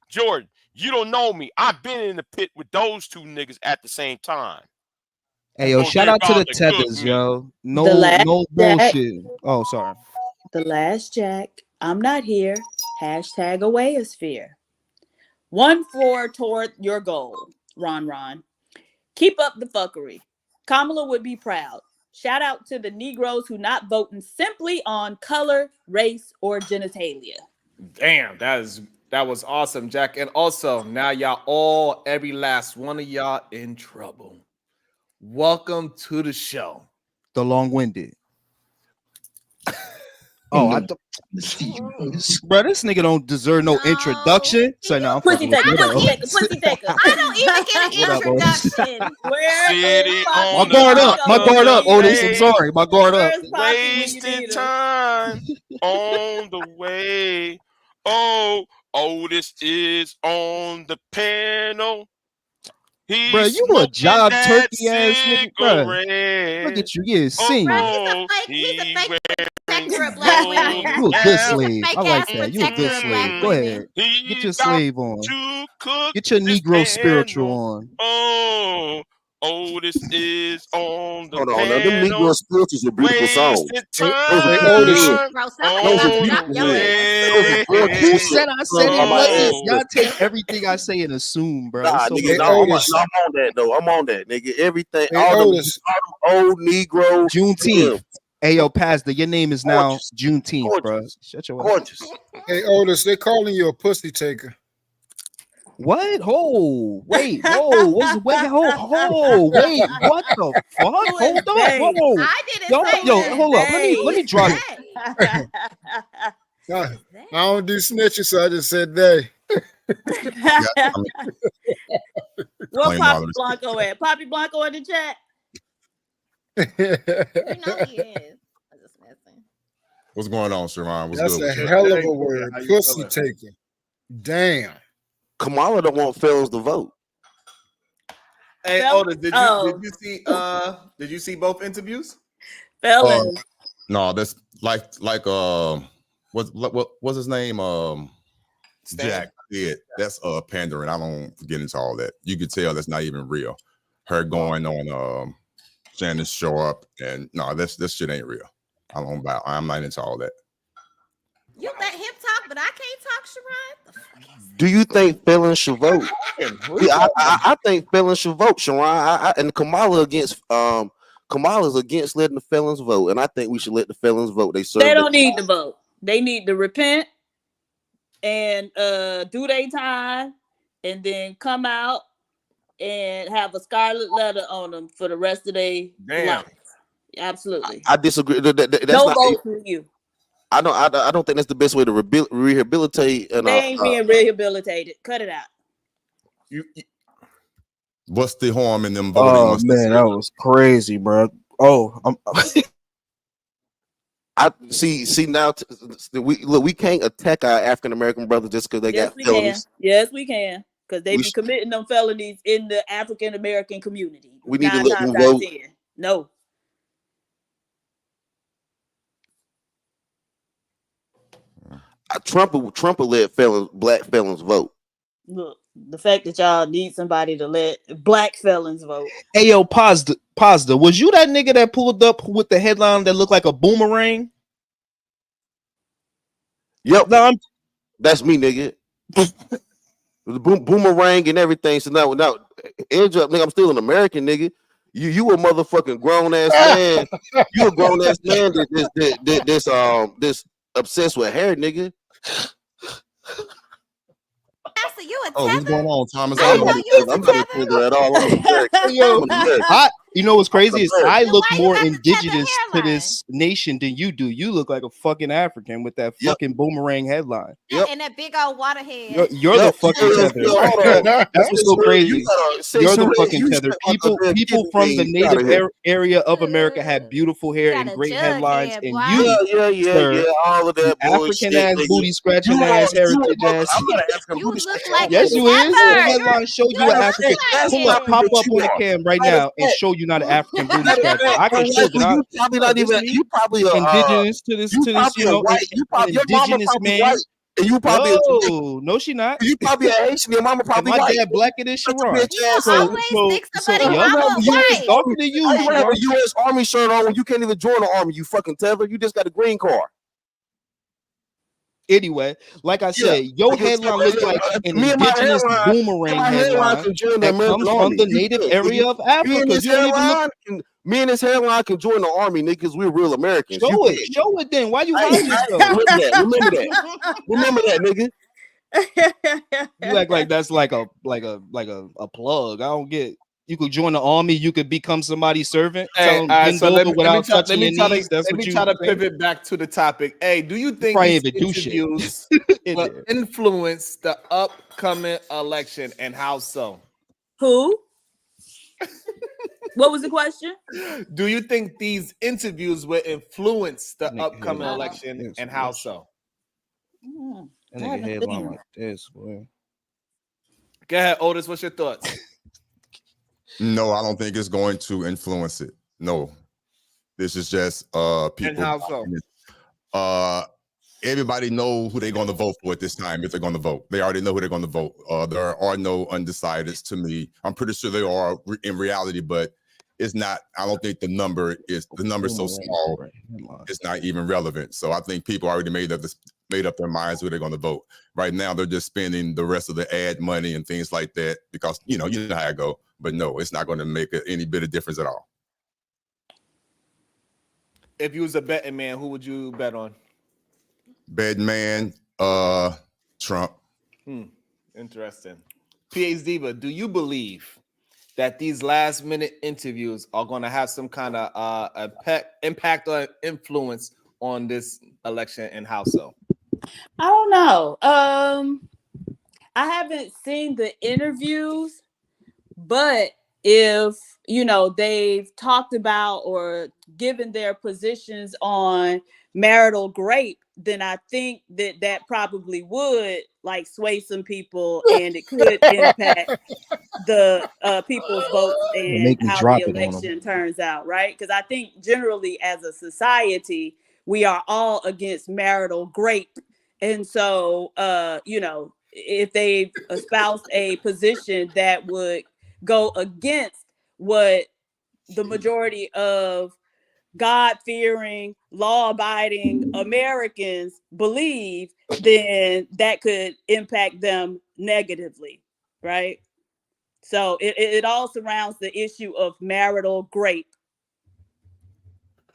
Jordan, you don't know me. I've been in the pit with those two niggas at the same time. Hey, yo, shout out to the tethers, yo. No bullshit. Oh, sorry. The last Jack. I'm not here. Hashtag awayosphere. 1 floor toward your goal. Ron. Keep up the fuckery. Kamala would be proud. Shout out to the Negroes who not voting simply on color, race, or genitalia. Damn, that was awesome, Jack. And also, now y'all every last one of y'all in trouble. Welcome to the show. The long-winded. Oh, I thought, bro, this nigga don't deserve no introduction. So now I'm pussy taker. I don't even get an introduction. My guard up, Otis. I'm sorry, my guard up. Wasted time on the way. Oh, Otis is on the panel. Bro, you a job turkey ass nigga, bro. Look at you getting seen. He's a fake protector of black women. You a good slave. I like that. You a good slave. Go ahead. Get your slave on. Get your Negro spiritual on. Oh, Otis is on the panel. Hold on, now, them Negro spirituals are beautiful songs. Who said I said it wasn't? Y'all take everything I say and assume, bro. Nah, nigga, I'm on that though. I'm on that, nigga. Everything, all them old Negro Juneteenth. Hey, yo, Pastor, your name is now Juneteenth, bro. Shut your mouth. Hey, Otis, they calling you a pussy taker. What? Oh, wait, whoa, wait, wait, what the fuck? Hold on, whoa. I didn't say that. Hold up, let me drop it. I don't do snitches, so I just said they. Where Poppy Blanco at? Poppy Blanco in the chat? You know he is. What's going on, Sharon? That's a hell of a word. Pussy taker. Damn. Kamala don't want felons to vote. Hey, Otis, did you see both interviews? Felons. No, that's like what's his name? Jack did. That's pandering. I don't get into all that. You could tell that's not even real. Her going on Shannon's show up and no, this shit ain't real. I'm not into all that. You let him talk, but I can't talk, Sharon. Do you think felons should vote? I think felons should vote, Sharon. And Kamala's against letting the felons vote, and I think we should let the felons vote. They don't need to vote. They need to repent and do their time, and then come out and have a scarlet letter on them for the rest of their life. Absolutely. I disagree. That's no not vote for you. I don't think that's the best way to rehabilitate. They ain't being rehabilitated. Cut it out. What's the harm in them voting? Oh man, that was crazy, bro. Oh, I see now. We can't attack our African American brothers just because they got felonies. Yes, we can. Because they be committing them felonies in the African American community. We need to let them vote. No. Trump will let black felons vote. Look, the fact that y'all need somebody to let black felons vote. Hey, yo, Pazda, was you that nigga that pulled up with the headline that looked like a boomerang? Yep, that's me, nigga. The boomerang and everything. So now, edge up, nigga. I'm still an American, nigga. You a motherfucking grown ass man. You a grown ass man this obsessed with hair, nigga. So you a what's going on, Thomas? I'm not a tether at all. You know what's crazy is I look more indigenous to this nation than you do. You look like a fucking African with that fucking boomerang headline. And that big old water head. You're the fucking tether. That's what's so crazy. You're the fucking tether. People from the native area of America have beautiful hair and great headlines, and you, all of that African ass booty scratching ass heritage ass. You look like yes, you is. The headline showed you an African. Pull up, pop up on the cam right now and show you not an African booty scratcher. I can show that. You probably not even. You probably indigenous to this. You know, your indigenous mama man. White, And you probably no, she not. You probably a Haitian. Your mama probably and my white. dad blacker than Sharon. You always think somebody mama white. Talking to you, you have a U.S. Army shirt on when you can't even join the army. You fucking tether. You just got a green card. Anyway, like I said, your headline looks like an indigenous boomerang headline that comes from the native area of Africa. You don't even look. Me and this headline can join the army, nigga, because we're real Americans. Show it then. Why you hiding yourself? Remember that, nigga. You act like that's like a plug. I don't get. You could join the army. You could become somebody's servant. Hey, so let me try to pivot back to the topic. Hey, do you think these interviews will influence the upcoming election, and how so? Who? What was the question? Do you think these interviews will influence the upcoming election, and how so? Headline like this, boy. Go ahead, Otis. What's your thoughts? No, I don't think it's going to influence it. No, this is just people. And how so? Everybody know who they're going to vote for at this time. If they're going to vote, they already know who they're going to vote. There are no undecideds to me. I'm pretty sure they are in reality, but it's not. I don't think the number is so small. It's not even relevant. So I think people already made up their minds who they're going to vote. Right now, they're just spending the rest of the ad money and things like that because you know how I go. But no, it's not going to make any bit of difference at all. If you was a betting man, who would you bet on? Betting man, Trump. Interesting. PH Diva, do you believe that these last minute interviews are going to have some kind of impact or influence on this election, and how so? I don't know. I haven't seen the interviews, but if they've talked about or given their positions on marital grape, then I think that probably would like sway some people, and it could impact the people's votes and how the election turns out, right? Because I think generally as a society, we are all against marital grape. And so, if they espouse a position that would go against what the majority of God-fearing, law-abiding Americans believe, then that could impact them negatively, right? So it all surrounds the issue of marital grape,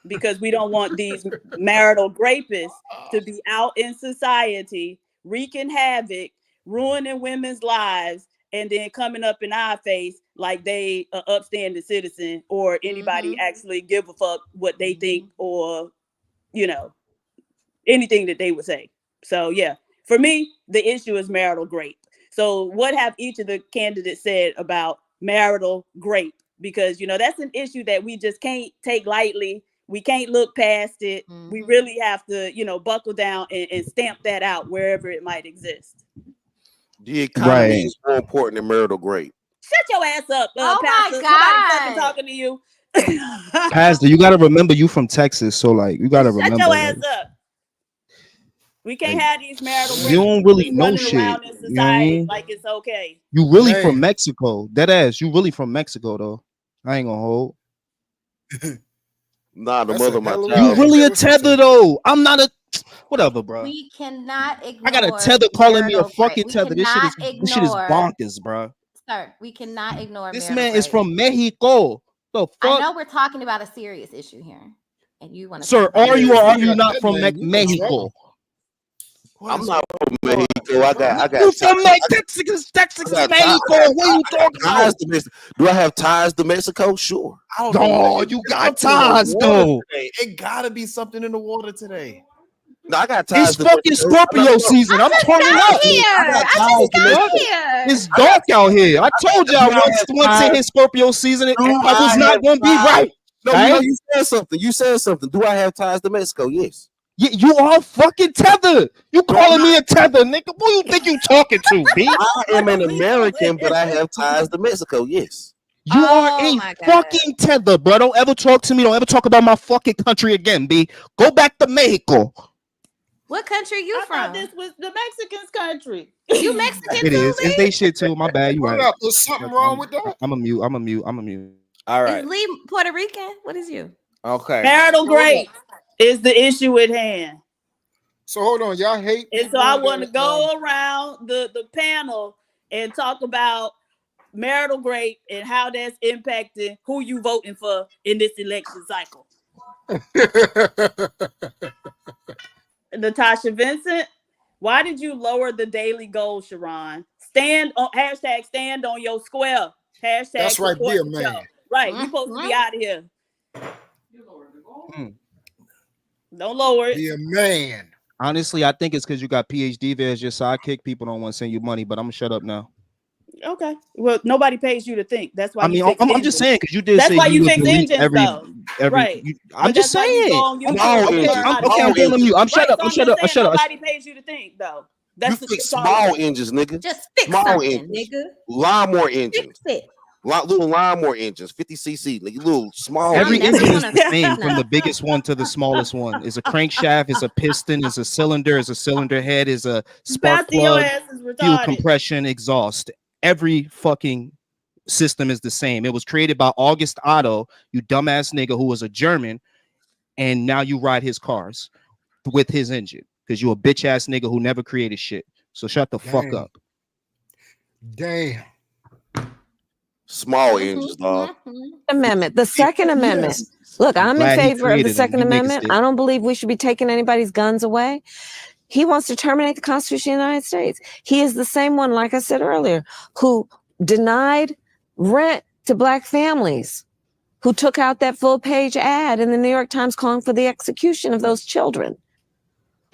because we don't want these marital grapists to be out in society, wreaking havoc, ruining women's lives, and then coming up in our face like they are upstanding citizen or anybody actually give a fuck what they think or, anything that they would say. So, yeah, for me, the issue is marital grape. So what have each of the candidates said about marital grape? Because, that's an issue that we just can't take lightly. We can't look past it. We really have to, buckle down and stamp that out wherever it might exist. The economy is more important than marital grape. Shut your ass up, Pastor. My God. Nobody's fucking talking to you. Pastor, you got to remember you from Texas, so like you got to remember. Shut your ass up. We can't have these marital grapes. You don't really know shit. In society like it's okay. You really from Mexico. That ass. You really from Mexico though. I ain't gonna hold. Nah, the mother of my child. You really a tether though. I'm not a whatever, bro. We cannot ignore. I got a tether calling me a fucking tether. This shit is bonkers, bro. Sir, we cannot ignore. This man is from Mexico. The fuck? I know we're talking about a serious issue here, and you want to. Sir, are you or are you not from Mexico? I'm not from Mexico. I got. You from Texas, Mexico? What are you talking about? Do I have ties to Mexico? Sure. Oh, you got ties though. It gotta be something in the water today. No, I got ties. It's fucking Scorpio season. I'm turning up. It's dark out here. I told y'all once in his Scorpio season, I was not gonna be right. No, you said something. You said something. Do I have ties to Mexico? Yes. You are fucking tethered. You calling me a tether, nigga? Who you think you talking to, B? I am an American, but I have ties to Mexico. Yes. You are a fucking tether, bro. Don't ever talk to me. Don't ever talk about my fucking country again, B. Go back to Mexico. What country you I from? thought this was the Mexicans' country. You Mexican It too, is. It's they shit too. My bad. You Hold right. up, there's something wrong with that. I'm a mute. All right. Is Lee Puerto Rican? What is you? Okay. Marital grape is the issue at hand. So hold on, y'all hate. And so I want to go around the panel and talk about marital grape and how that's impacting who you voting for in this election cycle. Natasha Vincent, why did you lower the daily goal, Sharon? Stand on hashtag stand on your square. Hashtag that's right, be a man. Right, we supposed to be out of here. Don't lower it. Be a man. Honestly, I think it's because you got PhD there as your sidekick. People don't want to send you money, but I'm gonna shut up now. Okay. Well, nobody pays you to think. That's why. I mean, I'm just saying because you did. That's say why you would fix delete engines, though. Right. I'm just saying. Okay, I'm going on mute. I'm shut up. Nobody pays you to think, though. That's you fix small engines, nigga. Just fix small engines, nigga. Lawnmower engines. Fix it. Little lawnmower engines, 50cc, nigga, little small. Every engine is the same, from the biggest one to the smallest one. Is a crankshaft, is a piston, is a cylinder head, is a spark plug, fuel compression, exhaust. Every fucking system is the same. It was created by August Otto, you dumbass nigga who was a German, and now you ride his cars with his engine because you a bitch ass nigga who never created shit. So shut the fuck up. Damn. Small engines, dog. Amendment, the Second Amendment. Look, I'm in favor of the Second Amendment. I don't believe we should be taking anybody's guns away. He wants to terminate the Constitution of the United States. He is the same one, like I said earlier, who denied rent to Black families, who took out that full page ad in the New York Times calling for the execution of those children,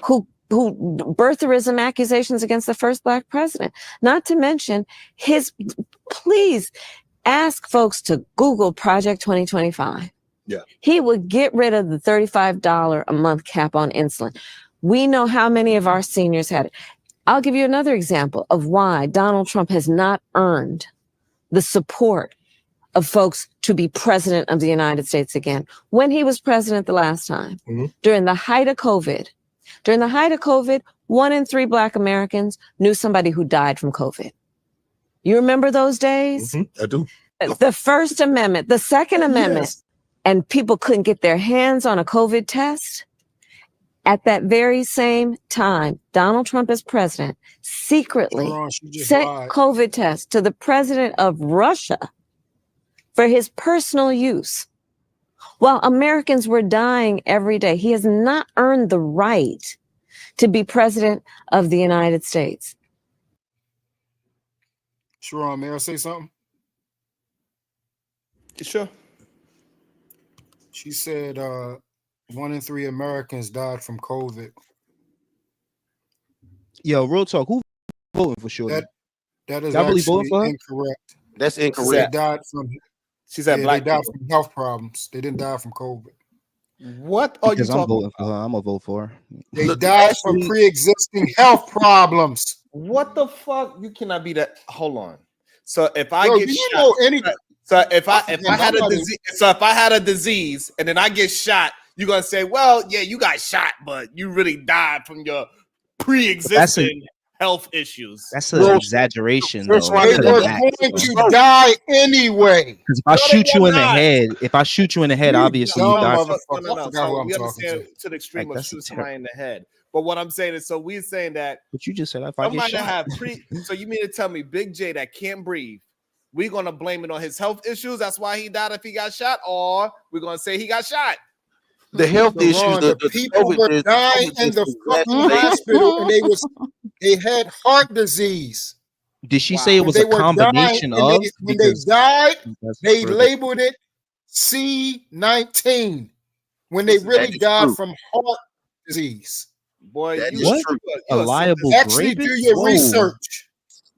who birtherism accusations against the first Black president, not to mention please ask folks to Google Project 2025. Yeah. He would get rid of the $35 a month cap on insulin. We know how many of our seniors had it. I'll give you another example of why Donald Trump has not earned the support of folks to be president of the United States again. When he was president the last time, during the height of COVID, 1 in 3 Black Americans knew somebody who died from COVID. You remember those days? I do. The First Amendment, the Second Amendment, and people couldn't get their hands on a COVID test. At that very same time, Donald Trump as president secretly sent COVID tests to the president of Russia for his personal use. While Americans were dying every day, he has not earned the right to be president of the United States. Sharon, may I say something? Sure. She said 1 in 3 Americans died from COVID. Yo, real talk. Who voting for sure? That is actually incorrect. That's incorrect. They died from. She said Black they died from health problems. They didn't die from COVID. What are because you I'm talking voting for her. I'm gonna vote for her. They died from pre-existing health problems. What the fuck? You cannot be that. Hold on. So if I get shot, know anything? So if I had a disease, if I had a disease and then I get shot, you're gonna say, well, yeah, you got shot, but you really died from your pre-existing health issues. That's an exaggeration, though. They were going to die anyway. Because if I shoot you in the head, obviously you die. No. We understand to the extreme of shooting somebody in the head. But what I'm saying is, so we're saying that. But you just said if I get shot. So you mean to tell me Big J that can't breathe, we're gonna blame it on his health issues? That's why he died if he got shot, or we're gonna say he got shot? The health issues. The people were dying in the fucking hospital, and they had heart disease. Did she say it was a combination of? When they died, they labeled it C19 when they really died from heart disease. Boy, what? A liable actually do your research.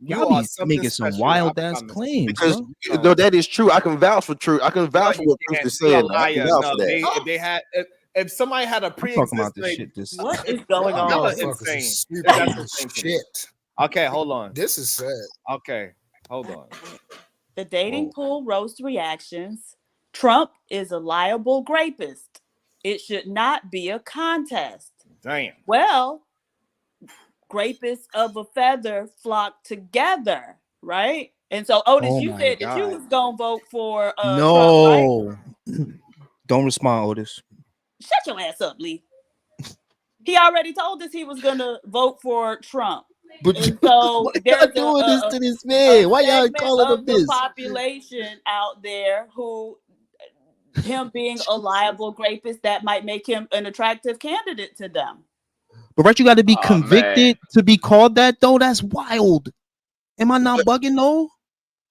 Y'all be making some wild ass claims. Because no, that is true. I can vouch for true. I can vouch for what Chris is saying. If somebody had a pre-existing, what is going on? That's insane. Shit. Okay, hold on. This is sad. Okay, hold on. The dating pool roast reactions. Trump is a liable rapist. It should not be a contest. Damn. Well, grapists of a feather flock together, right? And so, Otis, you said that you was gonna vote for Trump, right? Don't respond, Otis. Shut your ass up, Lee. He already told us he was gonna vote for Trump. But and so y'all doing this to this man? Why y'all calling him this? Population out there who him being a liable rapist that might make him an attractive candidate to them. But right, you got to be convicted to be called that though. That's wild. Am I not bugging though?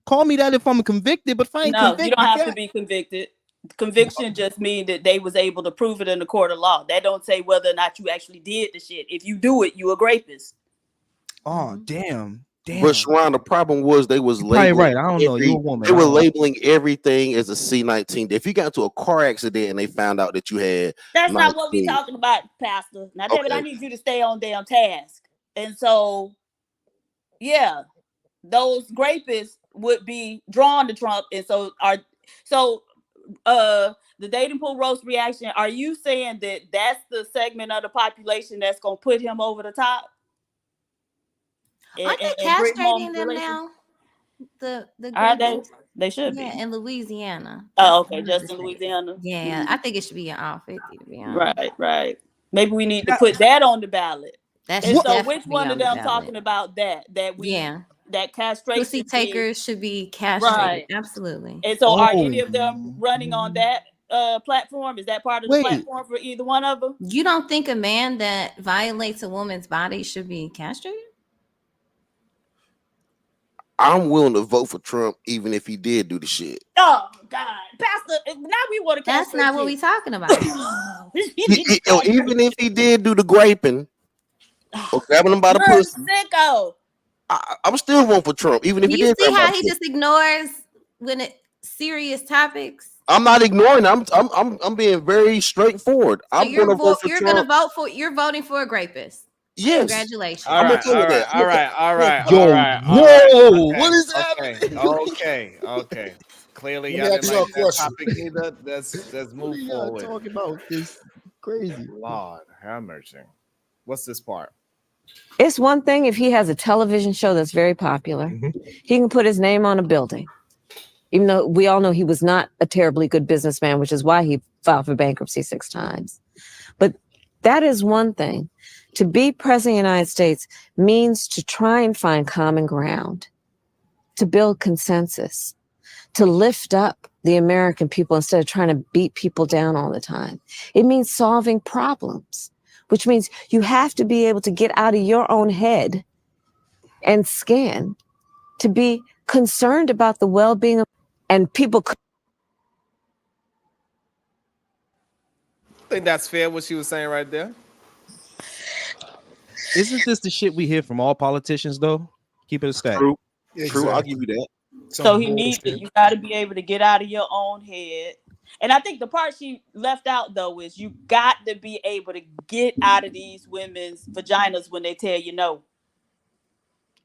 Call me that if I'm convicted, but if I ain't convicted, you don't have to be convicted. Conviction just means that they was able to prove it in the court of law. That don't say whether or not you actually did the shit. If you do it, you a rapist. Oh, damn. But Sharon, the problem was they was labeling. Right. I don't know. You're a woman. They were labeling everything as a C-19. If you got into a car accident and they found out that you had, that's not what we talking about, Pastor. Now, David, I need you to stay on damn task. And so, yeah, those rapists would be drawn to Trump, and so the dating pool roast reaction. Are you saying that that's the segment of the population that's gonna put him over the top? Aren't they castrating them now? They should be. In Louisiana. Oh, okay, just in Louisiana. Yeah, I think it should be in all 50 to be honest. Right. Maybe we need to put that on the ballot. That's so which one of them talking about that that castration pussy takers should be castrated. Right. Absolutely. And so are any of them running on that platform? Is that part of the platform for either one of them? You don't think a man that violates a woman's body should be castrated? I'm willing to vote for Trump even if he did do the shit. Oh God, Pastor! Now we want to. That's not what we talking about. Even if he did do the graping or grabbing him by the pussy, sicko. I'm still voting for Trump, even if he did. You see how he just ignores when it's serious topics. I'm not ignoring. I'm being very straightforward. So I'm going to vote for Trump. You're voting for a rapist. Yes. Congratulations. All right. Whoa, what is happening? Okay. Clearly, y'all didn't like that topic either. Let's move forward. Talking about this crazy. Lord, have mercy. What's this part? It's one thing if he has a television show that's very popular. He can put his name on a building. Even though we all know he was not a terribly good businessman, which is why he filed for bankruptcy 6 times. But that is one thing. To be president of the United States means to try and find common ground, to build consensus, to lift up the American people instead of trying to beat people down all the time. It means solving problems, which means you have to be able to get out of your own head and scan to be concerned about the well-being of and people. I think that's fair what she was saying right there. Isn't this the shit we hear from all politicians though? Keep it a stack. True. Exactly. True, I'll give you that. So he needs it. You got to be able to get out of your own head. And I think the part she left out though is you got to be able to get out of these women's vaginas when they tell you no.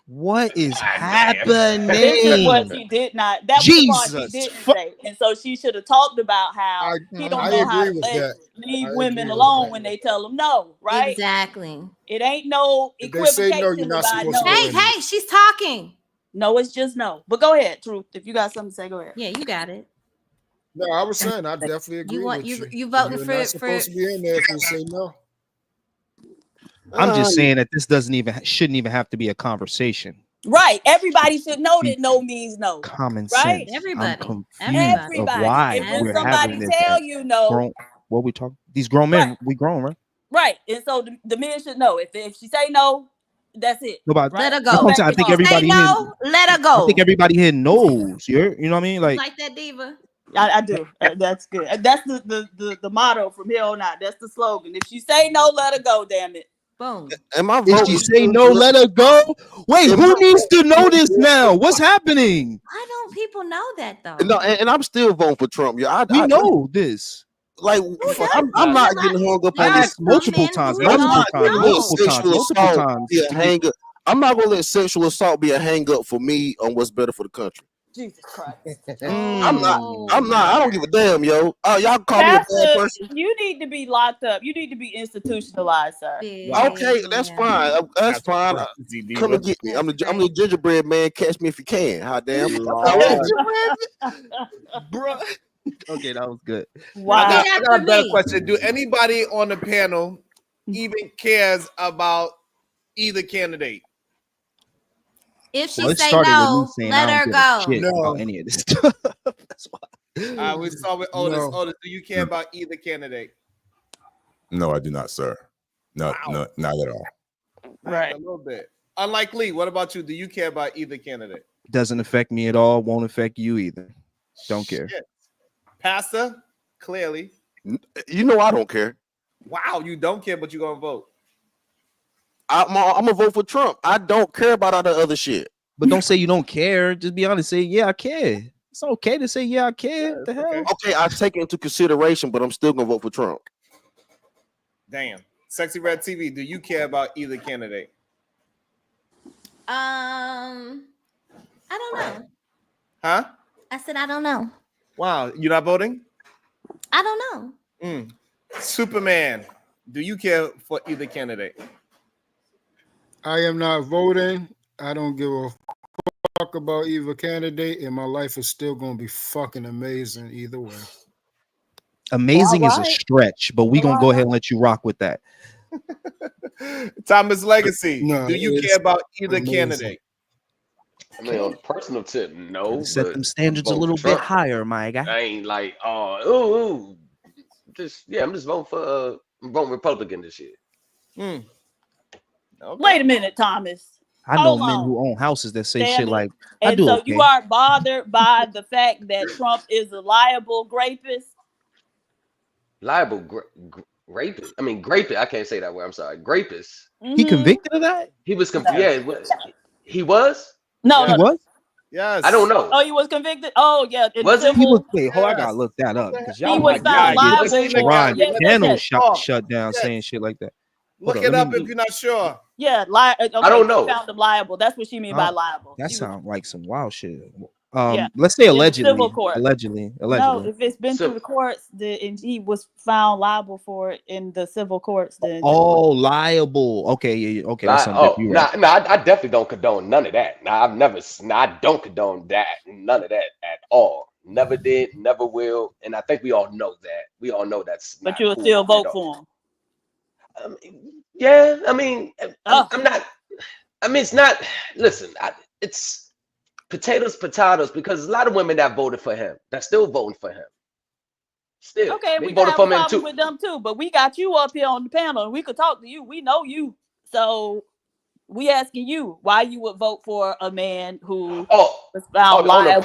What is happening? This is what she did not. That was the part she didn't say. And so she should have talked about how he don't know how to leave women alone when they tell him no, right? Exactly. It ain't no equivocation no, you're not about supposed no. to Hey, she's talking. No, it's just no. But go ahead, Truth. If you got something to say, go ahead. Yeah, you got it. No, I was saying I definitely agree with you. You voting You're not supposed to be in there if you say no. I'm just saying that this shouldn't even have to be a conversation. Right. Everybody should know that no means no. Common right? sense. Everybody. Everybody. Of why and when somebody tell you no. What we talking? These grown men, right. We grown, right? Right. And so the men should know. If she say no, that's it. Right? Let her go. I think everybody no, let her go. I think everybody here knows. You know what I mean? Like that diva. I do. That's good. That's the motto from here on out. That's the slogan. If she say no, let her go. Damn it. Boom. If she say no, let her go. Wait, who needs to know this now? What's happening? Why don't people know that though? No, and I'm still voting for Trump. Yeah, we know this. Like I'm not getting hung up on this multiple times. I'm not gonna let sexual assault be a hang up for me on what's better for the country. Jesus Christ. I'm not. I don't give a damn, yo. Y'all call me a bad person. You need to be locked up. You need to be institutionalized, sir. Wow. Okay, that's fine. That's fine. Come and get me. I'm the gingerbread man. Catch me if you can. Hot damn. Bro. Okay, that was good. Wow. I got a better question. Do anybody on the panel even cares about either candidate? If she say no, let her go. No. About any of this stuff. That's why. We saw with Otis. No. Otis, do you care about either candidate? No, I do not, sir. No, not at all. Right. A little bit. Unlike Lee, what about you? Do you care about either candidate? Doesn't affect me at all. Won't affect you either. Don't care. Pastor, clearly. You know I don't care. Wow, you don't care, but you're going to vote. I'm going to vote for Trump. I don't care about all the other shit. But don't say you don't care. Just be honest. Say, yeah, I care. It's okay to say, yeah, I care. What the hell? Okay, I take it into consideration, but I'm still going to vote for Trump. Damn. Sexy Red TV, do you care about either candidate? I don't know. Huh? I said I don't know. Wow, you're not voting? I don't know. Superman, do you care for either candidate? I am not voting. I don't give a fuck about either candidate, and my life is still gonna be fucking amazing either way. Amazing is a stretch, but we're gonna go ahead and let you rock with that. Thomas Legacy, do you care about either candidate? I mean, on a personal tip, no. Set them standards a little bit higher, my guy. I ain't like, just I'm just voting Republican this year. Okay. Wait a minute, Thomas. I know men who own houses that say shit like, "I and do." So okay. you are bothered by the fact that Trump is a liable rapist. Liable rapist. I mean, grapist. I can't say that word. I'm sorry. Grapist. He convicted of that? He was convicted. Yeah, he was. No, he was. Yes. I don't know. Oh, he was convicted. Oh, yeah. Was it? He was. Wait, I gotta look that up because y'all. He was found liable. Ron channel shut down saying shit like that. Look it up if you're not sure. Yeah, okay, I don't know. Found him liable. That's what she mean by liable. That sounds like some wild shit. Yeah. Let's say allegedly. Civil court. Allegedly. No, if it's been through the courts, and he was found liable for it in the civil courts. Then liable. Okay, yeah, okay. That's something I definitely don't condone none of that. I don't condone that. None of that at all. Never did, never will, and I think we all know that. We all know that's. But you'll still vote for him. Yeah, I mean, I'm not. I mean, it's not. Listen, it's potatoes, because a lot of women that voted for him, that's still voting for him. Still, okay, we voted for him too. With them too, but we got you up here on the panel, and we could talk to you. We know you, so we asking you why you would vote for a man who was found liable.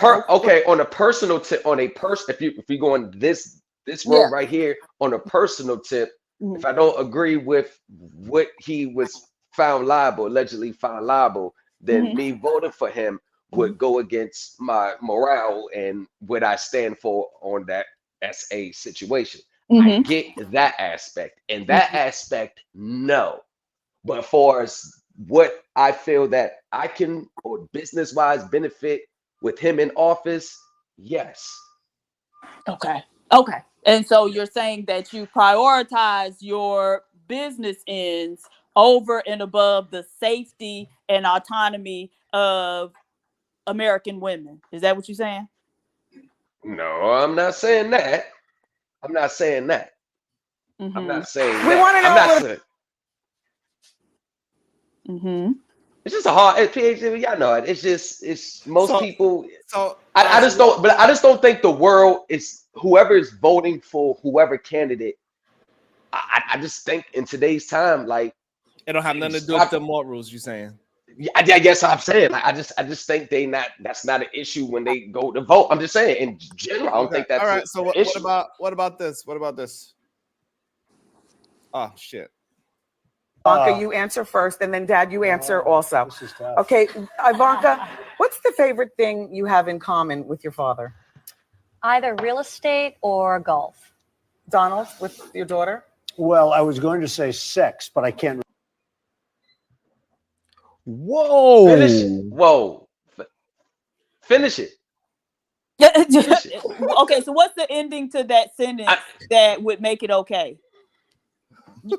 On a personal tip, if you go on this road right here, on a personal tip. If I don't agree with what he was allegedly found liable, then me voting for him would go against my morale and what I stand for on that SA situation. I get that aspect. And that aspect, no. But for what I feel that I can, or business-wise, benefit with him in office, yes. Okay. And so you're saying that you prioritize your business ends over and above the safety and autonomy of American women. Is that what you're saying? No, I'm not saying that. I'm not saying that. We want to know. It's just a hard PhD. Y'all know it. It's most people. So I just don't think the world is whoever is voting for whoever candidate. I just think in today's time, like it don't have nothing to do with the morals. You're saying? Yeah, I guess I'm saying. Like, I just think that's not an issue when they go to vote. I'm just saying in general. I don't think that's all right. So what about this? Oh shit. Ivanka, you answer first, and then Dad, you answer also. Okay, Ivanka, what's the favorite thing you have in common with your father? Either real estate or golf. Donald, with your daughter? Well, I was going to say sex, but I can't. Whoa. Finish it. Okay, so what's the ending to that sentence that would make it okay?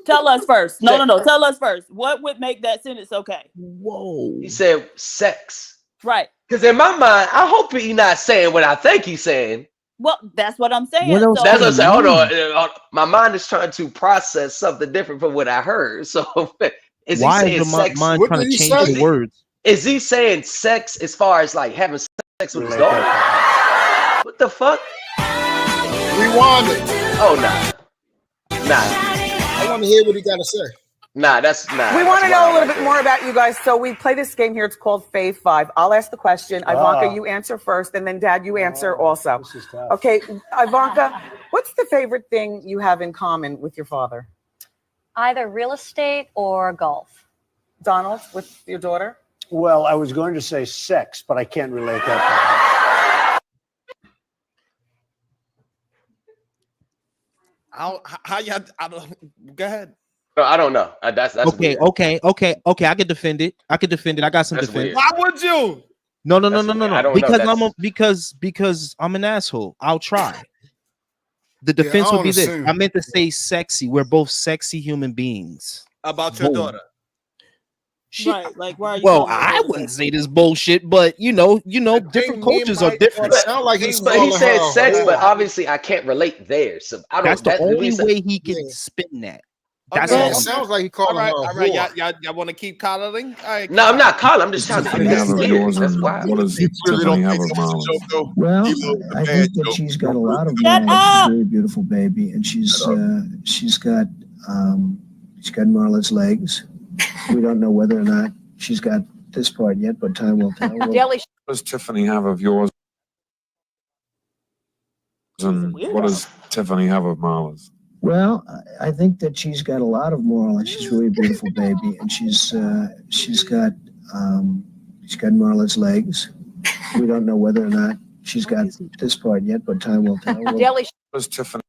Tell us first. No. Tell us first. What would make that sentence okay? Whoa. He said sex. Right. Because in my mind, I hope he's not saying what I think he's saying. Well, that's what I'm saying. What else So, that's what I'm saying. Hold on. My mind is trying to process something different from what I heard. So is he saying sex? Mind trying to change the words? Is he saying sex as far as like having sex with his daughter? What the fuck? Rewind it. Oh, nah. I want to hear what he got to say. Nah, that's nah. We want to know a little bit more about you guys. So we play this game here. It's called Fave 5. I'll ask the question. Ivanka, you answer first, and then Dad, you answer also. Okay, Ivanka, what's the favorite thing you have in common with your father? Either real estate or golf. Donald, with your daughter? Well, I was going to say sex, but I can't relate that. How y'all? I don't. Go ahead. No, I don't know. That's okay. Weird. Okay. I can defend it. I got some defense. Why would you? No. Because I'm an asshole. I'll try. The defense would be this. I meant to say sexy. We're both sexy human beings. About your daughter. Right, like why are you? Well, I wouldn't say this bullshit, but you know, different cultures are different. Sound like he's but he said sex, but obviously I can't relate there. So I don't. That's the only way he can spin that. That's it sounds like he called her. All right. Y'all want to keep collaring? Right, no, I'm not calling. I'm just trying to figure this. That's why. What does Tiffany have of mom? Well, I think that she's got a lot of knowledge. She's a very beautiful baby, and she's got Marla's legs. We don't know whether or not she's got this part yet, but time will tell. What does Tiffany have of yours? And what does Tiffany have of Marla's? Well, I think that she's got a lot of moral, and she's really a beautiful baby, and she's got Marla's legs. We don't know whether or not she's got this part yet, but time will tell. What does Tiffany?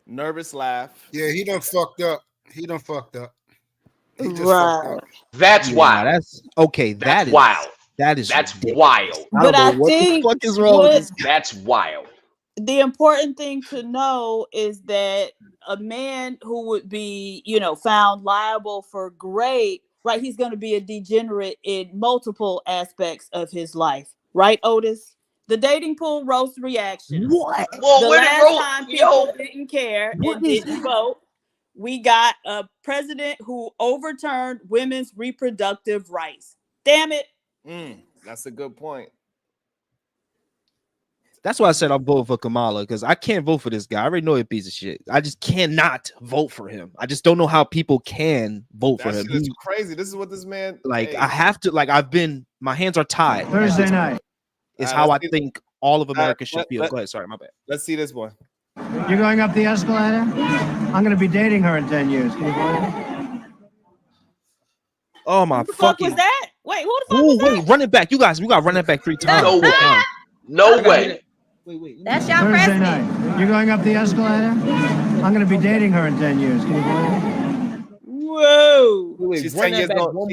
Nervous laugh. Yeah, he done fucked up. He just fucked up. That's wild. That's okay. That's wild. That's wild. But I think what the fuck is wrong with this? That's wild. The important thing to know is that a man who would be, found liable for rape, right? He's going to be a degenerate in multiple aspects of his life, right, Otis? The dating pool roast reaction. What? Well, the last time people didn't care and didn't vote, we got a president who overturned women's reproductive rights. Damn it. That's a good point. That's why I said I'm voting for Kamala, because I can't vote for this guy. I already know he's a piece of shit. I just cannot vote for him. I just don't know how people can vote for him. It's crazy. This is what this man I have to my hands are tied. Thursday night. Is how I think all of America should feel. Go ahead. Sorry, my bad. Let's see this one. You're going up the escalator? I'm going to be dating her in 10 years. Can you believe it? Oh my Who the fuck was that? Wait, who the fuck was that? Run it back. You guys, we got to run it back 3 times. No way. No way. Wait. That's your Thursday president. night. You're going up the escalator? I'm going to be dating her in 10 years. Can you believe it? Whoa. She's 10 years old.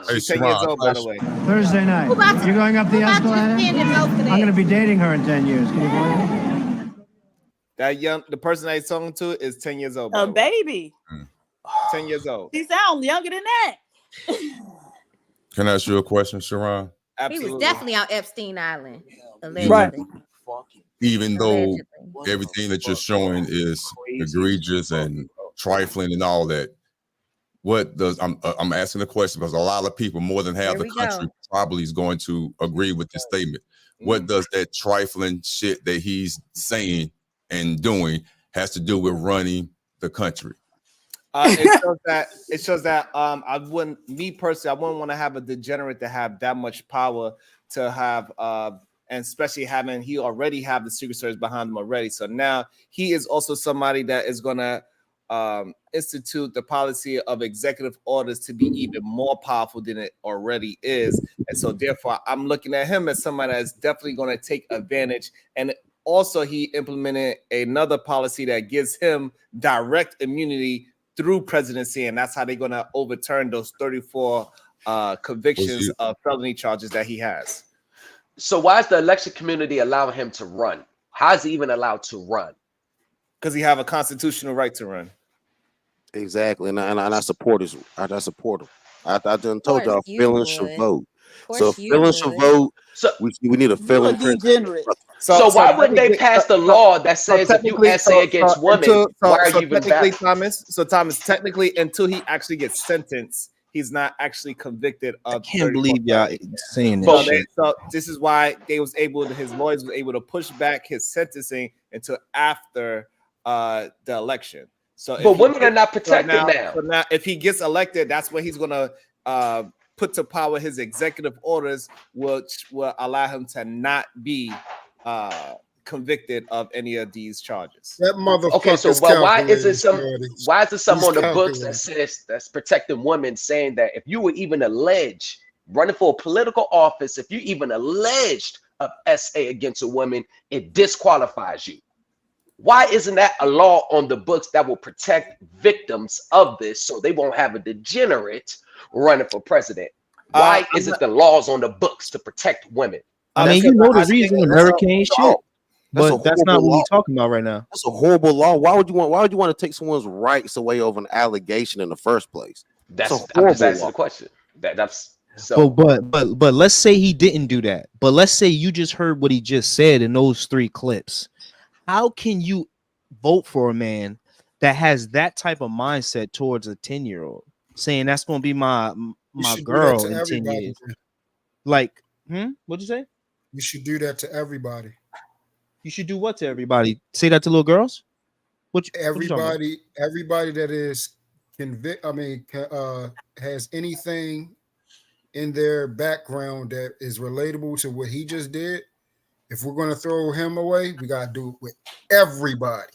She's 10 years old, by the way. Thursday night. You're going up the escalator? I'm going to be dating her in 10 years. Can you believe it? The person that he's talking to is 10 years old. A baby. 10 years old. He sounds younger than that. Can I ask you a question, Sharon? He was definitely on Epstein Island. Right. Even though everything that you're showing is egregious and trifling and all that, what does I'm asking the question because a lot of people, more than half the country, probably is going to agree with this statement. What does that trifling shit that he's saying and doing has to do with running the country? It shows that I wouldn't want to have a degenerate to have that much power to have and especially he already have the Secret Service behind him already. So now he is also somebody that is gonna institute the policy of executive orders to be even more powerful than it already is. And so therefore I'm looking at him as somebody that's definitely gonna take advantage. And also he implemented another policy that gives him direct immunity through presidency, and that's how they're going to overturn those 34 convictions of felony charges that he has. So why is the election community allowing him to run? How is he even allowed to run? Because he have a constitutional right to run. Exactly, and I support his. I support him. I done told y'all feelings should vote. So feelings should vote. So we need a feeling president. So why wouldn't they pass the law that says if you essay against women, why are you even technically, back? Thomas, technically, until he actually gets sentenced, he's not actually convicted of. I can't believe y'all saying So, this shit. so this is why his lawyers was able to push back his sentencing until after the election. So, but women are not protected now. So now, if he gets elected, that's when he's gonna put to power his executive orders, which will allow him to not be convicted of any of these charges. That motherfucker. Okay, so why is it some on the books that says that's protecting women, saying that if you were even alleged running for a political office, if you even alleged of SA against a woman, it disqualifies you? Why isn't that a law on the books that will protect victims of this so they won't have a degenerate running for president? Why isn't the laws on the books to protect women? I mean, you know the reason America ain't shit, but that's not what we're talking about right now. That's a horrible law. Why would you want to take someone's rights away over an allegation in the first place? I'm just asking the question. That's so. But let's say he didn't do that. But let's say you just heard what he just said in those 3 clips. How can you vote for a man that has that type of mindset towards a 10-year-old, saying that's going to be my girl in 10 years? Like, what'd you say? You should do that to everybody. You should do what to everybody? Say that to little girls? Everybody that is has anything in their background that is relatable to what he just did. If we're going to throw him away, we got to do it with everybody.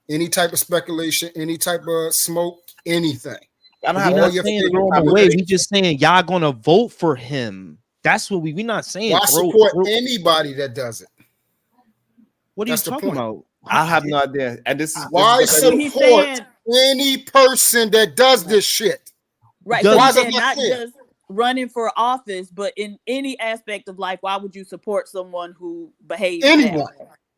Any type of speculation, any type of smoke, anything. We're not saying throw him away. We just saying y'all going to vote for him. That's what we're not saying. Why support anybody that does it? What are you talking about? I have no idea. And this is why support any person that does this shit? Right. So not just running for office, but in any aspect of life, why would you support someone who behaves that way?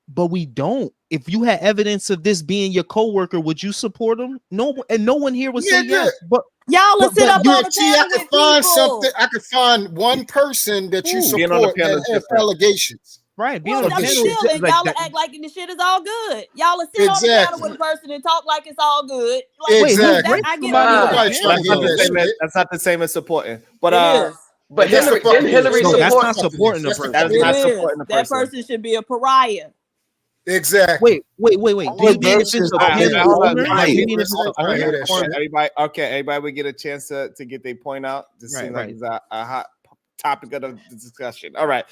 But we don't. If you had evidence of this being your coworker, would you support him? No, and no one here would say yes. But y'all will sit up on the panel with people. I could find one person that you support that has allegations. Right. Y'all act like the shit is all good. Y'all will sit on the panel with a person and talk like it's all good. Like, exactly. That's not the same as supporting. But Hillary that's not supporting the person. That's not supporting the person. That person should be a pariah. Exactly. Wait. Do you mean if it's a panel owner? Everybody would get a chance to get their point out. This seems like it's a hot topic of the discussion. All right.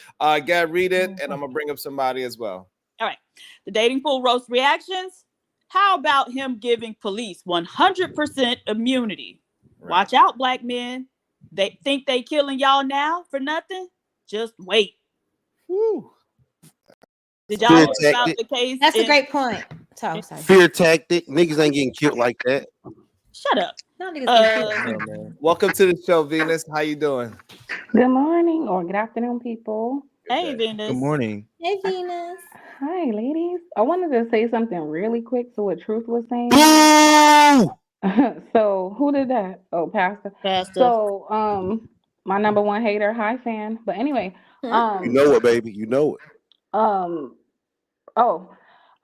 Gab, read it, and I'm gonna bring up somebody as well. All right. The dating pool roast reactions. How about him giving police 100% immunity? Right. Watch out, black men. They think they killing y'all now for nothing. Just wait. Woo. Did y'all hear about the case? That's a great point. Sorry. Fear tactic. Niggas ain't getting killed like that. Shut up. Welcome to the show, Venus. How you doing? Good morning or good afternoon, people. Hey, Venus. Good morning. Hey, Venus. Hi, ladies. I wanted to say something really quick to what Truth was saying. So who did that? Oh, Pastor. So my number one hater, hi fan. But anyway, you know it, baby. You know it.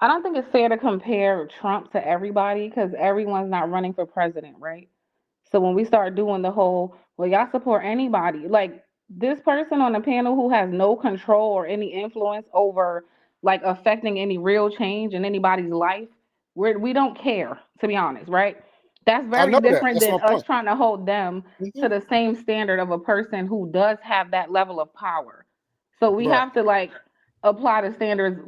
I don't think it's fair to compare Trump to everybody because everyone's not running for president, right? So when we start doing the whole, well, y'all support anybody, like this person on the panel who has no control or any influence over like affecting any real change in anybody's life, we don't care, to be honest, right? That's very different than us trying to hold them to the same standard of a person who does have that level of power. So we have to like apply the standards.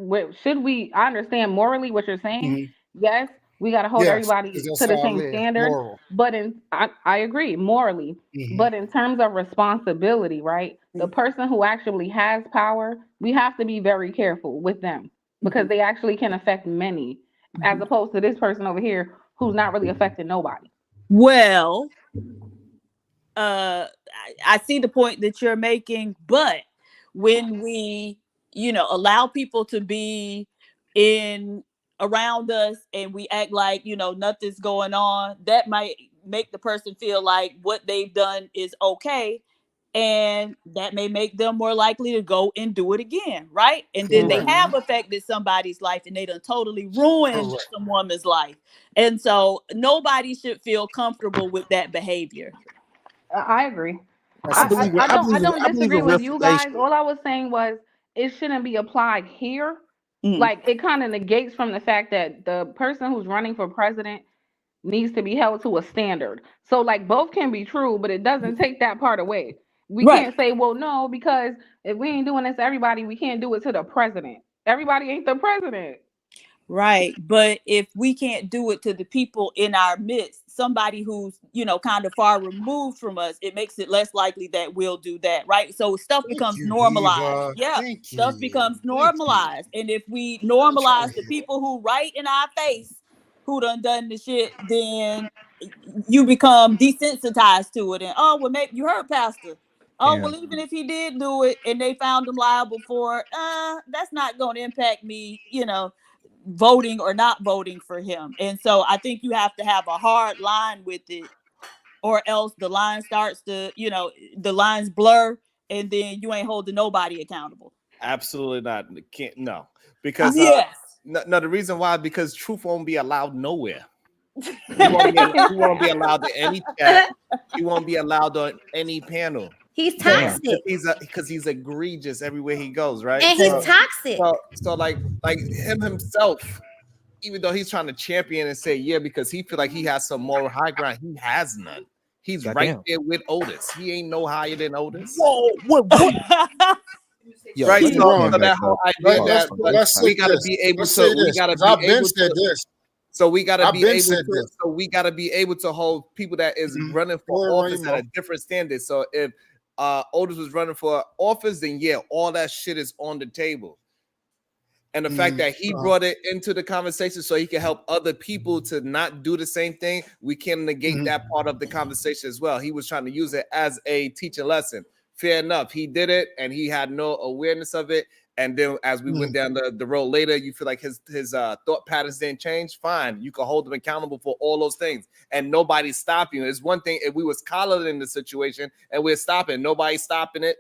I understand morally what you're saying. Yes, we got to hold everybody to the same standard. But I agree morally. But in terms of responsibility, right? The person who actually has power, we have to be very careful with them because they actually can affect many, as opposed to this person over here who's not really affecting nobody. Well, I see the point that you're making, but when we, allow people to be around us and we act like, nothing's going on, that might make the person feel like what they've done is okay. And that may make them more likely to go and do it again, right? And then they have affected somebody's life and they done totally ruined some woman's life. And so nobody should feel comfortable with that behavior. I agree. I don't disagree with you guys. All I was saying was it shouldn't be applied here. Like it kind of negates from the fact that the person who's running for president needs to be held to a standard. So like both can be true, but it doesn't take that part away. We can't say, well, no, because if we ain't doing this to everybody, we can't do it to the president. Everybody ain't the president. Right. But if we can't do it to the people in our midst, somebody who's, kind of far removed from us, it makes it less likely that we'll do that. Right. So stuff becomes normalized. Yeah. Stuff becomes normalized. And if we normalize the people who right in our face, who done the shit, then you become desensitized to it. And, oh, well, maybe you heard Pastor. Oh, well, even if he did do it and they found him liable for it, that's not going to impact me, voting or not voting for him. And so I think you have to have a hard line with it, or else the line starts to, the lines blur and then you ain't holding nobody accountable. Absolutely not. Can't, no. Because no, the reason why, because truth won't be allowed nowhere. He won't be allowed to any chat. He won't be allowed on any panel. He's toxic. Because he's egregious everywhere he goes, right? And he's toxic. So like him himself, even though he's trying to champion and say, yeah, because he feel like he has some moral high ground, he has none. He's right there with Otis. He ain't no higher than Otis. Whoa, what? Yo, right, so that whole idea that we gotta be able to, we gotta be able to. So we gotta be able to. So we gotta be able to hold people that is running for office at a different standard. So if Otis was running for office, then yeah, all that shit is on the table. And the fact that he brought it into the conversation so he can help other people to not do the same thing, we can negate that part of the conversation as well. He was trying to use it as a teaching lesson. Fair enough. He did it and he had no awareness of it. And then as we went down the road later, you feel like his thought patterns didn't change. Fine. You can hold him accountable for all those things. And nobody's stopping you. It's one thing if we was collared in the situation and we're stopping, nobody's stopping it.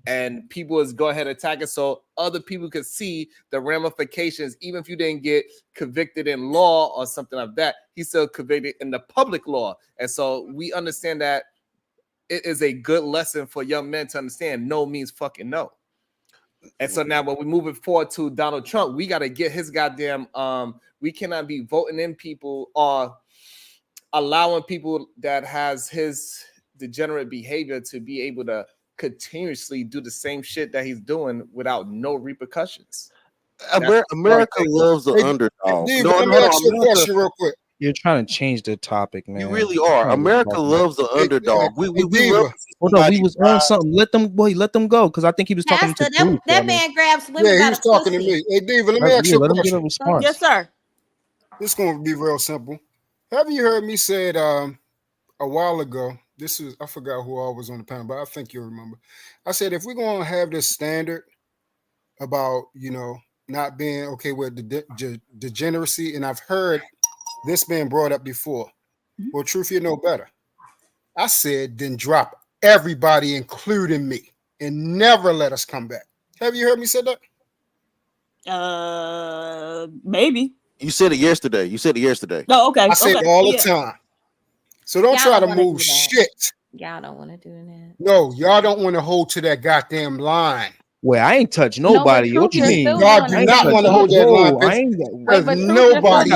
And people is go ahead and attack it so other people could see the ramifications. Even if you didn't get convicted in law or something like that, he's still convicted in the public law. And so we understand that it is a good lesson for young men to understand no means fucking no. And so now when we move it forward to Donald Trump, we got to get his goddamn, we cannot be voting in people or allowing people that has his degenerate behavior to be able to continuously do the same shit that he's doing without no repercussions. America loves the underdog. Let me ask you a question real quick. You're trying to change the topic, man. You really are. America loves the underdog. We love. Hold on, we was on something. Let them go, because I think he was talking to that man grabs women. Yeah, he was talking to me. Hey, Diva, let me ask you a question. Yes, sir. This is going to be real simple. Have you heard me say it a while ago? This is, I forgot who I was on the panel, but I think you'll remember. I said, if we're going to have this standard about, not being okay with the degeneracy, and I've heard this being brought up before. Well, truth, you know better. I said, then drop everybody, including me, and never let us come back. Have you heard me say that? Maybe. You said it yesterday. Oh, okay. I say it all the time. So don't try to move shit. Y'all don't want to do that. No, y'all don't want to hold to that goddamn line. Well, I ain't touch nobody. No, what you mean? Y'all do not want to hold that line. Because nobody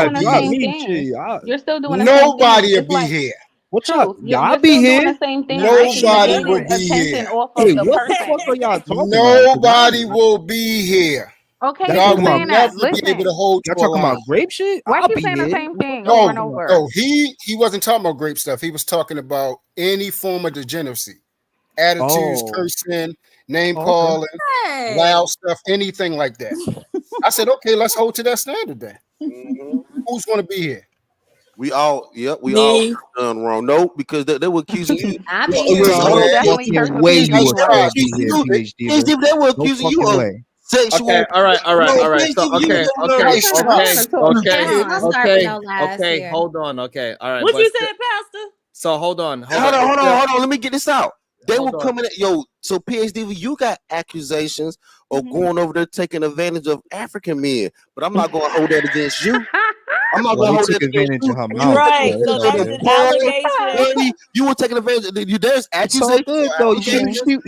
you're still doing nobody will be here. What y'all be here? Nobody will be here. What the fuck are y'all talking about? Nobody will be here. Okay, y'all will never be able to hold. Y'all talking about grape shit? Why keep saying the same thing over and over? No, he wasn't talking about grape stuff. He was talking about any form of degeneracy, attitudes, cursing, name calling, loud stuff, anything like that. I said, okay, let's hold to that standard then. Who's going to be here? We all done wrong. No, because they were accusing you. I Well, mean, way you a trans PhD. They were No accusing you fucking of way. sexual. Okay, all right. So Okay. Hold on. Okay, all right. What you said, Pastor? So hold on. Hold on. Let me get this out. They were coming at so PhD, you got accusations of going over there taking advantage of African men, but I'm not going to hold that against you. I'm not going to hold that against you. Right. So that's an allegation. You were taking advantage of you. There's It's all accusations. good though.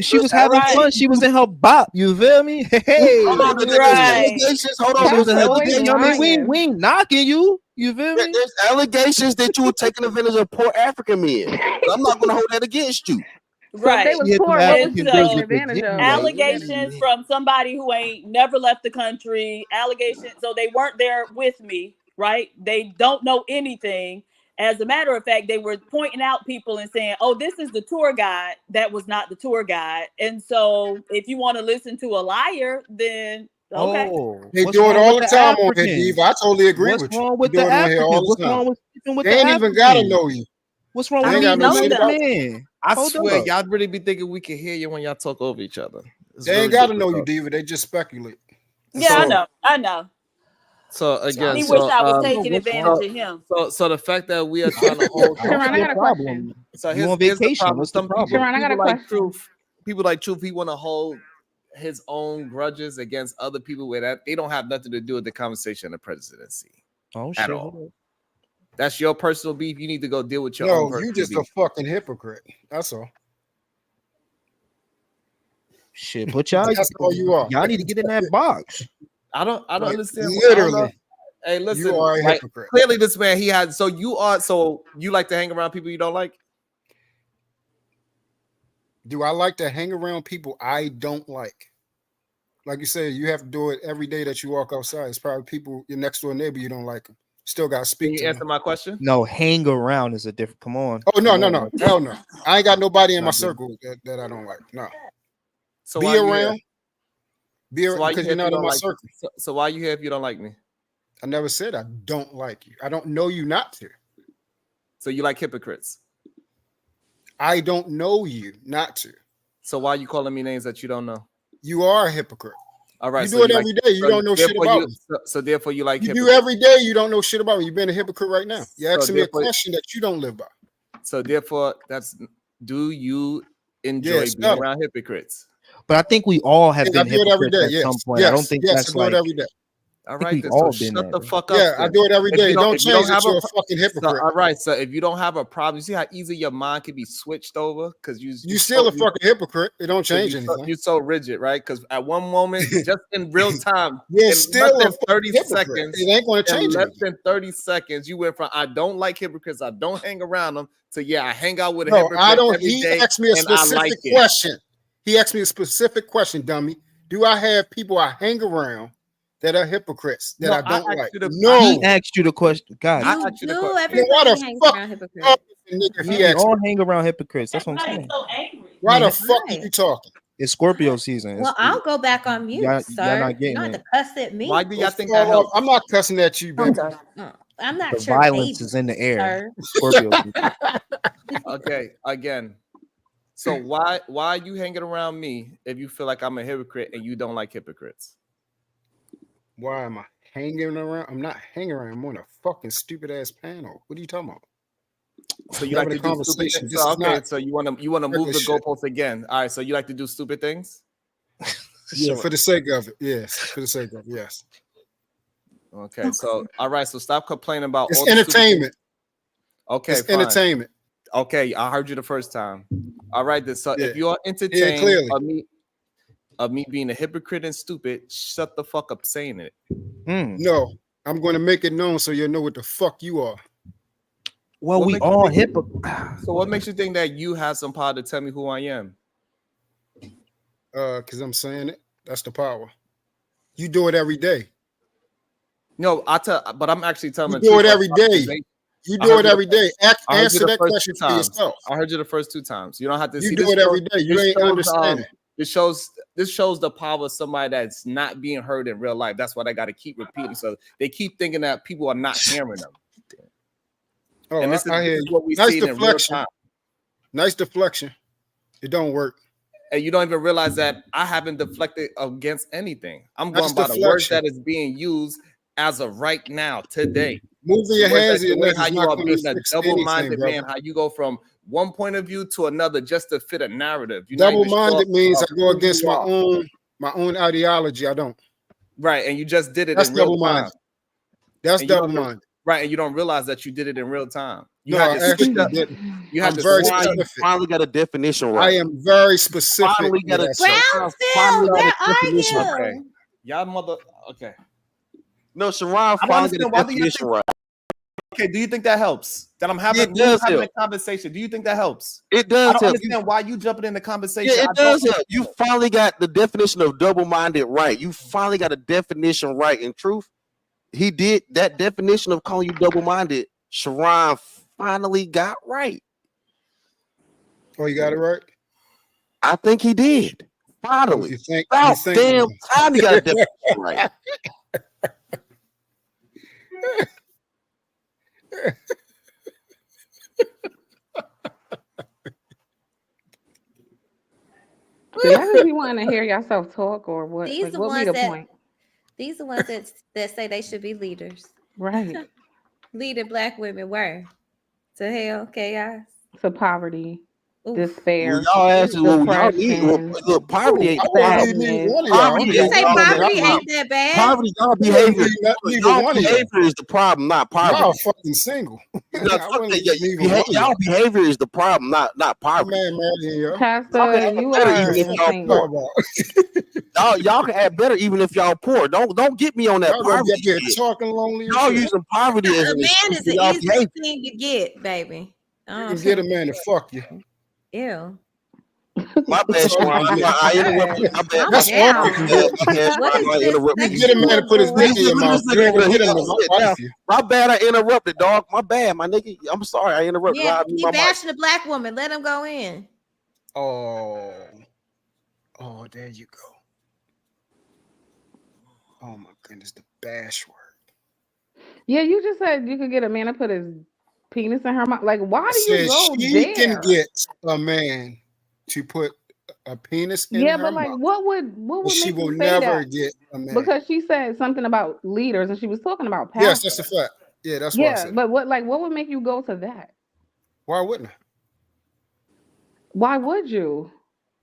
She was having fun. She was in her bop. You feel me? Hey. Hold on. Hold on. She was in her we ain't knocking you. You feel me? There's allegations that you were taking advantage of poor African men. But I'm not going to hold that against you. Right. So if they was poor, what was you taking advantage of? Allegations from somebody who ain't never left the country. Allegations. So they weren't there with me, right? They don't know anything. As a matter of fact, they were pointing out people and saying, oh, this is the tour guide. That was not the tour guide. And so if you want to listen to a liar, then okay. They do it all the time on here, Diva. I totally agree with you. What's wrong with They the do it on here all Africans? the What's time. wrong with They ain't even gotta know you. What's wrong They with ain't got no shit about man? I Hold swear, up. y'all really be thinking we can hear you when y'all talk over each other. It's They ain't really gotta know you, difficult. Diva. They just speculate. Yeah, I know. So again, He wish I was taking advantage of him. So the fact that we are trying to hold Sharon, I got a question. So You on here's the vacation? problem. What's the Some problem? Sharon, I got a people like question. truth. People like truth. He want to hold his own grudges against other people where that they don't have nothing to do with the conversation of the presidency. Oh at shit. all. That's your personal beef. You need to go deal with your own No, personal you just beef. a fucking hypocrite. That's all. Shit, but y'all all you are. Y'all need to get in that box. I don't Like, understand. literally. Hey, listen. You are a like, hypocrite. clearly, this man he had. So you like to hang around people you don't like? Do I like to hang around people I don't like? Like you said, you have to do it every day that you walk outside. It's probably people, your next door neighbor, you don't like them. Still got to Can speak you to answer them. my question? No, hang around is a different. Come on. Oh, no. Hell no. I ain't got nobody in my Not good. circle that I don't like. No. So Be why you around. Be So why around you because here you're if you not in don't my like circle. So why you here if you don't like me? I never said I don't like you. I don't know you not to. So you like hypocrites. I don't know you not to. So why you calling me names that you don't know? You are a hypocrite. All right. You so do it you every day. You don't know shit about me. So therefore you like You do hypocrites. every day. You don't know shit about me. You've been a hypocrite right now. You're So asking me a therefore- question that you don't live by. So therefore, do you enjoy Yes, being better. around hypocrites? But I think we all have Yeah, I been do it every hypocrites day. at Yes. some point. Yes. I don't think yes, that's I do like it every day. All I think right, we've then, all so been shut there. the fuck up. Yeah, I then. do it every If day. you Don't if you change it have to a pro- fucking hypocrite. all right, so if you don't have a problem, you see how easy your mind can be switched over because You still a fucking hypocrite. It don't change you're anything. you're so rigid, right? Because at one moment, just in real time, You're in still less a than 30 fucking hypocrite. seconds, It ain't going to in change less anything. than 30 seconds, you went from I don't like hypocrites, I don't hang around them, to yeah, I hang out with a No, hypocrite I don't. every He day, asked me a and I specific like it. question. He asked me a specific question, dummy. Do I have people I hang around that are hypocrites that No, I don't I like? asked you the- No. He asked you the question. God, I asked you the question. Why Everybody the hangs fuck around hypocrites. nigga, if he we asked all me? hang around hypocrites. That's what I'm saying. So angry. Why the Man, fuck are you talking? It's Scorpio season. Well, I'll go back on mute, y'all sir. not You getting don't have it. to cuss at me. Why do y'all First think of that all, helps? I'm not cussing at you, baby. I'm not The sure. violence is in the air. Sir. Scorpio season. Okay, again. So why are you hanging around me if you feel like I'm a hypocrite and you don't like hypocrites? Why am I hanging around? I'm not hanging around. I'm on a fucking stupid ass panel. What are you talking about? So you Having like to a do stupid conversation. things? This So, is okay, not so you want to move regular the shit. goalposts again. All right, so you like to do stupid things? Yeah, for the sake of it. Yes, for the sake of it. Yes. Okay, so all right, so stop complaining about It's all the stupid things. entertainment. Okay, It's fine. entertainment. Okay, I heard you the first time. All right, then. So Yeah. if you're Yeah, entertained clearly. of me being a hypocrite and stupid, shut the fuck up saying it. No, I'm going to make it known so you'll know what the fuck you are. Well, What we makes you all think- hypocrites. So what makes you think that you have some power to tell me who I am? Because I'm saying it. That's the power. You do it every day. No, but I'm actually telling You the do truth it of every day. accusation. You I do heard it you every day. I heard you Answer the that first question two for times. yourself. I heard you the first two times. You don't have to You see do this it every shows- day. You this ain't shows, understanding. This shows the power of somebody that's not being heard in real life. That's why they got to keep repeating. So they keep thinking that people are not hearing them. Oh, And this I hear is you. what we Nice see in real deflection. time. Nice deflection. It don't work. And you don't even realize that I haven't deflected against anything. I'm Nice going by the words deflection. that is being used as of right now, today. Moving your Words hands that in your the way neck how is you not are going to being a fix anything, double-minded brother. man, how you go from one point of view to another just to fit a narrative. You're not even Double-minded sure means of I go who against you my are. own ideology. I don't. Right, and you just did it That's in real time. double-minded. That's And you don't double-minded. right, and you don't realize that you did it in real time. You No, had I to switch actually up. didn't. You had I'm to very switch up. specific. Finally got a definition right. I am very specific. Finally got a Brownsville, where are you? Okay. Y'all mother. Okay. No, Sharon I don't finally got understand. a Why do you definition think? right. Okay. Do you think that helps? That I'm having, It does having help. a conversation. Do you think that helps? It I does don't help. understand why you jumping in the conversation. Yeah, it I don't does help. You finally got the definition of double-minded right. You finally got a definition right. In truth, he did that definition of calling you double-minded. Sharon finally got right. Oh, you got it right? I think he did. Finally. You think, About damn time he got a definition right. Do y'all just be wanting to hear yourself talk or what? These Like, the what be ones the that point? these the ones that say they should be leaders. Right. Leading black women where? To hell, chaos. To poverty, Oof. despair, Y'all asking what y'all need. depression. Look, poverty ain't sadness. poverty You say ain't poverty y'all- ain't that bad? Poverty, y'all behavior. Neither Y'all one of behavior y'all. is the problem, not poverty. Y'all fucking single. No, I fuck wouldn't that. leave neither one of Y'all behavior is the problem, not poverty. Man, y'all. Y'all Pastor, can act you better are even if y'all single. poor. Y'all can act better even if y'all poor. Don't get me on that Y'all gonna poverty get there shit. talking lonely. Y'all using poverty as A an man excuse is for the y'all easiest behavior. thing to get, baby. You can get a man to fuck you. Ew. My bad, Sharon. I interrupted. My bad. That's all you can get. What is I this interrupted. You get a man to put his dick in your mouth. You ain't gonna get him to wife you. My bad. I interrupted, dog. My bad, my nigga. I'm sorry. I interrupted. Yeah, I he bashing a black woman. Let him go in. Oh, there you go. Oh my goodness, the bash word. Yeah, you just said you could get a man to put his penis in her mouth. Like, why do you Said go she there? can get a man to put a penis in Yeah, her but like, mouth. what would But make she you will say never that? get a man. Because she said something about leaders, and she was talking about pastors. Yes, that's a fact. Yeah, that's what I Yeah, said. but what would make you go to that? Why wouldn't I? Why would you?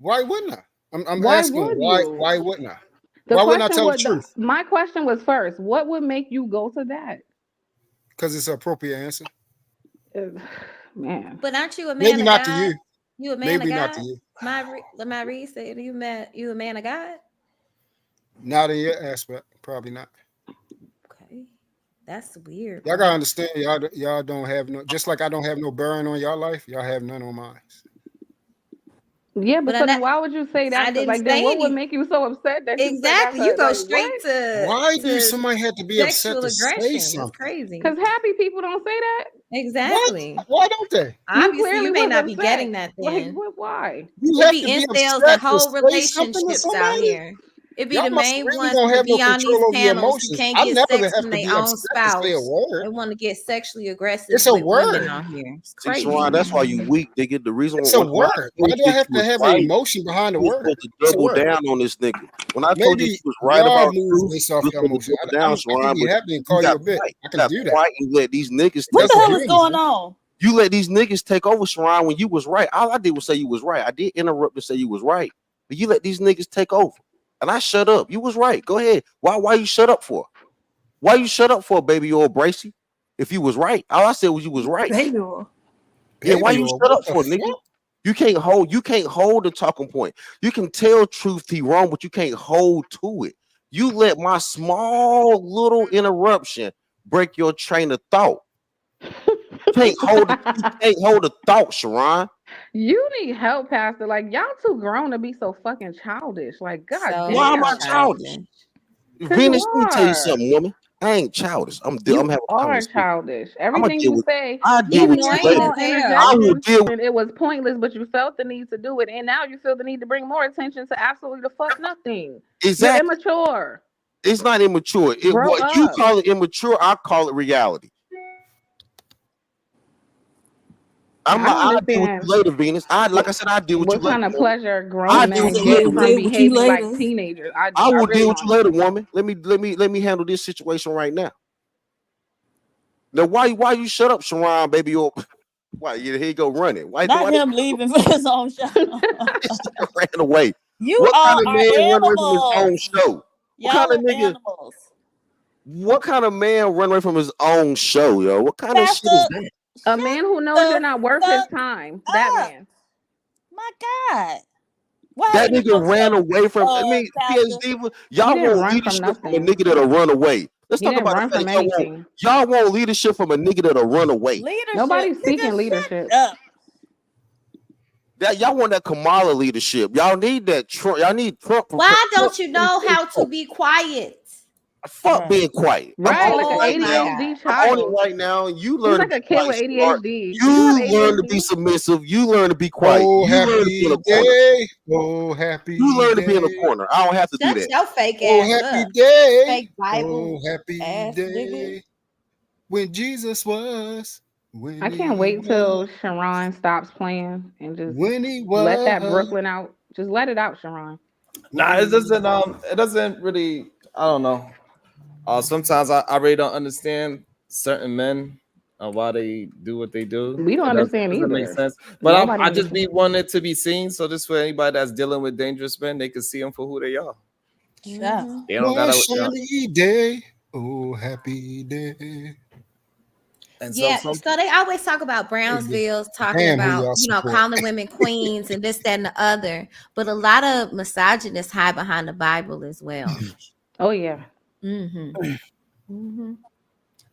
Why wouldn't I? I'm Why asking would why. you? Why wouldn't I? The Why wouldn't I question tell the was truth? my question was first. What would make you go to that? Because it's an appropriate answer. Man, but aren't you a man? Maybe of not God? to you. You a man Maybe of God? not to you. My Reed said you a man of God? Not in your aspect. Probably not. Okay, that's weird. Y'all gotta understand. Y'all don't have no. Just like I don't have no bearing on y'all life. Y'all have none on mine. Yeah, but so then why would you say that? I didn't like, then say what would make you so upset that exactly? You You go like, straight what? to Why do somebody have to be upset sexual to say aggression? something? It's crazy. Because happy people don't say that. Exactly. Why don't they? Obviously, you may was not be upset. getting that. Then Like, why? You it have be to be incels upset and to whole say something to relationships out somebody? here. It be Y'all the must main really ones don't that have no be on control these over your panels who emotions. can't I get never sex have from to their be own upset to spouse. say a word. They want to get sexually aggressive It's a with women word. on here. It's See, crazy. Sharon, that's why you weak. They get the reason It's a when I word. Why told do I you have she to was have an right, emotion behind the you were word? supposed to It's a double word. down on this nigga. When I told you Maybe she was right y'all about move truth, based off you were supposed to emotion. double down, I Sharon, can be but happy and you call you got a bitch. quiet. I You can got do that. quiet and let these niggas What take the hell over. is going on? You let these niggas take over, Sharon, when you was right. All I did was say you was right. I did interrupt to say you was right, but you let these niggas take over. And I shut up. You was right. Go ahead. Why you shut up for? Why you shut up for, baby old Bracy? If you was right. All I said was you was right. Baby oil. Yeah, why you shut up What the for, nigga? fuck? You can't hold the talking point. You can tell truth he wrong, but you can't hold to it. You let my small little interruption break your train of thought. You can't hold a thought, Sharon. You need help, Pastor. Like, y'all too grown to be so fucking childish. Like, god So damn. Why am I childish? Venus, let me tell you something, woman. I ain't childish. I'm having a are conversation. childish. Everything you say, I deal even with your you later. small I will interjection, deal with it was pointless, but you felt the need to do it, and now you feel the need to bring more attention to absolutely the fuck nothing. exactly. You're immature. It's not immature. Grow What you up. call it immature, I call it reality. I'll deal with you later, Venus. I said, I'll deal with you What later. kind of pleasure I grown deal men with you get later, from woman. behaving like teenagers? I will really deal with you don't know. later, woman. Let me handle this situation right now. Now, why you shut up, Sharon, baby? Why here you go running? Why not him leaving for his own show? Ran away. You What kind all of are man run away from his own animals. show? What kind Y'all of are nigga? animals. What kind of man run away from his own show, yo? What kind of shit is that? A man who knows you're not worth his time. That man. My God. What That happened to nigga ran yourself, away from. I mean, Pastor? PhD, He y'all didn't want run from leadership from a nothing. nigga that'll run away. Let's He talk didn't about run the fact from y'all anything. want leadership from a nigga that'll run away. Leadership. Nobody's seeking Nigga, leadership. shut up. That y'all want that Kamala leadership. Y'all need that Trump. Y'all need Trump. Why don't you know how to be quiet? Fuck being quiet. Right, I'm like on an it right now. ADHD I'm on child. it right now. You He's learn like to a be kid quiet, with sweetheart. ADHD. You learn to be submissive. You learn to be quiet. Oh, You learn to be in a happy corner. day. Oh, happy You learn to be in a day. corner. I don't have to do Shut that. your fake Oh, ass happy up. day. Fake Bible Oh, happy ass day. nigga. When Jesus was. When I can't he wait till was. Sharon stops playing and just When he let that was. Brooklyn out. Just let it out, Sharon. Nah, it doesn't really. I don't know. Sometimes I really don't understand certain men why they do what they do. We don't understand doesn't make either. sense. But Nobody I just understands. be wanting it to be seen. So this way, anybody that's dealing with dangerous men, they can see them for who they are. Mm-hmm. They don't One gotta. shiny day. Oh, happy day. And Yeah, so they always talk about Brownsville's talking Damn, who about, y'all support. calling women queens and this, that, and the other. But a lot of misogynists hide behind the Bible as well. Oh, yeah. Mm-hmm. Mm-hmm.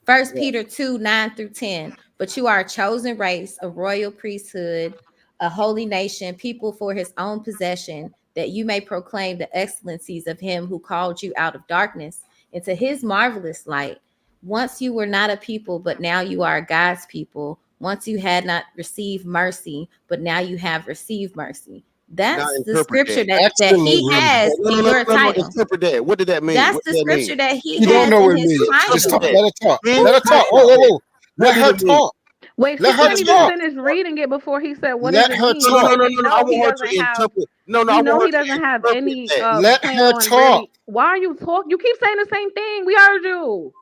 1 Peter 2, 9-10. But you are a chosen race, a royal priesthood, a holy nation, people for his own possession, that you may proclaim the excellencies of him who called you out of darkness into his marvelous light. Once you were not a people, but now you are God's people. Once you had not received mercy, but now you have received mercy. That's the scripture that he has in your title. Interpret that. What did that mean? That's What the did that scripture mean? that he You don't has know in what it his means. Just talk. title. Let her talk. Who Let her talk. Whoa. Let her talk. Wait, Let she her couldn't even talk. finish reading it before he said, "What Let does it her mean?" talk. And we No. I know he want her doesn't to have. interpret. No, We I know want he her to doesn't have interpret any that. Let plan her on talk. really. Why are you talking? You keep saying the same thing. We heard you.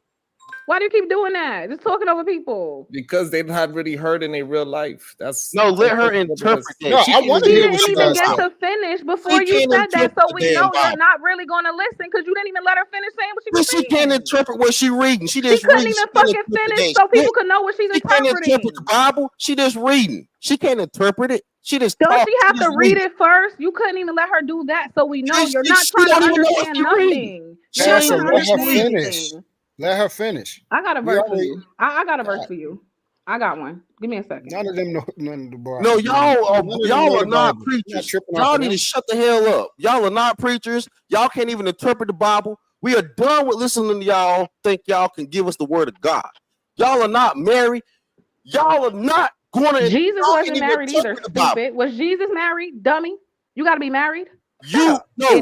Why do you keep doing that? Just talking over people. Because they've not really heard in their real life. That's No, let her interpret that. No, I want to She hear what didn't she even got to get say. to finish before you can't said that, interpret so the we damn know you're Bible. not really going to listen because you didn't even let her finish saying what she was She saying. can't interpret what she reading. She She just couldn't reading. even She can't fucking interpret finish that so people shit. could know what she's She can't interpreting. interpret the Bible. She just reading. She can't interpret it. She just Don't talk. she have to just read it first? You couldn't even let her do that, so we know you're not She trying to don't even know what understand she reading. nothing. She You're not ain't Pastor, trying to let her understand finish. anything. Let her finish. I got a We verse for already- you. I got a verse for you. I got one. Give me a second. None of them know none of the Bible. No, None of them know y'all are the not Bible. preachers. Tripping off Y'all of need them. to shut the hell up. Y'all are not preachers. Y'all can't even interpret the Bible. We are done with listening to y'all. Think y'all can give us the word of God. Y'all are not married. Y'all are not going to. Jesus wasn't married either. The Bible. Stupid. Was Jesus married? Dummy. You got to be married. Y'all are You're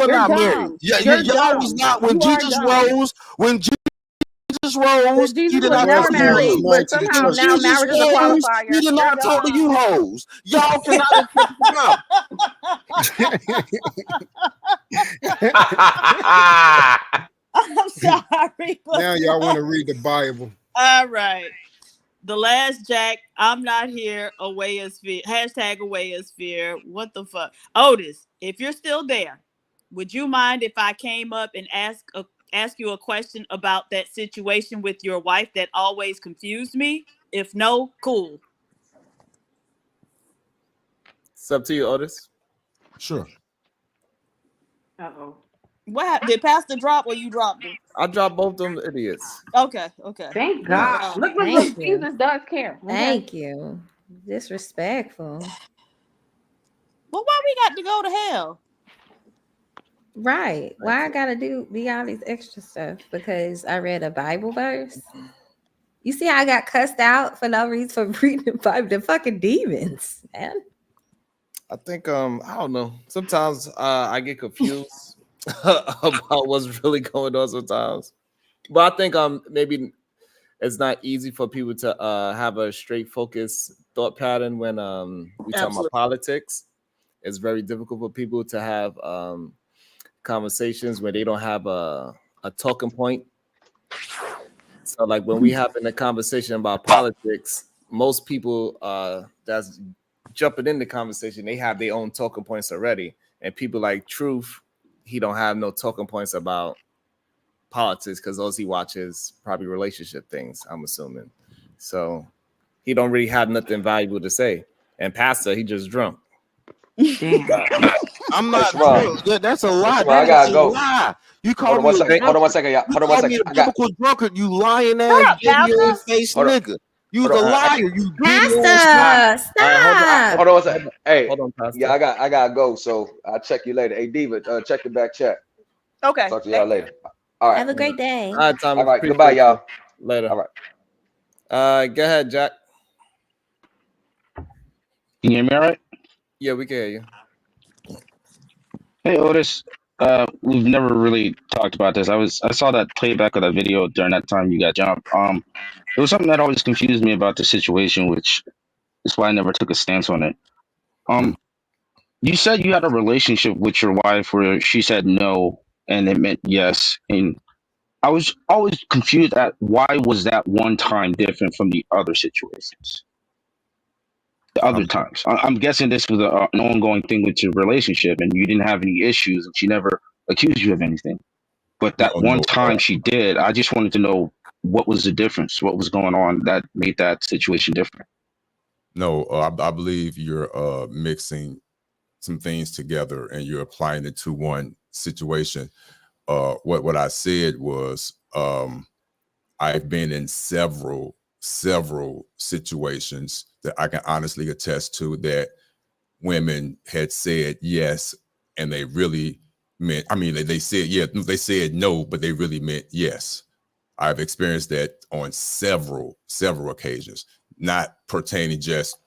not dumb. married. You're Y'all was dumb. not when You are Jesus dumb. rose. When Jesus rose, Jesus he did was not never talk to you married, hoes. but somehow When now Jesus marriage is a rose, qualifier. he did You're not talk to you dumb. hoes. Y'all cannot interpret the Bible. I'm sorry. Now y'all want to read the Bible. All right. The last Jack, I'm not here. Away is fear. Hashtag away is fear. What the fuck? Otis, if you're still there, would you mind if I came up and ask you a question about that situation with your wife that always confused me? If no, cool. It's up to you, Otis. Sure. Uh-oh. What did Pastor drop or you dropped him? I dropped both them idiots. Okay. Thank God. Look, Thank you. Jesus does care. Okay? Thank you. Disrespectful. Well, why we got to go to hell? Right. Why I gotta be all these extra stuff? Because I read a Bible verse. You see how I got cussed out for no reason for reading the Bible? The fucking demons, man. I think I don't know. Sometimes I get confused about what's really going on sometimes. But I think maybe it's not easy for people to have a straight focus thought pattern when we talk about politics. It's very difficult for people to have conversations where they don't have a talking point. So like when we have a conversation about politics, most people that's jumping in the conversation, they have their own talking points already. And people like Truth, he don't have no talking points about politics because those he watches probably relationship things, I'm assuming. So he don't really have nothing valuable to say. And Pastor, he just drunk. I'm not drunk. That's a lie. I gotta go. Lie. You Hold on one second. Hold on one second, y'all. Hold on one second. A biblical drunkard, you lying ass video face nigga. You was a liar. You Pastor, stop. Hold on one second. Hey, hold on, Pastor. Yeah, I gotta go. So I'll check you later. Hey, Diva, check the back chat. Okay. Talk to y'all later. All right. Have a great day. All right, Tom. All right. Goodbye, y'all. Later. All right. Go ahead, Jack. Can you hear me all right? Yeah, we can hear you. Hey, Otis. We've never really talked about this. I saw that playback of that video during that time you got jumped. It was something that always confused me about the situation, which is why I never took a stance on it. You said you had a relationship with your wife where she said no and it meant yes, and I was always confused at why was that one time different from the other situations. The other times, I'm guessing this was an ongoing thing with your relationship, and you didn't have any issues, and she never accused you of anything. But that one time she did, I just wanted to know what was the difference, what was going on that made that situation different. No, I believe you're mixing some things together and you're applying it to one situation. What I said was I've been in several situations that I can honestly attest to that women had said yes and they really meant, I mean, they said yeah, they said no, but they really meant yes. I've experienced that on several occasions, not pertaining just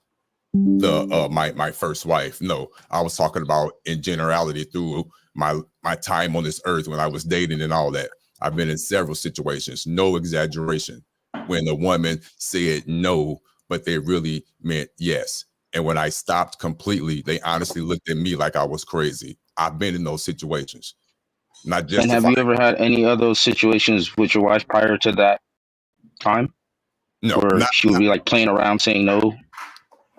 the my first wife. No, I was talking about in generality through my time on this earth when I was dating and all that. I've been in several situations, no exaggeration, when the woman said no, but they really meant yes. And when I stopped completely, they honestly looked at me like I was crazy. I've been in those situations. Not just. And have you ever had any of those situations with your wife prior to that time? No, where she would be like playing around saying no.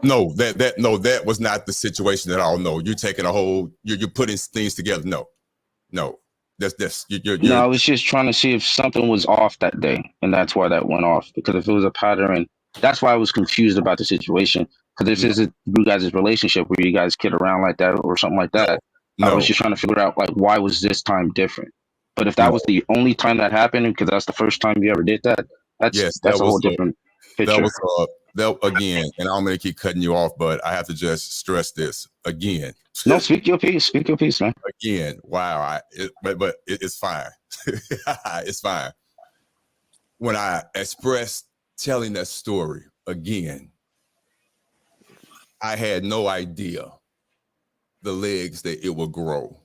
No, that was not the situation at all. No, you're taking a whole, you're putting things together. No, that's you're. No, I was just trying to see if something was off that day, and that's why that went off. Because if it was a pattern, that's why I was confused about the situation. Because if this is you guys' relationship where you guys kid around like that or something like that, I was just trying to figure out like why was this time different. But if that was the only time that happened, because that's the first time you ever did that, that's a whole different picture. That again, and I'm gonna keep cutting you off, but I have to just stress this again. No, speak your piece. Speak your piece, man. Again, wow. But it's fine. It's fine. When I expressed telling that story again, I had no idea the legs that it would grow.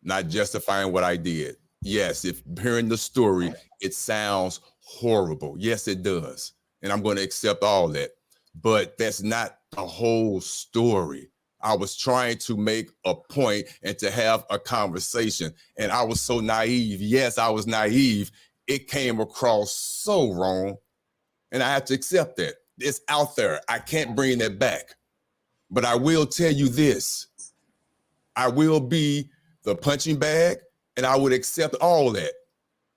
Not justifying what I did. Yes, if hearing the story, it sounds horrible. Yes, it does. And I'm going to accept all that. But that's not the whole story. I was trying to make a point and to have a conversation. And I was so naive. Yes, I was naive. It came across so wrong. And I have to accept that. It's out there. I can't bring that back. But I will tell you this. I will be the punching bag, and I would accept all that.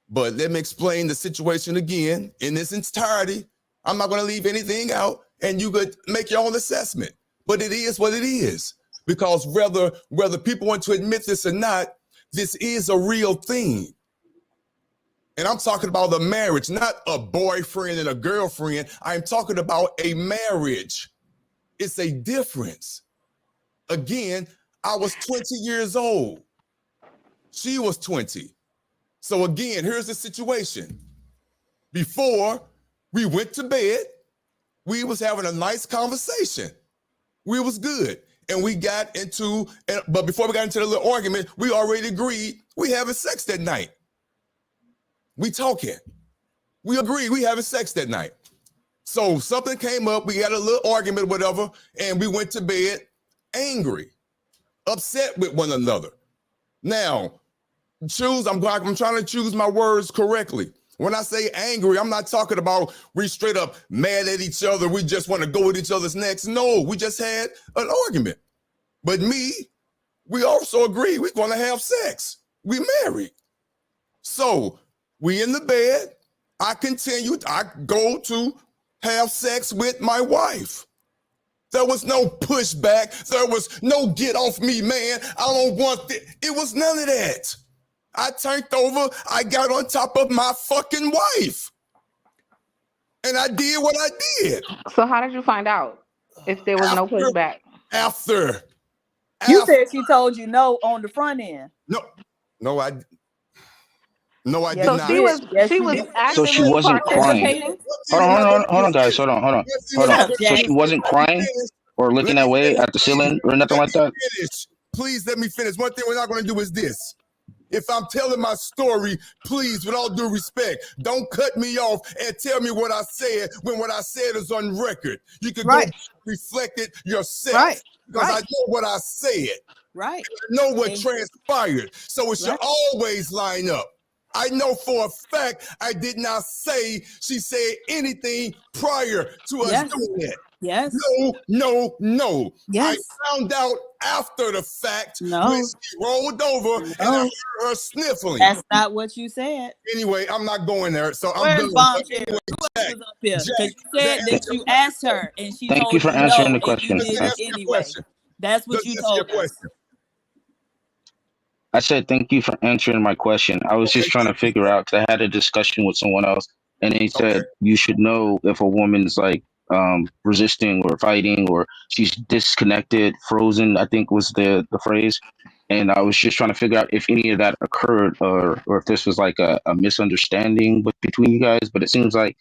But let me explain the situation again in its entirety. I'm not going to leave anything out, and you could make your own assessment. But it is what it is, because whether people want to admit this or not, this is a real thing. And I'm talking about a marriage, not a boyfriend and a girlfriend. I'm talking about a marriage. It's a difference. Again, I was 20 years old. She was 20. So again, here's the situation. Before we went to bed, we was having a nice conversation. We was good. And we got into, but before we got into the little argument, we already agreed we having sex that night. We talking. We agreed we having sex that night. So something came up, we had a little argument, whatever, and we went to bed angry, upset with one another. Now, I'm trying to choose my words correctly. When I say angry, I'm not talking about we straight up mad at each other. We just want to go at each other's necks. No, we just had an argument. But we also agree we're going to have sex. We married. So we in the bed. I go to have sex with my wife. There was no pushback. There was no get off me, man. I don't want it. It was none of that. I turned over. I got on top of my fucking wife. And I did what I did. So how did you find out if there was no pushback? After. You said she told you no on the front end. No, I did not. She was actively so she wasn't crying. Hold on, guys. Hold on. So she wasn't crying or looking that way at the ceiling or nothing like that? Please let me finish. One thing we're not going to do is this. If I'm telling my story, please, with all due respect, don't cut me off and tell me what I said when what I said is on record. You can go reflect it yourself because I know what I said. Right. I know what transpired. So it should always line up. I know for a fact I did not say she said anything prior to us doing it. Yes. No. Yes. I found out after the fact when she rolled over and I heard her sniffling. That's not what you said. Anyway, I'm not going there. So Where's I'm Bombshell? Who else was up here? Because you said that you asked her and she Thank told you for answering no, the question. and you did it anyway. That's what you told us. I said thank you for answering my question. I was just trying to figure out because I had a discussion with someone else, and they said you should know if a woman's like resisting or fighting or she's disconnected, frozen, I think was the phrase. And I was just trying to figure out if any of that occurred or if this was like a misunderstanding between you guys. But it seems like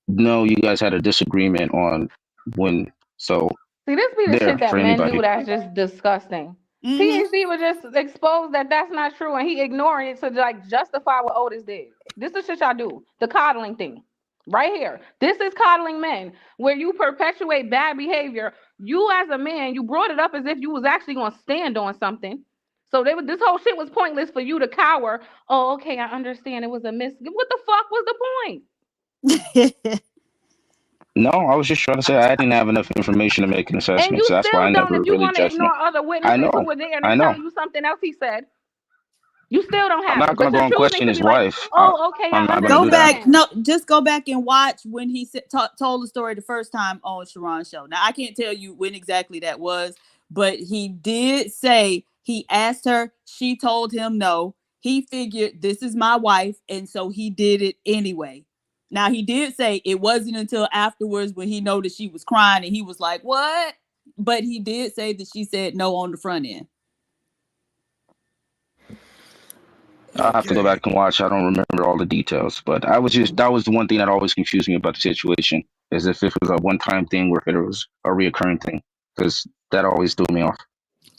no, you guys had a disagreement on when. So see, this be the shit that men anybody. do that's just disgusting. PhD was just exposed that that's not true, and he ignoring it to like justify what Otis did. This is shit y'all do. The coddling thing, right here. This is coddling men, where you perpetuate bad behavior. You as a man, you brought it up as if you was actually gonna stand on something. So this whole shit was pointless for you to cower. Oh, okay, I understand. It was a miss. What the fuck was the point? No, I was just trying to say I didn't have enough information to make an assessment. And you So that's still why I don't. never If you really want to judged him. ignore other witnesses who were there and tell you something else he said, you still don't have I'm not it. going to But go and you're choosing question to his be like, wife. oh, okay, I'm not Go going to do back. that. No, just go back and watch when he told the story the first time on Sharon's show. Now I can't tell you when exactly that was, but he did say he asked her. She told him no. He figured this is my wife, and so he did it anyway. Now he did say it wasn't until afterwards when he noticed she was crying and he was like, "What?" But he did say that she said no on the front end. I'll have to go back and watch. I don't remember all the details, but that was the one thing that always confused me about the situation, is if it was a one-time thing or if it was a reoccurring thing, because that always threw me off.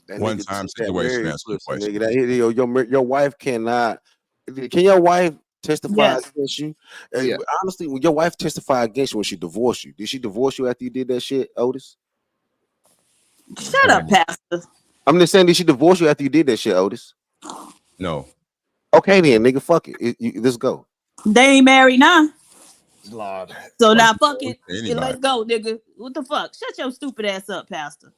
One-time situation. That's the question. Nigga, your wife cannot. Can your wife testify against you? Honestly, when your wife testified against you when she divorced you, did she divorce you after you did that shit, Otis? Shut up, Pastor. I'm just saying, did she divorce you after you did that shit, Otis? No. Okay then, nigga, fuck it. Let's go. They ain't married now. Lord. So now fuck it. Let's go, nigga. What the fuck? Shut your stupid ass up, Pastor.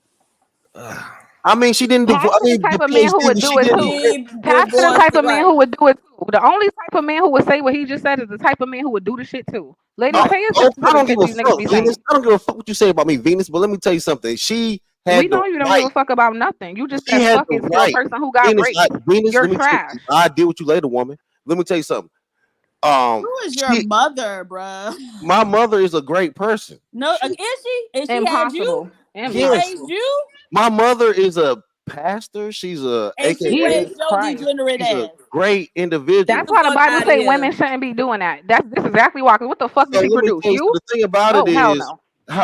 I mean, she didn't divorce. I mean, the type of man who would do it too. Pastor the type of man who would do it too. The only type of man who would say what he just said is the type of man who would do the shit too. Ladies, pay attention to the shit these niggas be saying. Venus, I don't give a fuck what you say about me, Venus, but let me tell you something. She had we know you don't give a fuck about nothing. You just said fuck it to a person who got Venus, raped. Venus, You're trash. I deal with you later, woman. Let me tell you something. Who is your mother, bruh? My mother is a great person. No, is she? And she Impossible. Had you? She raised you? My mother is a pastor. She's a and she raised your degenerate ass. Great individual. That's why the Bible say women shouldn't be doing that. This is exactly why. What the fuck did she produce? You? The thing about it is, no.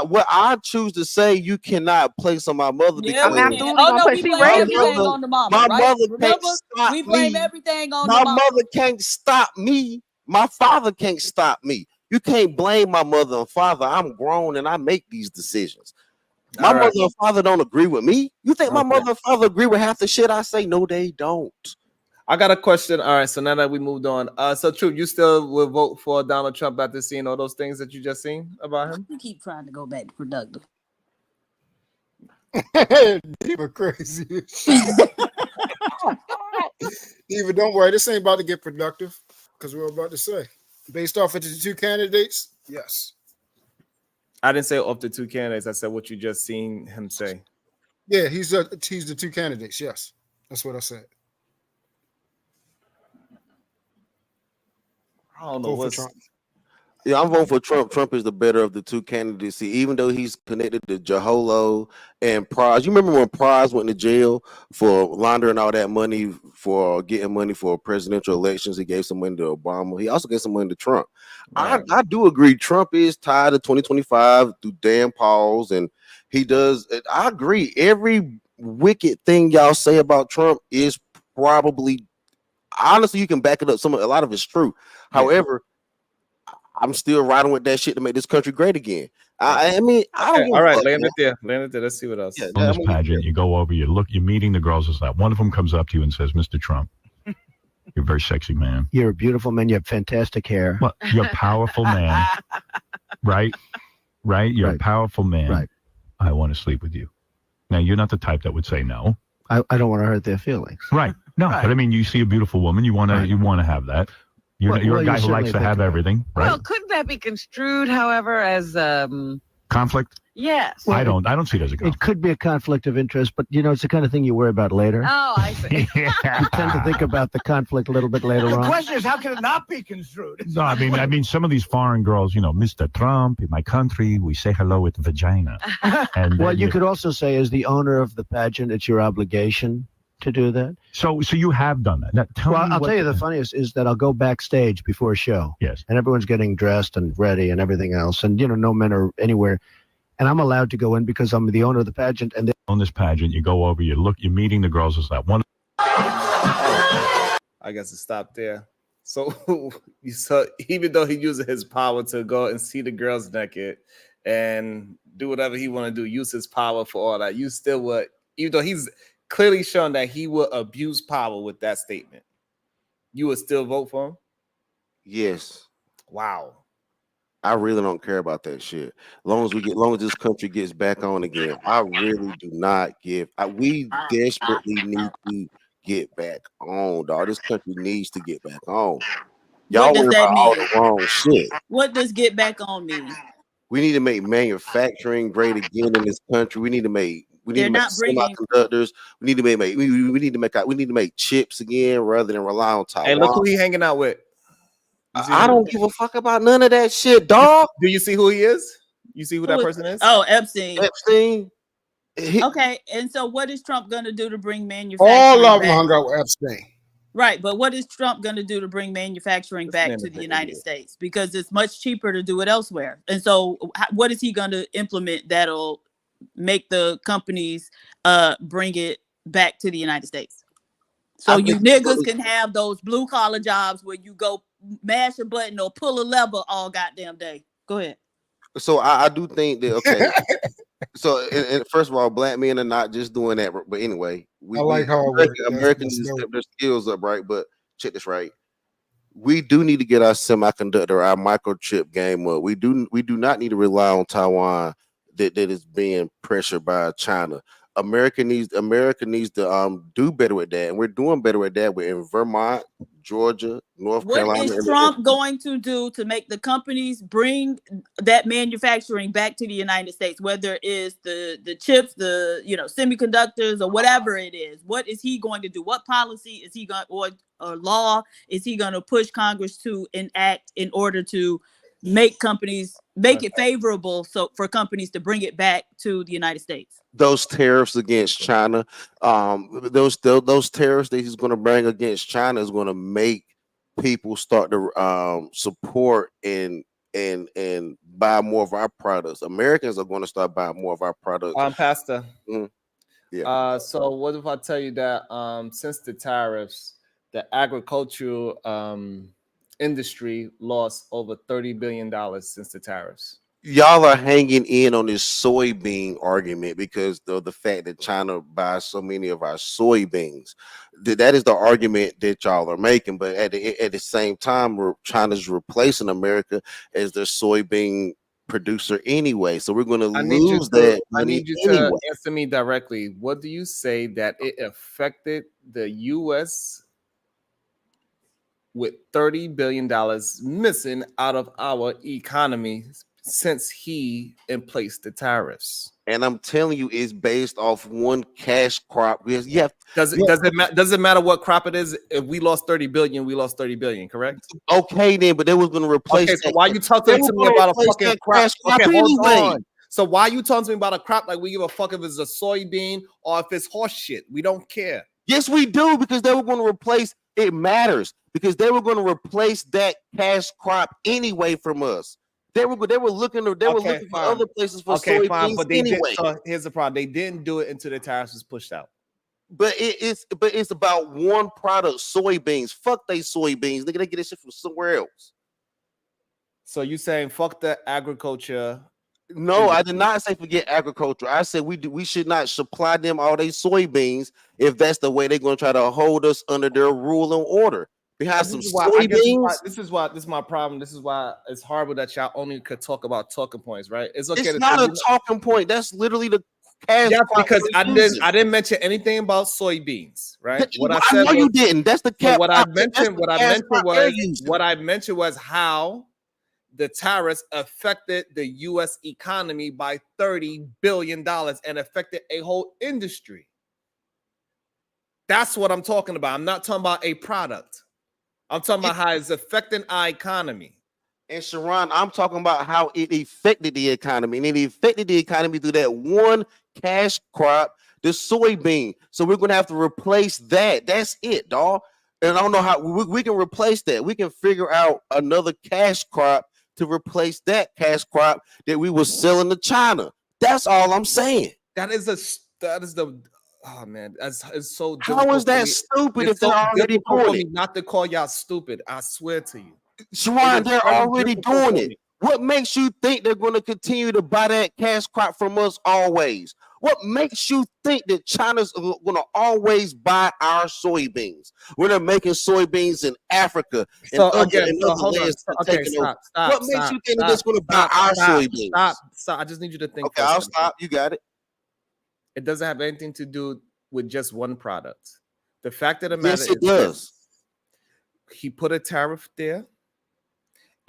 what I choose to say, you cannot place on my mother because I'm absolutely gonna play. She raised you. On the mama, my right? mother can't stop we blame me. everything on my the mama. mother can't stop me. My father can't stop me. You can't blame my mother and father. I'm grown and I make these decisions. My mother and father don't agree with me. You think my mother and father agree with half the shit I say? No, they don't. I got a question. All right, so now that we moved on, so True, you still will vote for Donald Trump after seeing all those things that you just seen about him? You keep trying to go back to productive. Diva crazy. Diva, don't worry. This ain't about to get productive because we're about to say, based off of the two candidates, yes. I didn't say off the two candidates. I said what you just seen him say. Yeah, he's the two candidates. Yes, that's what I said. I don't know what's. Yeah, I'm voting for Trump. Trump is the better of the two candidates. Even though he's connected to Jaholo and Prize. You remember when Prize went to jail for laundering all that money for getting money for presidential elections? He gave some money to Obama. He also gave some money to Trump. I do agree. Trump is tied to 2025 through Dan Pauls, and he does. I agree. Every wicked thing y'all say about Trump is probably, honestly, you can back it up. A lot of it's true. Yeah. However, I'm still riding with that shit to make this country great again. I mean, I don't. All right, land it there. Let's see what else. Yeah, on this pageant, you go over, you're meeting the girls. It's like one of them comes up to you and says, "Mr. Trump, you're a very sexy man. You're a beautiful man. You have fantastic hair. Well, you're a powerful man, right? You're a powerful man. Right. I want to sleep with you." Now, you're not the type that would say no. I don't want to hurt their feelings. Right. No, but I mean, you see a beautiful woman, you want to have that. You're a guy who likes to have everything, right? Well, couldn't that be construed, however, as conflict? Yes. Well, I don't see it as a conflict. It could be a conflict of interest, but it's the kind of thing you worry about later. Oh, I see. You tend to think about the conflict a little bit later on. The question is, how can it not be construed? No, I mean, some of these foreign girls, Mr. Trump, in my country, we say hello with vagina. And well, you could also say, as the owner of the pageant, it's your obligation to do that. So you have done that. Now, I'll tell you the funniest is that I'll go backstage before a show. Yes. And everyone's getting dressed and ready and everything else. And, no men are anywhere. And I'm allowed to go in because I'm the owner of the pageant. And on this pageant, you go over, you're meeting the girls. It's like one. I guess to stop there. So even though he uses his power to go and see the girls naked and do whatever he want to do, use his power for all that, you still would, even though he's clearly shown that he will abuse power with that statement, you would still vote for him? Yes. Wow. I really don't care about that shit. Long as this country gets back on again, I really do not give. We desperately need to get back on, dog. This country needs to get back on. Y'all worry about all the wrong shit. What does get back on mean? We need to make manufacturing great again in this country. We need to make semiconductors. We need to make chips again rather than rely on Taiwan. Hey, look who he hanging out with. I don't give a fuck about none of that shit, dog. Do you see who he is? You see who that person is? Oh, Epstein. Okay, and so what is Trump going to do to bring manufacturing all of them back? hung out with Epstein. Right, but what is Trump going to do to bring manufacturing back to the United States? Because it's much cheaper to do it elsewhere. And so what is he going to implement that'll make the companies bring it back to the United States? So you niggas can have those blue collar jobs where you go mash a button or pull a lever all goddamn day. Go ahead. So I do think that, okay. So and first of all, black men are not just doing that, but anyway, Americans just step their skills up, right? But check this right. We do need to get our semiconductor, our microchip game up. We do not need to rely on Taiwan that is being pressured by China. America needs to do better with that, and we're doing better with that. We're in Vermont, Georgia, North Carolina. What is Trump going to do to make the companies bring that manufacturing back to the United States? Whether it is the chips, the semiconductors, or whatever it is, what is he going to do? What policy is he going, or law is he going to push Congress to enact in order to make it favorable for companies to bring it back to the United States? Those tariffs against China, those tariffs that he's going to bring against China is going to make people start to support and buy more of our products. Americans are going to start buying more of our products. Pastor. Yeah. So what if I tell you that since the tariffs, the agricultural industry lost over $30 billion since the tariffs. Y'all are hanging in on this soybean argument because of the fact that China buys so many of our soybeans. That is the argument that y'all are making. But at the same time, China's replacing America as their soybean producer anyway. So we're going to lose that money I need you anyway. to answer me directly. What do you say that it affected the U.S. with $30 billion missing out of our economy since he placed the tariffs? And I'm telling you, it's based off one cash crop. Because does it matter what crop it is? If we lost 30 billion, we lost 30 billion, correct? Okay, then, but they was going to replace. Okay, so why you talking to me about a fucking crop? Okay, hold on. So why you talking to me about a crop like we give a fuck if it's a soybean or if it's horse shit? We don't care. Yes, we do, because they were going to replace. It matters because they were going to replace that cash crop anyway from us. They were looking for other places for soybeans but they anyway. So here's the problem: they didn't do it until the tariffs was pushed out. But it's about one product, soybeans. Fuck they soybeans. They get this shit from somewhere else. So you saying fuck the agriculture? No, I did not say forget agriculture. I said we should not supply them all their soybeans if that's the way they're going to try to hold us under their rule and order. We have some soybeans. This is my problem. This is why it's horrible that y'all only could talk about talking points, right? It's okay. It's not a talking point. That's literally the cash. Yeah, because I didn't mention anything about soybeans, right? What I said, you didn't. That's the cap. What I mentioned was how the tariffs affected the U.S. economy by $30 billion and affected a whole industry. That's what I'm talking about. I'm not talking about a product. I'm talking about how it's affecting our economy. And Sharon, I'm talking about how it affected the economy. And it affected the economy through that one cash crop, the soybean. So we're going to have to replace that. That's it, dog. And I don't know how we can replace that. We can figure out another cash crop to replace that cash crop that we were selling to China. That's all I'm saying. That is the oh man, it's so difficult. How is that stupid if they're already doing it? Not to call y'all stupid, I swear to you. Sharon, they're already doing it. What makes you think they're going to continue to buy that cash crop from us always? What makes you think that China's going to always buy our soybeans when they're making soybeans in Africa? Hold on. Okay, stop. What makes you think they're going to buy our soybeans? Stop. I just need you to think. Okay, I'll stop. You got it. It doesn't have anything to do with just one product. The fact of the matter is, it does. He put a tariff there,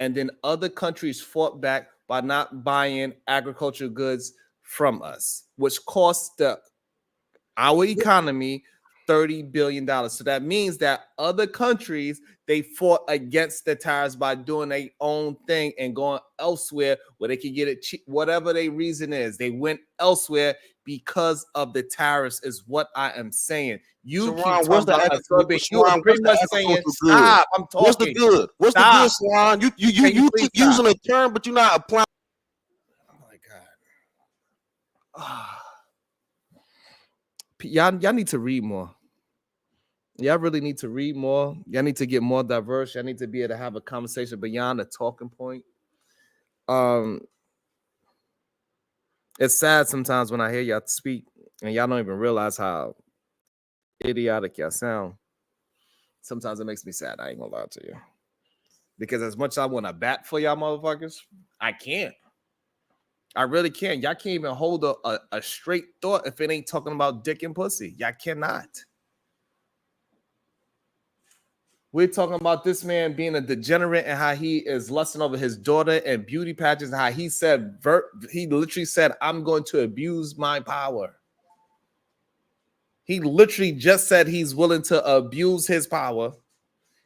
and then other countries fought back by not buying agricultural goods from us, which cost our economy $30 billion. So that means that other countries, they fought against the tariffs by doing their own thing and going elsewhere where they could get it cheap, whatever their reason is. They went elsewhere because of the tariffs, is what I am saying. You keep talking about you are pretty much saying, stop, I'm talking. What's the good? What's the good, Swan? You keep using a term, but you're not applying. Oh my God. Y'all need to read more. Y'all really need to read more. Y'all need to get more diverse. Y'all need to be able to have a conversation beyond a talking point. It's sad sometimes when I hear y'all speak and y'all don't even realize how idiotic y'all sound. Sometimes it makes me sad. I ain't gonna lie to you. Because as much as I want to bat for y'all motherfuckers, I can't. I really can't. Y'all can't even hold a straight thought if it ain't talking about dick and pussy. Y'all cannot. We're talking about this man being a degenerate and how he is lusting over his daughter and beauty pageants, and how he said, he literally said, I'm going to abuse my power. He literally just said he's willing to abuse his power.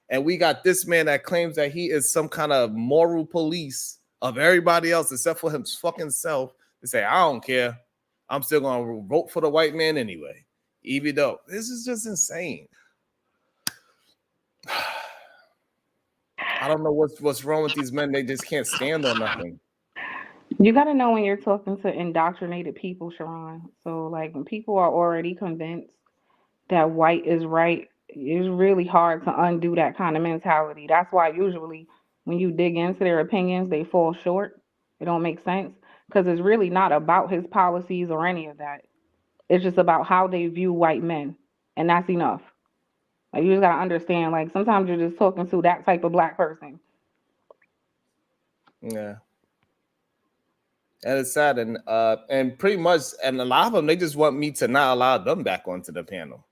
And we got this man that claims that he is some kind of moral police of everybody else except for his fucking self to say, I don't care. I'm still going to vote for the white man anyway. Even though this is just insane. I don't know what's wrong with these men. They just can't stand on nothing. You got to know when you're talking to indoctrinated people, Sharon. So like when people are already convinced that white is right it's really hard to undo that kind of mentality. That's why usually when you dig into their opinions, they fall short. It don't make sense because it's really not about his policies or any of that. It's just about how they view white men, and that's enough. Like you just gotta understand. Like sometimes you're just talking to that type of black person. Yeah. And it's sad, and pretty much, and a lot of them, they just want me to not allow them back onto the panel.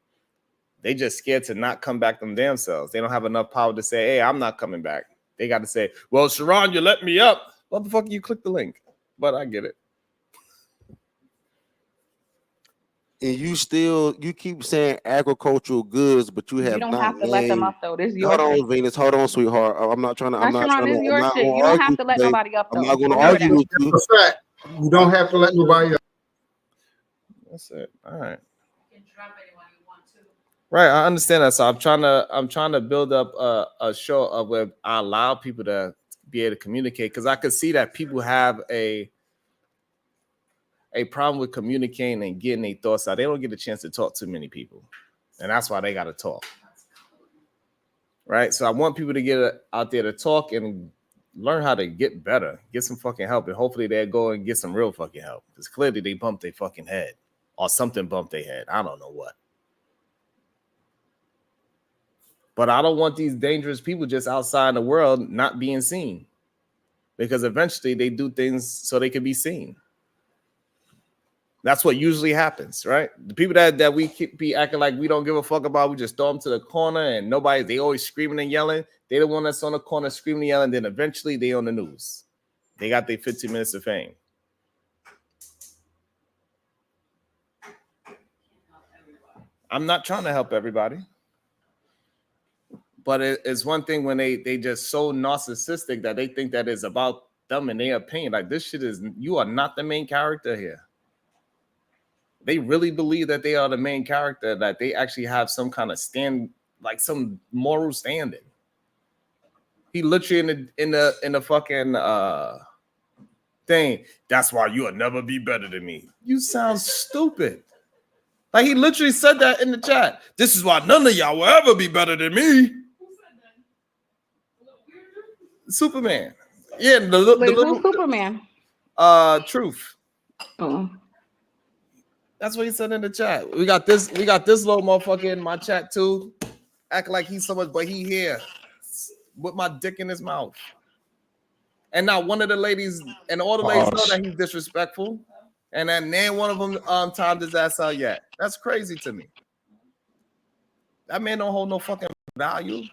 They just scared to not come back them damn selves. They don't have enough power to say, "Hey, I'm not coming back." They got to say, "Well, Sharon, you let me up." What the fuck? You click the link, but I get it. And you keep saying agricultural goods, but you You have don't not have to let them named. up though. This is your Hold shit. on, Venus. Hold on, sweetheart. I'm not trying to. I'm Now, not Sharon, trying this to. is I'm your not shit. going You to don't argue have to let today. nobody up I'm though. not going to Remember argue that. with you. That's a fact. You don't have to let nobody up. That's it. All right. Right, I understand that. So I'm trying to build up a show of where I allow people to be able to communicate, because I could see that people have a problem with communicating and getting their thoughts out. They don't get a chance to talk to many people, and that's why they got to talk. Right, so I want people to get out there to talk and learn how to get better, get some fucking help, and hopefully they'll go and get some real fucking help, because clearly they bumped their fucking head or something bumped their head. I don't know what. But I don't want these dangerous people just outside in the world not being seen, because eventually they do things so they can be seen. That's what usually happens, right? The people that we keep be acting like we don't give a fuck about, we just throw them to the corner and they always screaming and yelling. They the one that's on the corner screaming and yelling. Then eventually they on the news. They got their 15 minutes of fame. I'm not trying to help everybody. But it's one thing when they just so narcissistic that they think that it's about them and their opinion. Like, this shit is, you are not the main character here. They really believe that they are the main character, that they actually have some kind of like some moral standing. He literally in the fucking thing. That's why you'll never be better than me. You sound stupid. Like, he literally said that in the chat. This is why none of y'all will ever be better than me. Superman. Yeah, the little who's Superman? Truth. Oh. That's what he said in the chat. We got this little motherfucker in my chat too. Acting like he's so much, but he here with my dick in his mouth. And now one of the ladies, and all the ladies know that he's disrespectful. And then one of them timed his ass out yet. That's crazy to me. That man don't hold no fucking value.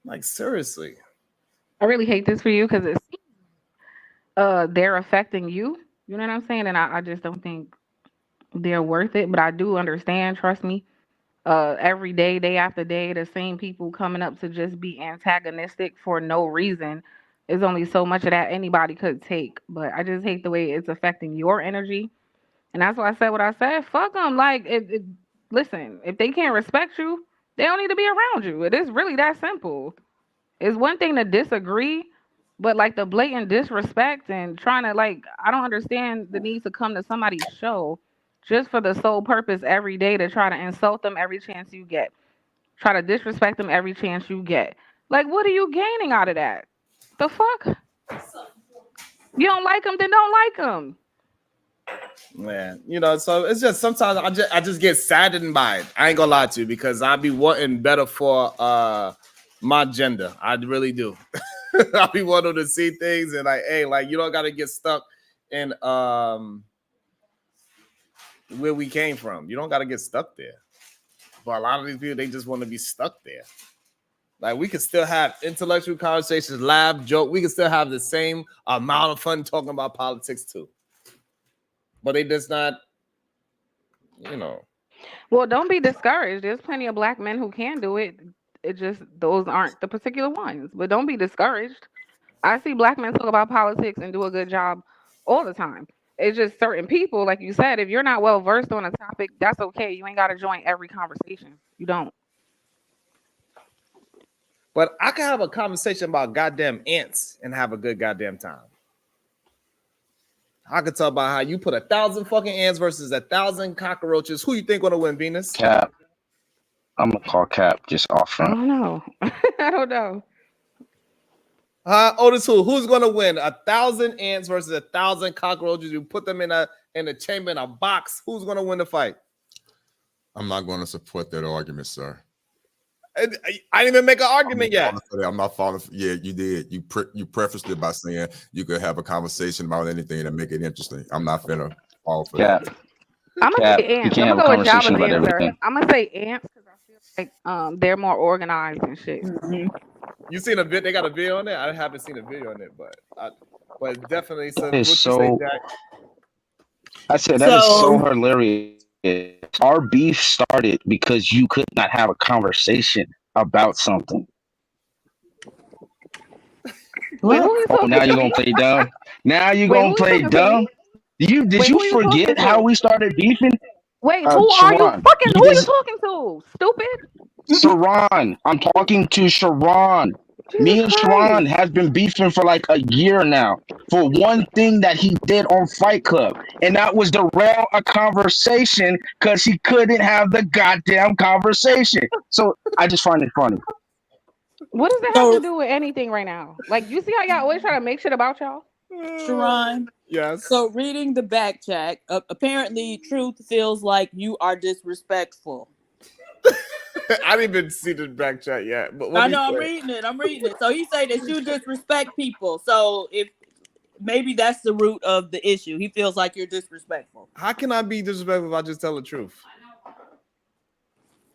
Like, seriously. I really hate this for you because it's they're affecting you. You know what I'm saying? And I just don't think they're worth it. But I do understand, trust me. Every day, day after day, the same people coming up to just be antagonistic for no reason. There's only so much of that anybody could take. But I just hate the way it's affecting your energy. And that's why I said what I said. Fuck them. Like, listen, if they can't respect you, they don't need to be around you. It is really that simple. It's one thing to disagree, but like the blatant disrespect and trying to, like, I don't understand the need to come to somebody's show just for the sole purpose every day to try to insult them every chance you get. Try to disrespect them every chance you get. Like, what are you gaining out of that? The fuck? You don't like them, then don't like them. Man, so it's just sometimes I just get saddened by it. I ain't gonna lie to you, because I be wanting better for my gender. I really do. I be wanting to see things and like, hey, like, you don't gotta get stuck in where we came from. You don't gotta get stuck there. But a lot of these people, they just want to be stuck there. Like, we can still have intellectual conversations, laugh, joke. We can still have the same amount of fun talking about politics too. But they just not, Well, don't be discouraged. There's plenty of black men who can do it. It just, those aren't the particular ones. But don't be discouraged. I see black men talk about politics and do a good job all the time. It's just certain people, like you said, if you're not well versed on a topic, that's okay. You ain't got to join every conversation. You don't. But I can have a conversation about goddamn ants and have a good goddamn time. I could talk about how you put 1,000 fucking ants versus 1,000 cockroaches. Who you think gonna win, Venus? Cap. I'm gonna call Cap just off I front. don't know. I don't know. OTisWho? Who's gonna win? 1,000 ants versus 1,000 cockroaches. You put them in a chamber in a box. Who's gonna win the fight? I'm not going to support that argument, sir. I didn't even make an argument yet. I'm not falling for. Yeah, you did. You prefaced it by saying you could have a conversation about anything and make it interesting. I'm not finna fall for that. I'm gonna say ants. I'm gonna go with Java's answer. Everything. I'm gonna say ants because I feel like they're more organized and shit. You seen a bit? They got a video on it. I haven't seen a video on it, but definitely. So That is what so. you say, Jack? I said that is so hilarious. Our beef started because you could not have a conversation about something. Wait, who you talking now to? You're gonna play dumb. Now you're Wait, gonna play dumb. Did you forget how we started beefing? Wait, who are you Sharon, fucking? Who are you talking to? Stupid. Sharon, I'm talking to Sharon. Me and Sharon has been beefing for like a year now for one thing that he did on Fight Club, and that was derail a conversation because he couldn't have the goddamn conversation. So I just find it funny. What does that have to do with anything right now? Like, you see how y'all always try to make shit about y'all? Sharon. Yes. So reading the back chat, apparently Truth feels like you are disrespectful. I didn't even see the back chat yet. But I know I'm reading it. So he say that you disrespect people. So if maybe that's the root of the issue. He feels like you're disrespectful. How can I be disrespectful if I just tell the truth?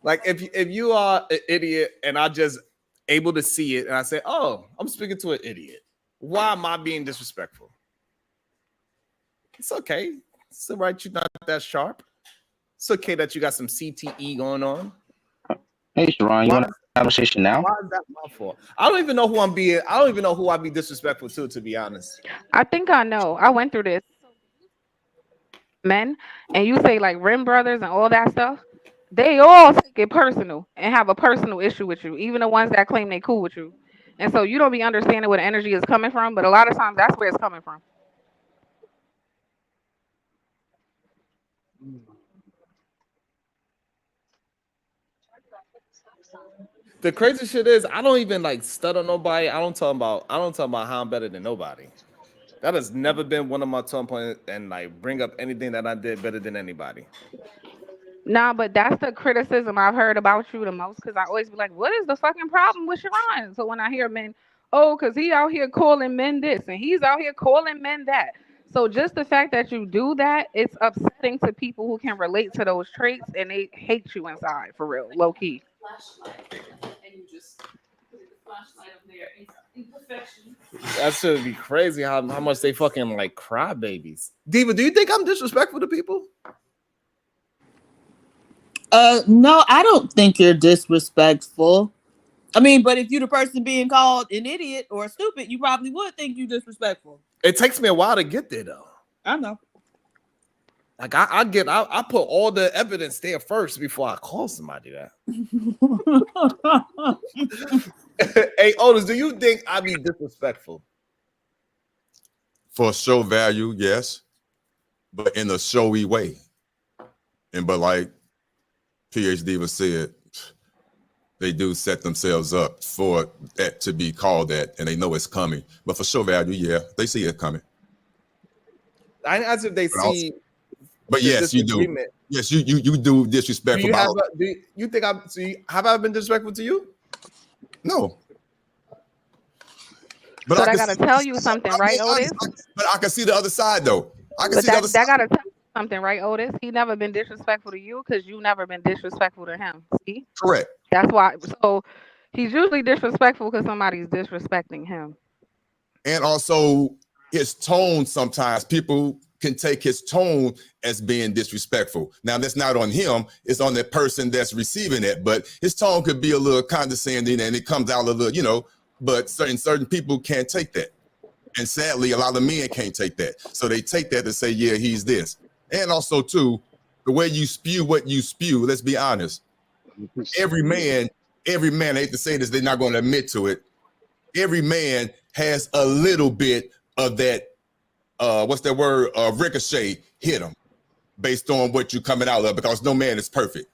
Like if you are an idiot and I just able to see it and I say, oh, I'm speaking to an idiot. Why am I being disrespectful? It's okay. It's all right. You're not that sharp. It's okay that you got some CTE going on. Hey, Sharon, you want a conversation now? Why is that my fault? I don't even know who I'm being. I don't even know who I'd be disrespectful to be honest. I think I know. I went through this. Men, and you say like Rim Brothers and all that stuff, they all take it personal and have a personal issue with you, even the ones that claim they cool with you. And so you don't be understanding where the energy is coming from, but a lot of times that's where it's coming from. The crazy shit is I don't even like stutter nobody. I don't talk about how I'm better than nobody. That has never been one of my talking points and like bring up anything that I did better than anybody. Nah, but that's the criticism I've heard about you the most, because I always be like, what is the fucking problem with Sharon? So when I hear men, oh, because he out here calling men this and he's out here calling men that. So just the fact that you do that, it's upsetting to people who can relate to those traits and they hate you inside, for real, low key. That should be crazy how much they fucking like cry babies. Diva, do you think I'm disrespectful to people? No, I don't think you're disrespectful. I mean, but if you're the person being called an idiot or stupid, you probably would think you disrespectful. It takes me a while to get there though. I know. Like I put all the evidence there first before I call somebody that. Hey, Otis, do you think I be disrespectful? For show value, yes, but in a showy way. But like PhD was said, they do set themselves up for that to be called that, and they know it's coming. But for show value, yeah, they see it coming. I asked if they see. But yes, you do. Yes, you do disrespectful. Do you think have I been disrespectful to you? No. But I gotta tell you something, right, Otis? But I can see the other side though. I gotta tell you something, right, Otis? He never been disrespectful to you because you never been disrespectful to him. See? Correct. That's why. So he's usually disrespectful because somebody's disrespecting him. And also his tone, sometimes people can take his tone as being disrespectful. Now that's not on him, it's on the person that's receiving it, but his tone could be a little condescending and it comes out a little, but certain people can't take that. And sadly, a lot of men can't take that. So they take that to say, yeah, he's this. And also too, the way you spew what you spew, let's be honest. Every man, I hate to say this, they're not going to admit to it. Every man has a little bit of that what's that word? Ricochet hit them based on what you're coming out of, because no man is perfect.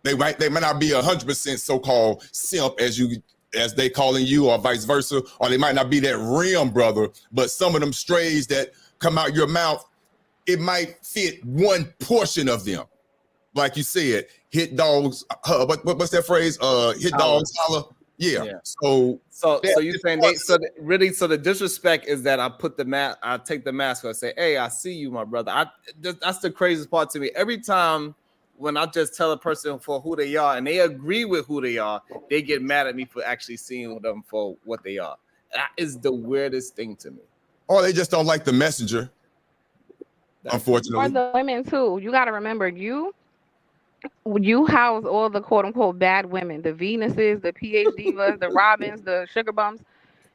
They might not be 100% so-called simp as they calling you, or vice versa, or they might not be that rim brother, but some of them strays that come out your mouth, it might fit one portion of them. Like you said, hit dogs. What's that phrase? Hit dogs holler. Yeah. So you saying the disrespect is that I put the mask, I take the mask off and say, hey, I see you, my brother. That's the craziest part to me. Every time when I just tell a person for who they are and they agree with who they are, they get mad at me for actually seeing them for what they are. That is the weirdest thing to me. Or they just don't like the messenger. Unfortunately. Or the women too. You got to remember, you house all the quote unquote bad women, the Venuses, the PhD divas, the Robins, the sugar bums.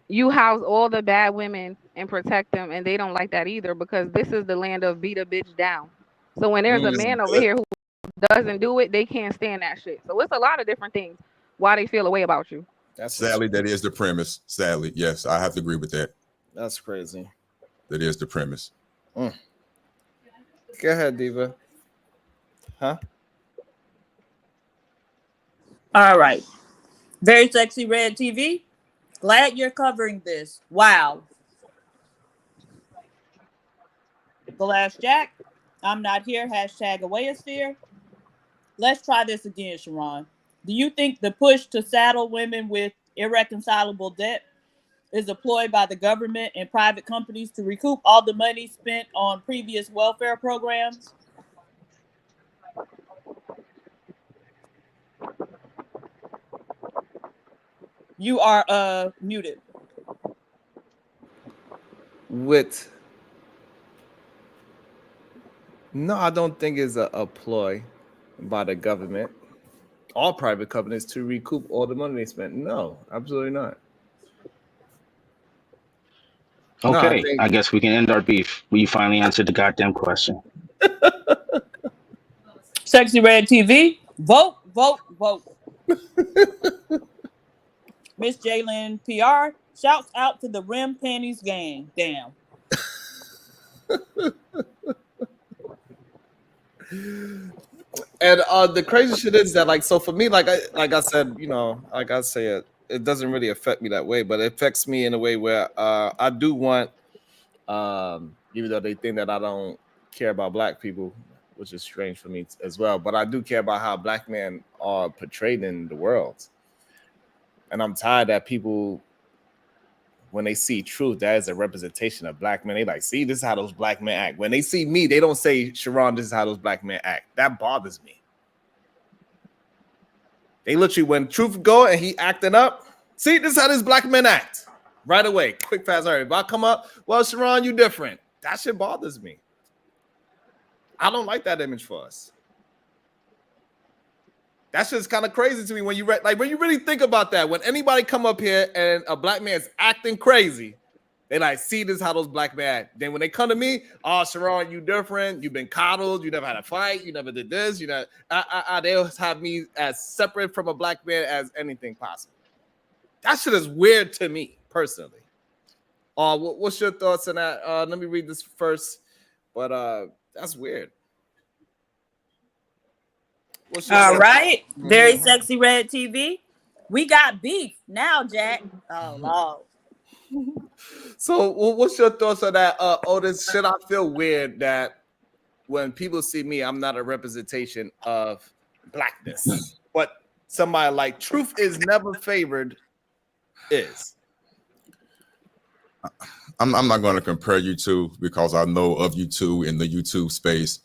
You house all the bad women and protect them, and they don't like that either, because this is the land of beat a bitch down. So when there's a man over here who doesn't do it, they can't stand that shit. So it's a lot of different things why they feel a way about you. Sadly, that is the premise. Sadly, yes, I have to agree with that. That's crazy. That is the premise. Go ahead, Diva. Huh? All right. Very Sexy Red TV. Glad you're covering this. Wow. The Last Jack. I'm not here. Hashtag Awayosphere. Let's try this again, Sharon. Do you think the push to saddle women with irreconcilable debt is a ploy by the government and private companies to recoup all the money spent on previous welfare programs? You are muted. No, I don't think it's a ploy by the government, all private companies, to recoup all the money they spent. No, absolutely not. Okay, I guess we can end our beef. We finally answered the goddamn question. Sexy Red TV, vote, vote, vote. Miss Jalen PR, shouts out to the Rim Panties gang. Damn. And the crazy shit is that, like, so for me, like I said, you know, like I say, it doesn't really affect me that way, but it affects me in a way where I do want, even though they think that I don't care about black people, which is strange for me as well, but I do care about how black men are portrayed in the world. And I'm tired that people, when they see truth, that is a representation of black men. They like, see, this is how those black men act. When they see me, they don't say, Sharon, this is how those black men act. That bothers me. They literally, when truth go and he acting up, see, this is how this black men act. Right away, quick, fast, hurry. If I come up, well, Sharon, you different. That shit bothers me. I don't like that image for us. That's just kind of crazy to me when you when you really think about that. When anybody come up here and a black man's acting crazy, they like, see, this is how those black men act. Then when they come to me, oh, Sharon, you different. You've been coddled. You never had a fight. You never did this. You know, they'll have me as separate from a black man as anything possible. That shit is weird to me personally. What's your thoughts on that? Let me read this first, but that's weird. All right. Very Sexy Red TV. We got beef now, Jack. Oh, Lord. So what's your thoughts on that? Otis, should I feel weird that when people see me, I'm not a representation of blackness, but somebody like Truth is Never Favored is? I'm not going to compare you two because I know of you two in the YouTube space.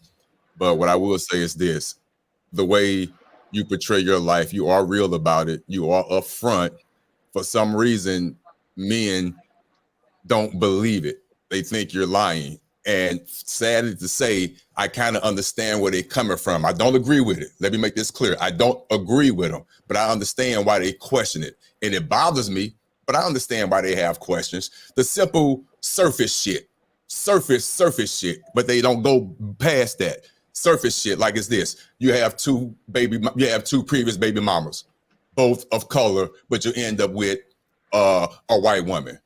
But what I will say is this: the way you portray your life, you are real about it. You are upfront. For some reason, men don't believe it. They think you're lying. And sadly to say, I kind of understand where they're coming from. I don't agree with it. Let me make this clear. I don't agree with them, but I understand why they question it. And it bothers me, but I understand why they have questions. The simple surface shit, but they don't go past that. Surface shit like it's this: you have two previous baby mamas, both of color, but you end up with a white woman.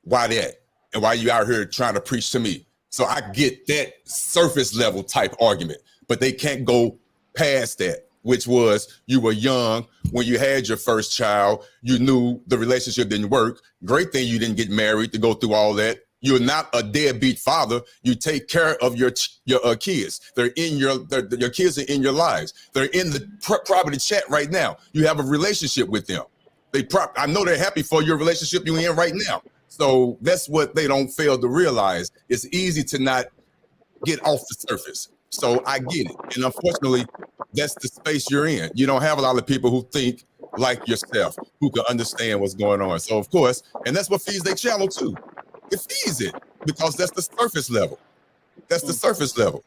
Why that? And why you out here trying to preach to me? So I get that surface level type argument, but they can't go past that, which was you were young when you had your first child. You knew the relationship didn't work. Great thing you didn't get married to go through all that. You're not a deadbeat father. You take care of your kids. They're in your kids are in your lives. They're in the property chat right now. You have a relationship with them. I know they're happy for your relationship you're in right now. So that's what they don't fail to realize. It's easy to not get off the surface. So I get it. And unfortunately, that's the space you're in. You don't have a lot of people who think like yourself, who can understand what's going on. So of course, and that's what feeds their channel too. It feeds it because that's the surface level. That's the surface level.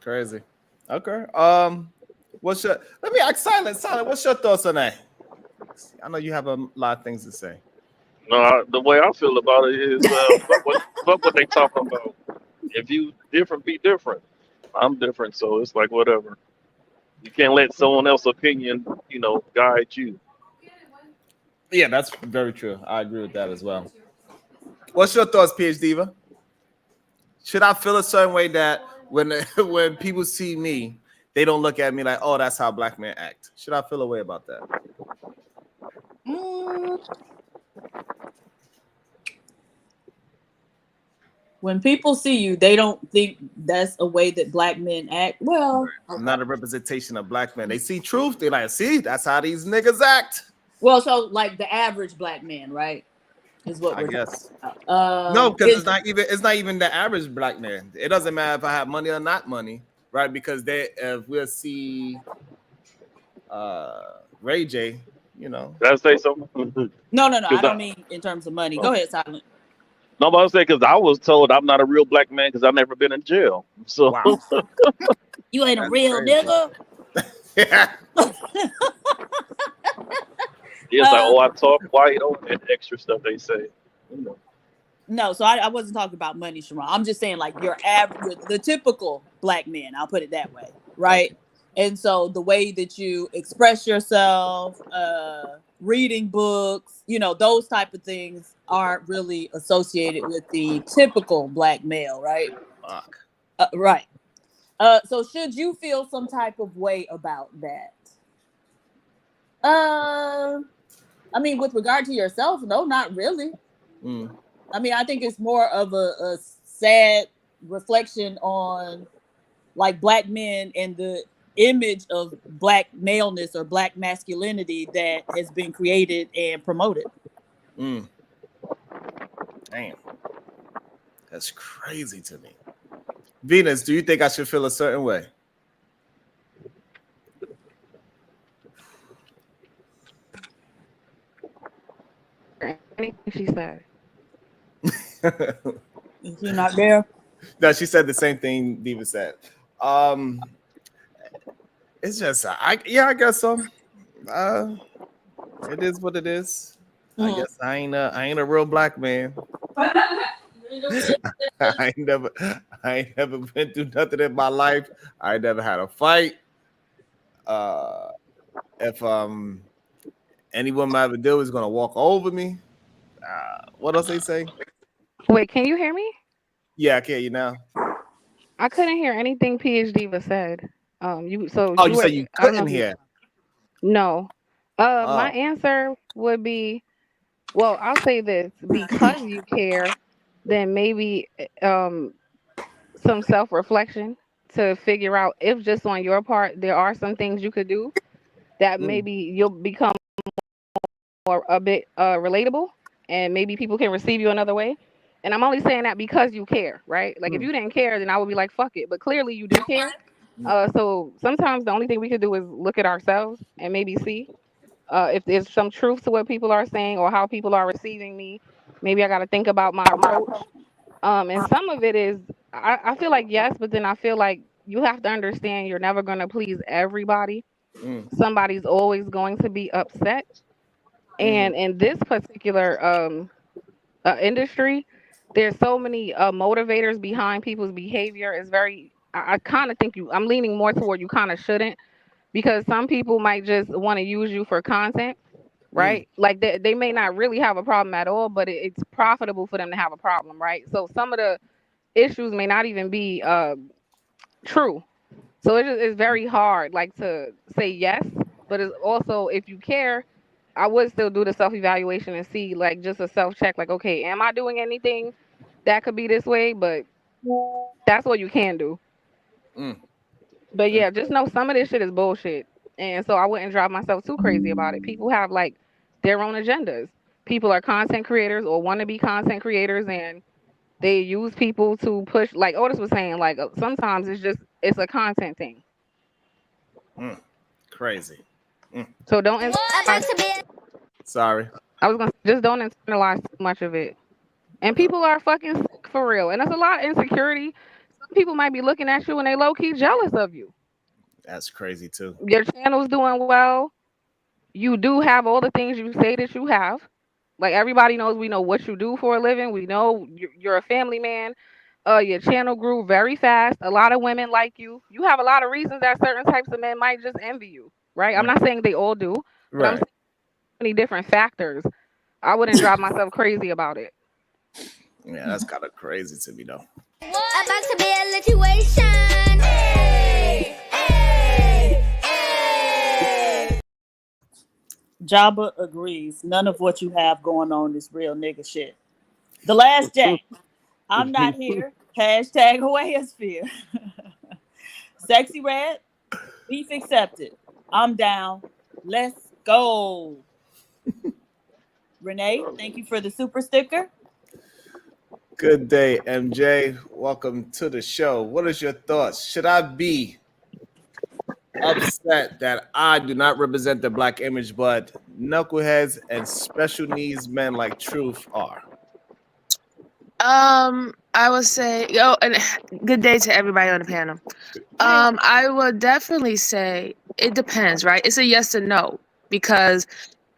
Crazy. Okay. Let me ask Silent. What's your thoughts on that? I know you have a lot of things to say. No, the way I feel about it is fuck what they talking about. If you different, be different. I'm different, so it's like whatever. You can't let someone else's opinion, guide you. Yeah, that's very true. I agree with that as well. What's your thoughts, PH Diva? Should I feel a certain way that when people see me, they don't look at me like, oh, that's how black men act? Should I feel a way about that? When people see you, they don't think that's a way that black men act. Well, I'm not a representation of black men. They see truth. They're like, see, that's how these niggas act. Well, so like the average black man, right? Is what I we're guess. About. No, because it's not even the average black man. It doesn't matter if I have money or not money, right? Because if we'll see Ray J, Did I say something? No. I don't mean in terms of money. Go ahead, Silent. No, but I was saying because I was told I'm not a real black man because I've never been in jail. So wow. You ain't a real nigga. Yeah. It's like, I talk white, and extra stuff they say. No, so I wasn't talking about money, Sharon. I'm just saying like your average, the typical black man. I'll put it that way, right? And so the way that you express yourself, reading books, those type of things aren't really associated with the typical black male, right? Fuck. Right. So should you feel some type of way about that? I mean, with regard to yourself, no, not really. I mean, I think it's more of a sad reflection on like black men and the image of black maleness or black masculinity that has been created and promoted. Damn. That's crazy to me. Venus, do you think I should feel a certain way? Anything she said. Is she not there? No, she said the same thing Diva said. It's just I guess so. It is what it is. I guess I ain't a real black man. I ain't never been through nothing in my life. I ain't never had a fight. If anyone I ever do is gonna walk over me. What else they say? Wait, can you hear me? Yeah, I can. You now. I couldn't hear anything PH Diva said. You said you couldn't hear. No. My answer would be, well, I'll say this: because you care, then maybe some self-reflection to figure out if just on your part there are some things you could do that maybe you'll become more a bit relatable, and maybe people can receive you another way. And I'm only saying that because you care, right? Like if you didn't care, then I would be like, fuck it. But clearly you do care. So sometimes the only thing we could do is look at ourselves and maybe see if there's some truth to what people are saying or how people are receiving me. Maybe I got to think about my approach. And some of it is, I feel like yes, but then I feel like you have to understand you're never going to please everybody. Somebody's always going to be upset. And in this particular industry, there's so many motivators behind people's behavior. It's very, I kind of think I'm leaning more toward you kind of shouldn't, because some people might just want to use you for content, right? Like they may not really have a problem at all, but it's profitable for them to have a problem, right? So some of the issues may not even be true. So it's very hard, like, to say yes, but it's also, if you care, I would still do the self-evaluation and see, like, just a self-check, like, okay, am I doing anything that could be this way? But that's what you can do. But yeah, just know some of this shit is bullshit. And so I wouldn't drive myself too crazy about it. People have, like, their own agendas. People are content creators or want to be content creators, and they use people to push, like Otis was saying, like, sometimes it's a content thing. Crazy. So don't Sorry. I was gonna say, just don't internalize too much of it. And people are fucking sick for real. And there's a lot of insecurity. Some people might be looking at you and they low key jealous of you. That's crazy too. Your channel's doing well. You do have all the things you say that you have. Like, everybody knows, we know what you do for a living. We know you're a family man. Your channel grew very fast. A lot of women like you. You have a lot of reasons that certain types of men might just envy you, right? I'm not saying they all do, but I'm saying many different factors. I wouldn't drive myself crazy about it. Yeah, that's kind of crazy to me though. About to be a situation. Hey, hey, hey. Jabba agrees. None of what you have going on is real nigga shit. The Last Jack. I'm not here. Hashtag Oaosphere. Sexy Red. Beef accepted. I'm down. Let's go. Renee, thank you for the super sticker. Good day, MJ. Welcome to the show. What is your thoughts? Should I be upset that I do not represent the black image, but knuckleheads and special needs men like Truth are? I would say, and good day to everybody on the panel. I would definitely say it depends, right? It's a yes or no, because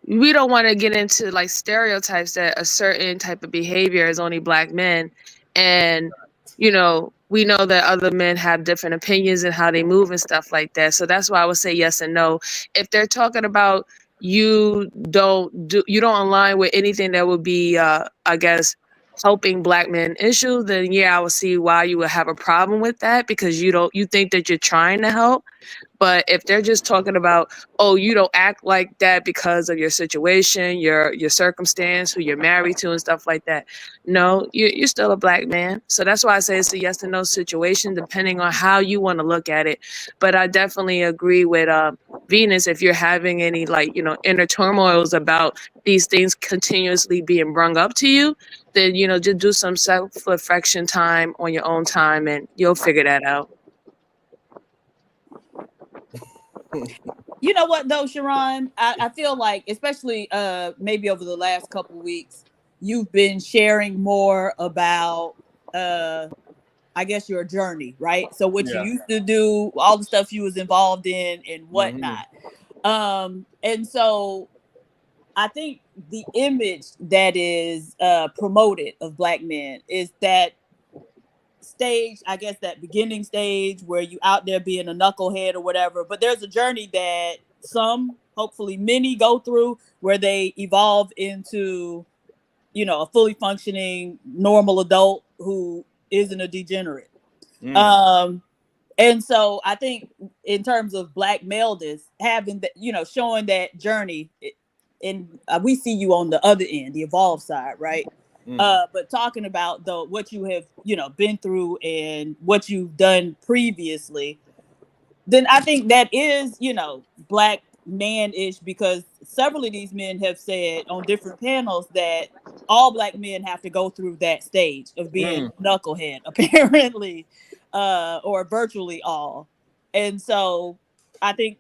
we don't want to get into like stereotypes that a certain type of behavior is only black men. And, we know that other men have different opinions and how they move and stuff like that. So that's why I would say yes and no. If they're talking about you don't align with anything that would be, I guess, helping black men issue, then yeah, I would see why you would have a problem with that, because you think that you're trying to help. But if they're just talking about, oh, you don't act like that because of your situation, your circumstance, who you're married to and stuff like that, no, you're still a black man. So that's why I say it's a yes and no situation, depending on how you want to look at it. But I definitely agree with Venus. If you're having any inner turmoils about these things continuously being brung up to you, then just do some self-reflection time on your own time, and you'll figure that out. You know what though, Sharon? I feel like, especially maybe over the last couple of weeks, you've been sharing more about I guess your journey, right? So what you used to do, all the stuff you was involved in and whatnot. And so I think the image that is promoted of black men is that stage, I guess, that beginning stage where you out there being a knucklehead or whatever. But there's a journey that some, hopefully many, go through where they evolve into, a fully functioning normal adult who isn't a degenerate. And so I think in terms of black maleness, having that, showing that journey, and we see you on the other end, the evolved side, right? But talking about what you have, been through and what you've done previously, then I think that is, black man-ish, because several of these men have said on different panels that all black men have to go through that stage of being knucklehead, apparently, or virtually all. And so I think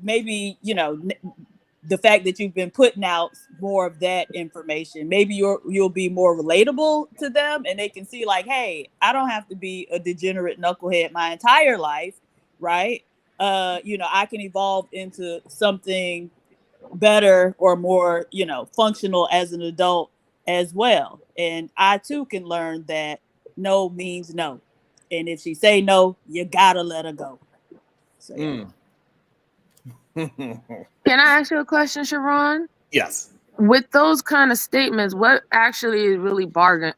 maybe, the fact that you've been putting out more of that information, maybe you'll be more relatable to them, and they can see like, hey, I don't have to be a degenerate knucklehead my entire life, right? I can evolve into something better or more, functional as an adult as well. And I too can learn that no means no. And if she say no, you gotta let her go. So, Can I ask you a question, Sharon? Yes. with those kind of statements, what actually is really bothering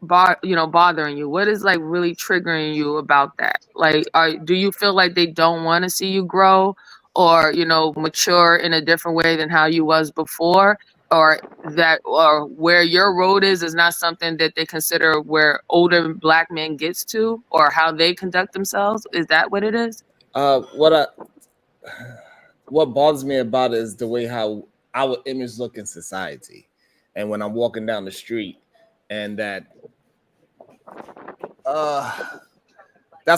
you? What is like really triggering you about that? Like, do you feel like they don't want to see you grow or, mature in a different way than how you was before? Or where your road is not something that they consider where older Black men gets to, or how they conduct themselves? Is that what it is? What bothers me about it is the way how our image look in society, and when I'm walking down the street, and that's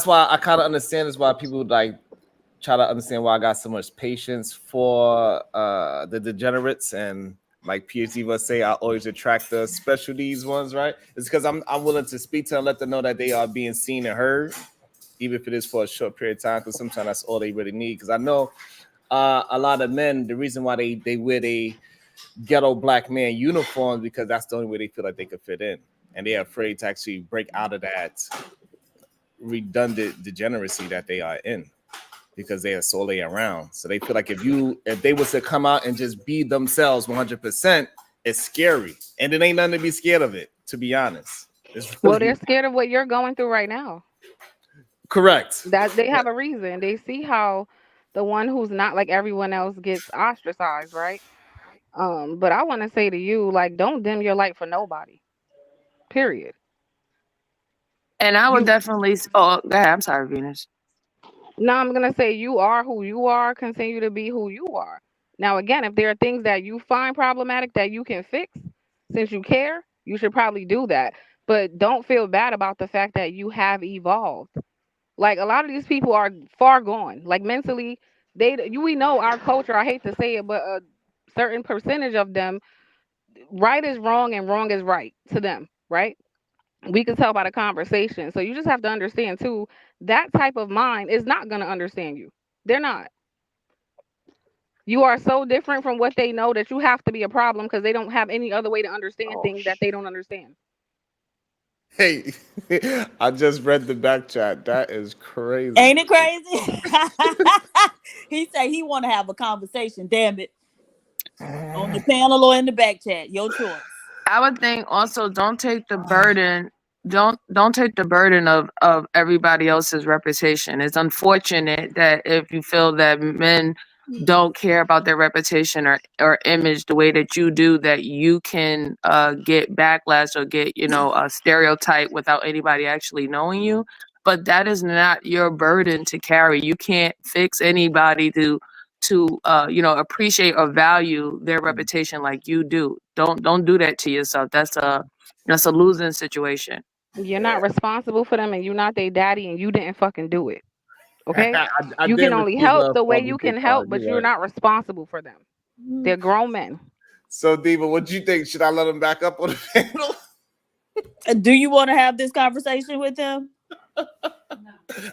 why I kind of understand is why people like try to understand why I got so much patience for the degenerates, and like PhD will say, I always attract the special needs ones, right? It's because I'm willing to speak to them, let them know that they are being seen and heard, even if it is for a short period of time, because sometimes that's all they really need. Because I know a lot of men, the reason why they wear a ghetto Black man uniform because that's the only way they feel like they could fit in, and they're afraid to actually break out of that redundant degeneracy that they are in, because they are solely around. So they feel like if they was to come out and just be themselves 100%, it's scary, and it ain't nothing to be scared of it, to be honest. Well, they're scared of what you're going through right now. Correct. That they have a reason. They see how the one who's not like everyone else gets ostracized, right? But I want to say to you, like, don't dim your light for nobody. Period. And I would definitely. Oh, go ahead. I'm sorry, Venus. No, I'm gonna say you are who you are. Continue to be who you are. Now, again, if there are things that you find problematic that you can fix, since you care, you should probably do that. But don't feel bad about the fact that you have evolved. Like a lot of these people are far gone. Like mentally, we know our culture. I hate to say it, but a certain percentage of them, right is wrong and wrong is right to them. Right? We can tell by the conversation. So you just have to understand too. That type of mind is not gonna understand you. They're not. You are so different from what they know that you have to be a problem because they don't have any other way to understand things that they don't understand. Hey, I just read the back chat. That is crazy. Ain't it crazy? He said he want to have a conversation. Damn it. On the panel or in the back chat, your choice. I would think also don't take the burden. Don't take the burden of everybody else's reputation. It's unfortunate that if you feel that men don't care about their reputation or image the way that you do, that you can get backlash or get a stereotype without anybody actually knowing you. But that is not your burden to carry. You can't fix anybody to appreciate or value their reputation like you do. Don't do that to yourself. That's a losing situation. You're not responsible for them and you're not their daddy and you didn't fucking do it. Okay? I You did can only receive help a the way Father's you Day can help, card. but You're you're right. not responsible for them. They're grown men. So, Diva, what do you think? Should I let him back up on the panel? Do you want to have this conversation with him?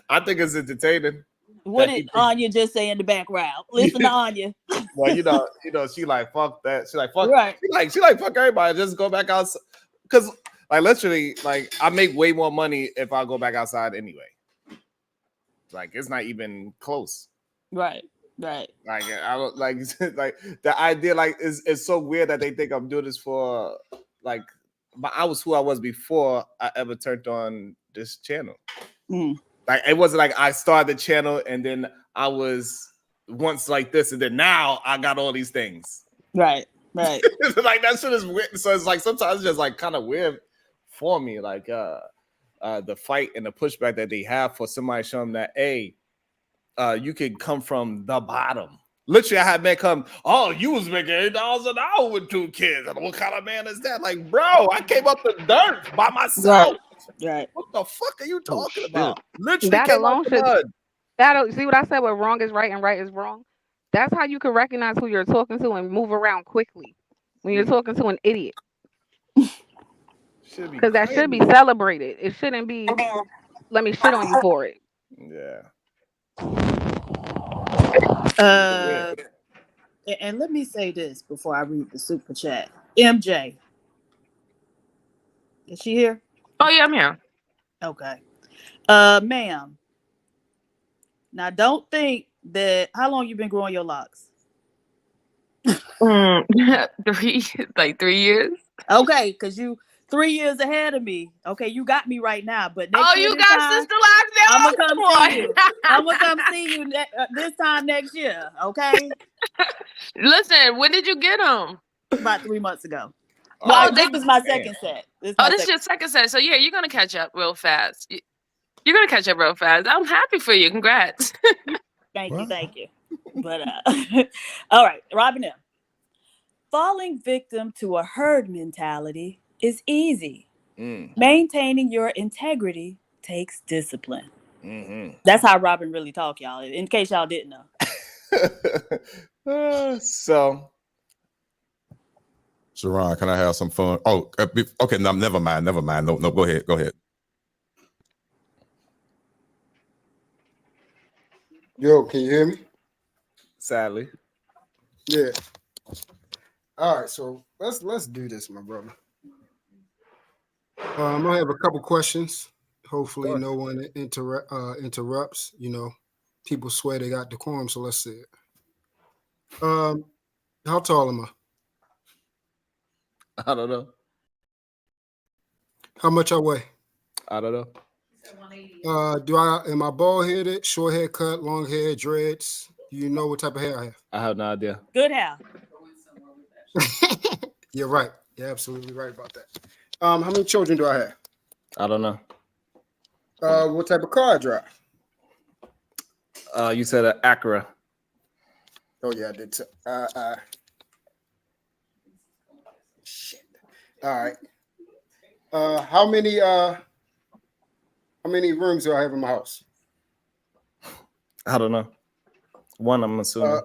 I think it's entertaining. What did Anya just say in the background? Listen to Anya. Well, she like fuck that. She like fuck. Right. She like fuck everybody. Just go back outside. Because like literally, like I make way more money if I go back outside anyway. Like it's not even close. Right. Like I don't like like the idea like is so weird that they think I'm doing this for like. But I was who I was before I ever turned on this channel. Like it wasn't like I started the channel and then I was once like this and then now I got all these things. Right. Like that shit is weird. So it's like sometimes it's just like kind of weird for me, like the fight and the pushback that they have for somebody showing that you can come from the bottom. Literally, I had men come, oh, you was making $8 an hour with 2 kids. And what kind of man is that? Like, bro, I came up the dirt by myself. Right. What the fuck are you talking about? Literally That came alone out the should mud. see what I said where wrong is right and right is wrong. That's how you can recognize who you're talking to and move around quickly when you're talking to an idiot. Because that should be celebrated. It shouldn't be let me shit on you for it. Yeah. And let me say this before I read the super chat. MJ. Is she here? Oh yeah, I'm here. Okay. Ma'am. Now don't think that how long you been growing your locks? Like 3 years. Okay, because you 3 years ahead of me. Okay, you got me right now. But next year, You this got time, Sister Lives now. I'm gonna come Come on. see you. I'm gonna come see you this time next year. Okay. Listen, when did you get them? About 3 months ago. Well, this is my second set. This is your second set. So yeah, you're gonna catch up real fast. You're gonna catch up real fast. I'm happy for you. Congrats. Thank you. But all right, Robin M. Falling victim to a herd mentality is easy. Maintaining your integrity takes discipline. That's how Robin really talk, y'all. In case y'all didn't know. Sharon, can I have some fun? Oh, okay. No, never mind. No, go ahead. Yo, can you hear me? Sadly. Yeah. All right, so let's do this, my brother. I'm gonna have a couple questions. Hopefully, no one interrupts. You know, people swear they got decorum, so let's see it. How tall am I? I don't know. How much I weigh? I don't know. Am I bald headed, short haircut, long hair, dreads? Do you know what type of hair I have? I have no idea. Good hair. You're right. You're absolutely right about that. How many children do I have? I don't know. What type of car I drive? You said an Acura. Oh yeah, I did. Shit. All right. How many rooms do I have in my house? I don't know. One, I'm assuming.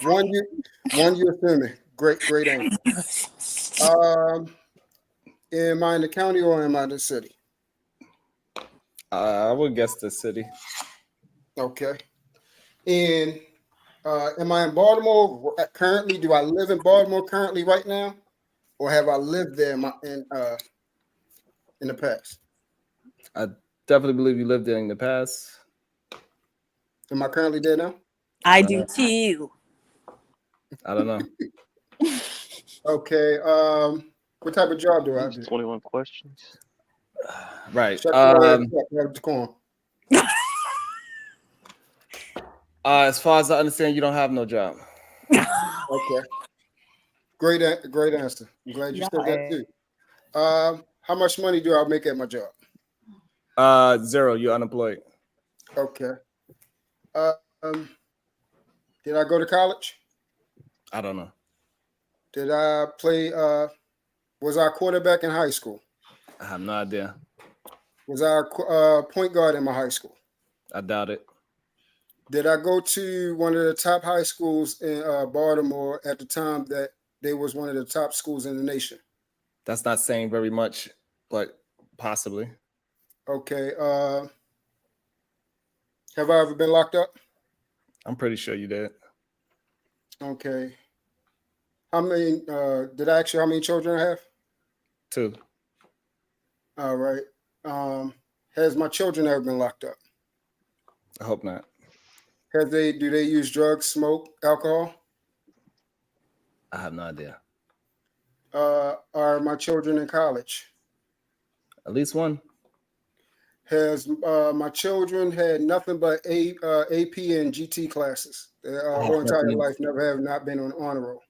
One you assuming. Great answer. Am I in the county or am I in the city? I would guess the city. Okay. And am I in Baltimore currently? Do I live in Baltimore currently right now? Or have I lived there in the past? I definitely believe you lived there in the past. Am I currently there now? I do too. I don't know. Okay. What type of job do I do? 21 questions. Right. As far as I understand, you don't have no job. Okay. Great answer. I'm glad you said that too. How much money do I make at my job? 0. You're unemployed. Okay. Did I go to college? I don't know. Did I play? Was I a quarterback in high school? I have no idea. Was I a point guard in my high school? I doubt it. Did I go to one of the top high schools in Baltimore at the time that they was one of the top schools in the nation? That's not saying very much, but possibly. Okay. Have I ever been locked up? I'm pretty sure you did. Okay. How many? Did I ask you how many children I have? 2. All right. Has my children ever been locked up? I hope not. Do they use drugs, smoke, alcohol? I have no idea. Are my children in college? At least one. Has my children had nothing but AP and GT classes? Their whole entire life never have not been on honor roll.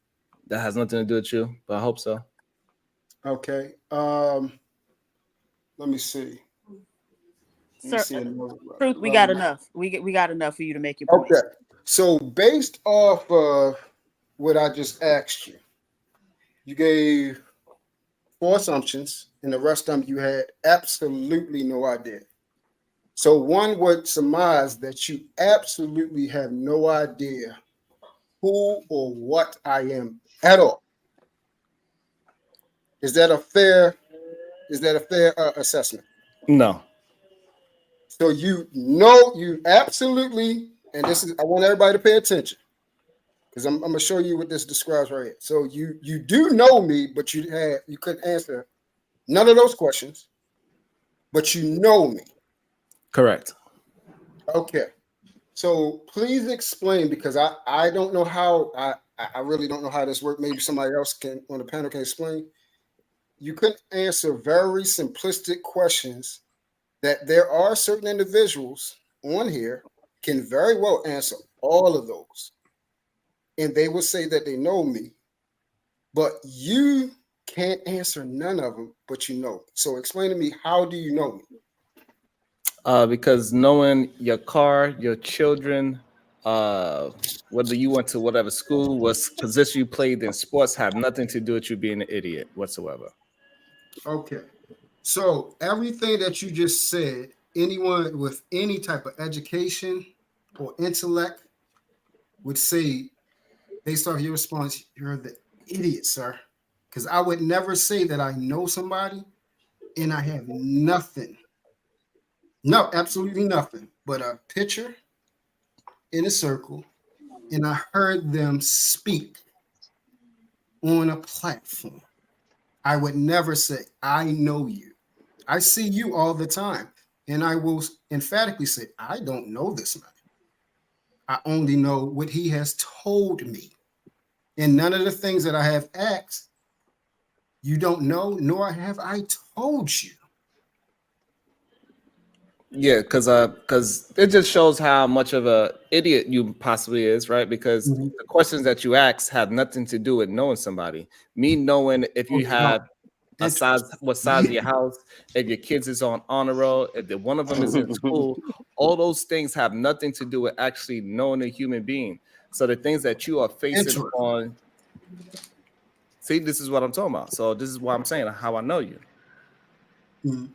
That has nothing to do with you, but I hope so. Okay. Let me see. Truth, we got enough. We got enough for you to make your point. Okay. So based off of what I just asked you, you gave 4 assumptions, and the rest of them you had absolutely no idea. So one would surmise that you absolutely have no idea who or what I am at all. Is that a fair assessment? No. So you absolutely, and this is, I want everybody to pay attention because I'm gonna show you what this describes right here. So you do know me, but you couldn't answer none of those questions, but you know me. Correct. Okay. So please explain, because I don't know how I really don't know how this works. Maybe somebody else can on the panel can explain. You could answer very simplistic questions that there are certain individuals on here can very well answer all of those. And they will say that they know me, but you can't answer none of them, but you know. So explain to me, how do you know me? Because knowing your car, your children, whether you went to whatever school, what position you played in sports, have nothing to do with you being an idiot whatsoever. Okay. So everything that you just said, anyone with any type of education or intellect would say, based off your response, you're the idiot, sir. Because I would never say that I know somebody and I have nothing. No, absolutely nothing but a picture in a circle, and I heard them speak on a platform. I would never say, I know you. I see you all the time. And I will emphatically say, I don't know this man. I only know what he has told me. And none of the things that I have asked, you don't know, nor have I told you. Yeah, because it just shows how much of a idiot you possibly is, right? Because the questions that you ask have nothing to do with knowing somebody. Me knowing if you have a size, what size of your house, if your kids is on honor roll, if one of them is in school, all those things have nothing to do with actually knowing a human being. So the things that you are facing on, see, this is what I'm talking about. So this is why I'm saying how I know you.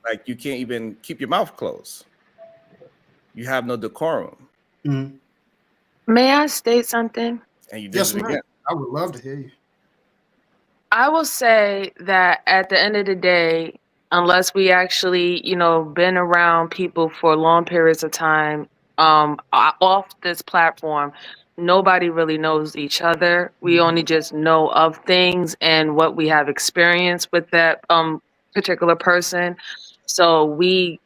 Like you can't even keep your mouth closed. You have no decorum. May I state something? And you did it again. I would love to hear you. I will say that at the end of the day, unless we actually, been around people for long periods of time, off this platform, nobody really knows each other. We only just know of things and what we have experienced with that particular person. So we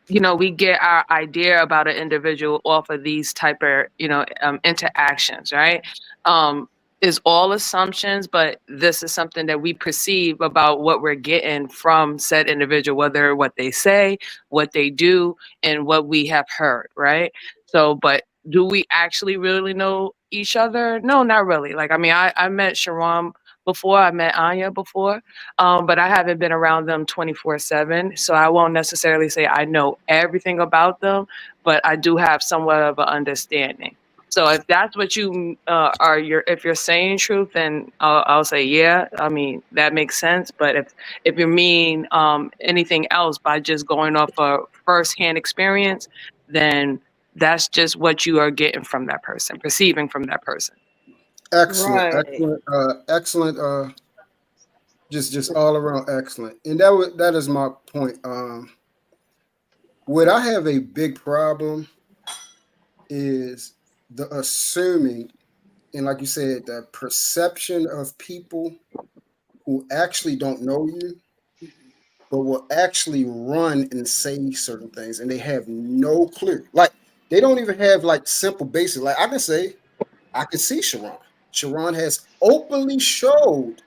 get our idea about an individual off of these type of, interactions, right? Is all assumptions, but this is something that we perceive about what we're getting from said individual, whether what they say, what they do, and what we have heard, right? So, but do we actually really know each other? No, not really. Like, I mean, I met Sharon before, I met Anya before, but I haven't been around them 24/7. So I won't necessarily say I know everything about them, but I do have somewhat of an understanding. So if that's what you if you're saying truth, then I'll say, yeah, I mean, that makes sense. But if you mean anything else by just going off a firsthand experience, then that's just what you are getting from that person, perceiving from that person. Excellent, Right. excellent. Just all around excellent. And that is my point. What I have a big problem is the assuming, and like you said, the perception of people who actually don't know you, but will actually run and say certain things, and they have no clue. Like they don't even have like simple basic. Like I can say, I can see Sharon. Sharon has openly showed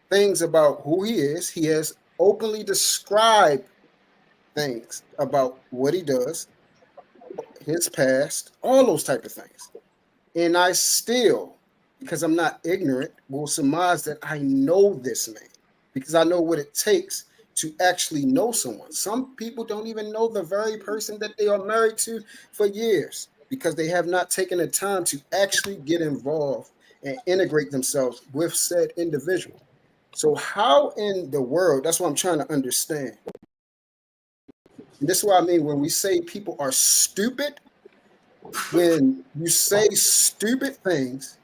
things about who he is. He has openly described things about what he does, his past, all those type of things. And I still, because I'm not ignorant, will surmise that I know this man because I know what it takes to actually know someone. Some people don't even know the very person that they are married to for years because they have not taken the time to actually get involved and integrate themselves with said individual. So how in the world, that's what I'm trying to understand. And this is what I mean when we say people are stupid. When you say stupid things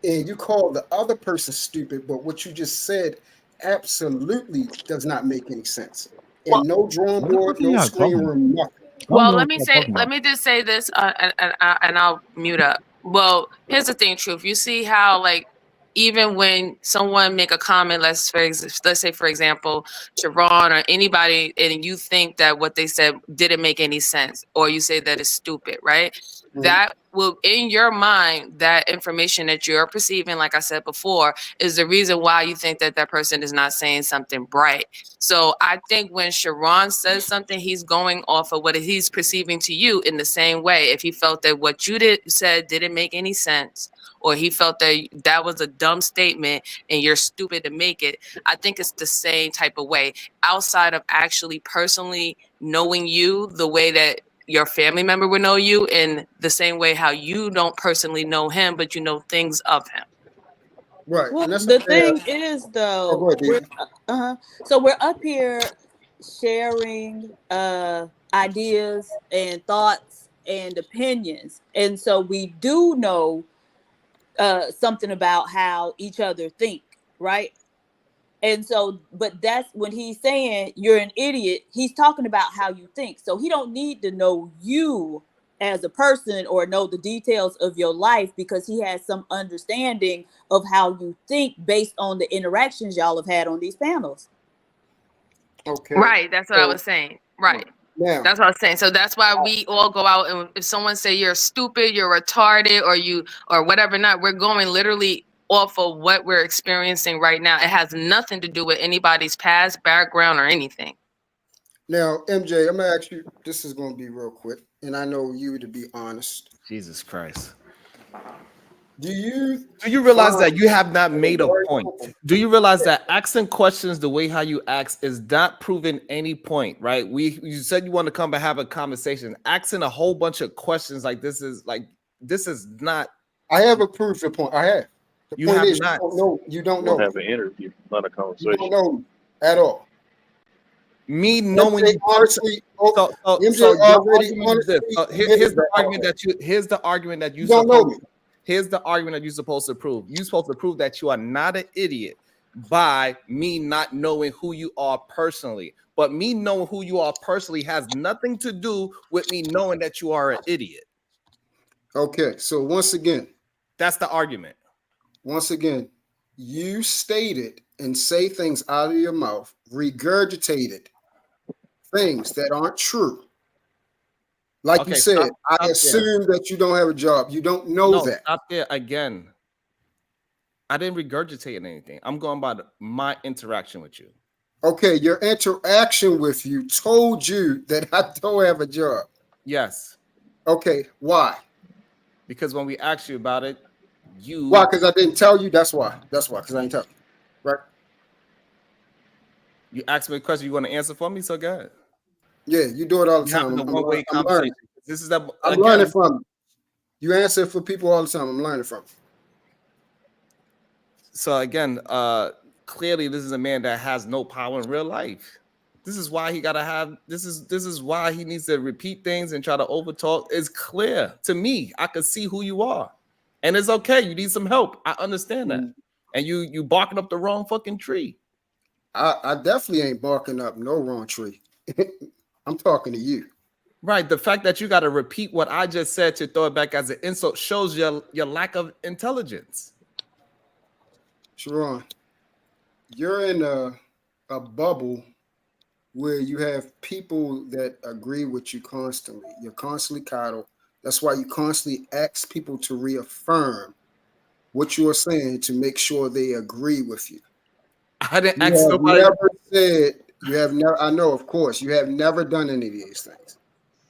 and you call the other person stupid, but what you just said absolutely does not make any sense. And no drawing board, no screen room, nothing. Well, let me just say this, and I'll mute up. Well, here's the thing, Truth. You see how like even when someone make a comment, let's say for example, Sharon or anybody, and you think that what they said didn't make any sense, or you say that it's stupid, right? That will, in your mind, that information that you're perceiving, like I said before, is the reason why you think that that person is not saying something bright. So I think when Sharon says something, he's going off of what he's perceiving to you in the same way. If he felt that what you said didn't make any sense, or he felt that that was a dumb statement and you're stupid to make it, I think it's the same type of way. Outside of actually personally knowing you the way that your family member would know you, in the same way how you don't personally know him, but you know things of him. Right. Well, And that's the thing is, though, go ahead, so we're up here sharing ideas and thoughts and opinions, and so we do know something about how each other think, right? And so, but that's when he's saying you're an idiot, he's talking about how you think. So he don't need to know you as a person or know the details of your life, because he has some understanding of how you think based on the interactions y'all have had on these panels. Okay. Right. That's what I was saying. Right. Now, that's what I was saying. So that's why we all go out, and if someone say you're stupid, you're retarded, or whatever, not, we're going literally off of what we're experiencing right now. It has nothing to do with anybody's past, background, or anything. Now, MJ, I'm gonna ask you. This is gonna be real quick, and I know you to be honest. Jesus Christ. Do you realize that you have not made a point? Do you realize that asking questions the way how you ask is not proving any point, right? You said you want to come and have a conversation. Asking a whole bunch of questions like this is not. I have approved your point. I have. The You point have is, not. You don't We'll know. have an interview, not a You conversation. don't know me at all. Me knowing you honestly. So your argument is this. Here's the argument that you. Here's the argument that you don't know me. Here's the argument that you're supposed to prove. You're supposed to prove that you are not an idiot by me not knowing who you are personally. But me knowing who you are personally has nothing to do with me knowing that you are an idiot. Okay, so once again, that's the argument. Once again, you stated and say things out of your mouth, regurgitated things that aren't true. Like you said, I assume that you don't have a job. You don't know that. Stop there again. I didn't regurgitate anything. I'm going by my interaction with you. Okay, your interaction with you told you that I don't have a job. Yes. Okay, why? Because when we asked you about it, Why? Because I didn't tell you? That's why. That's why, because I didn't tell you. Right? You asked me a question you want to answer for me, so go ahead. Yeah, you do it all the time. I'm one-way conversation. This is I'm learning from you. You answer for people all the time. I'm learning from you. So again, clearly this is a man that has no power in real life. This is why he gotta have this is why he needs to repeat things and try to overtalk. It's clear to me. I can see who you are. And it's okay. You need some help. I understand that. And you barking up the wrong fucking tree. I definitely ain't barking up no wrong tree. I'm talking to you. Right. The fact that you got to repeat what I just said to throw it back as an insult shows your lack of intelligence. Sharon, you're in a bubble where you have people that agree with you constantly. You're constantly coddled. That's why you constantly ask people to reaffirm what you are saying to make sure they agree with you. I didn't ask nobody. I know, of course, you have never done any of these things.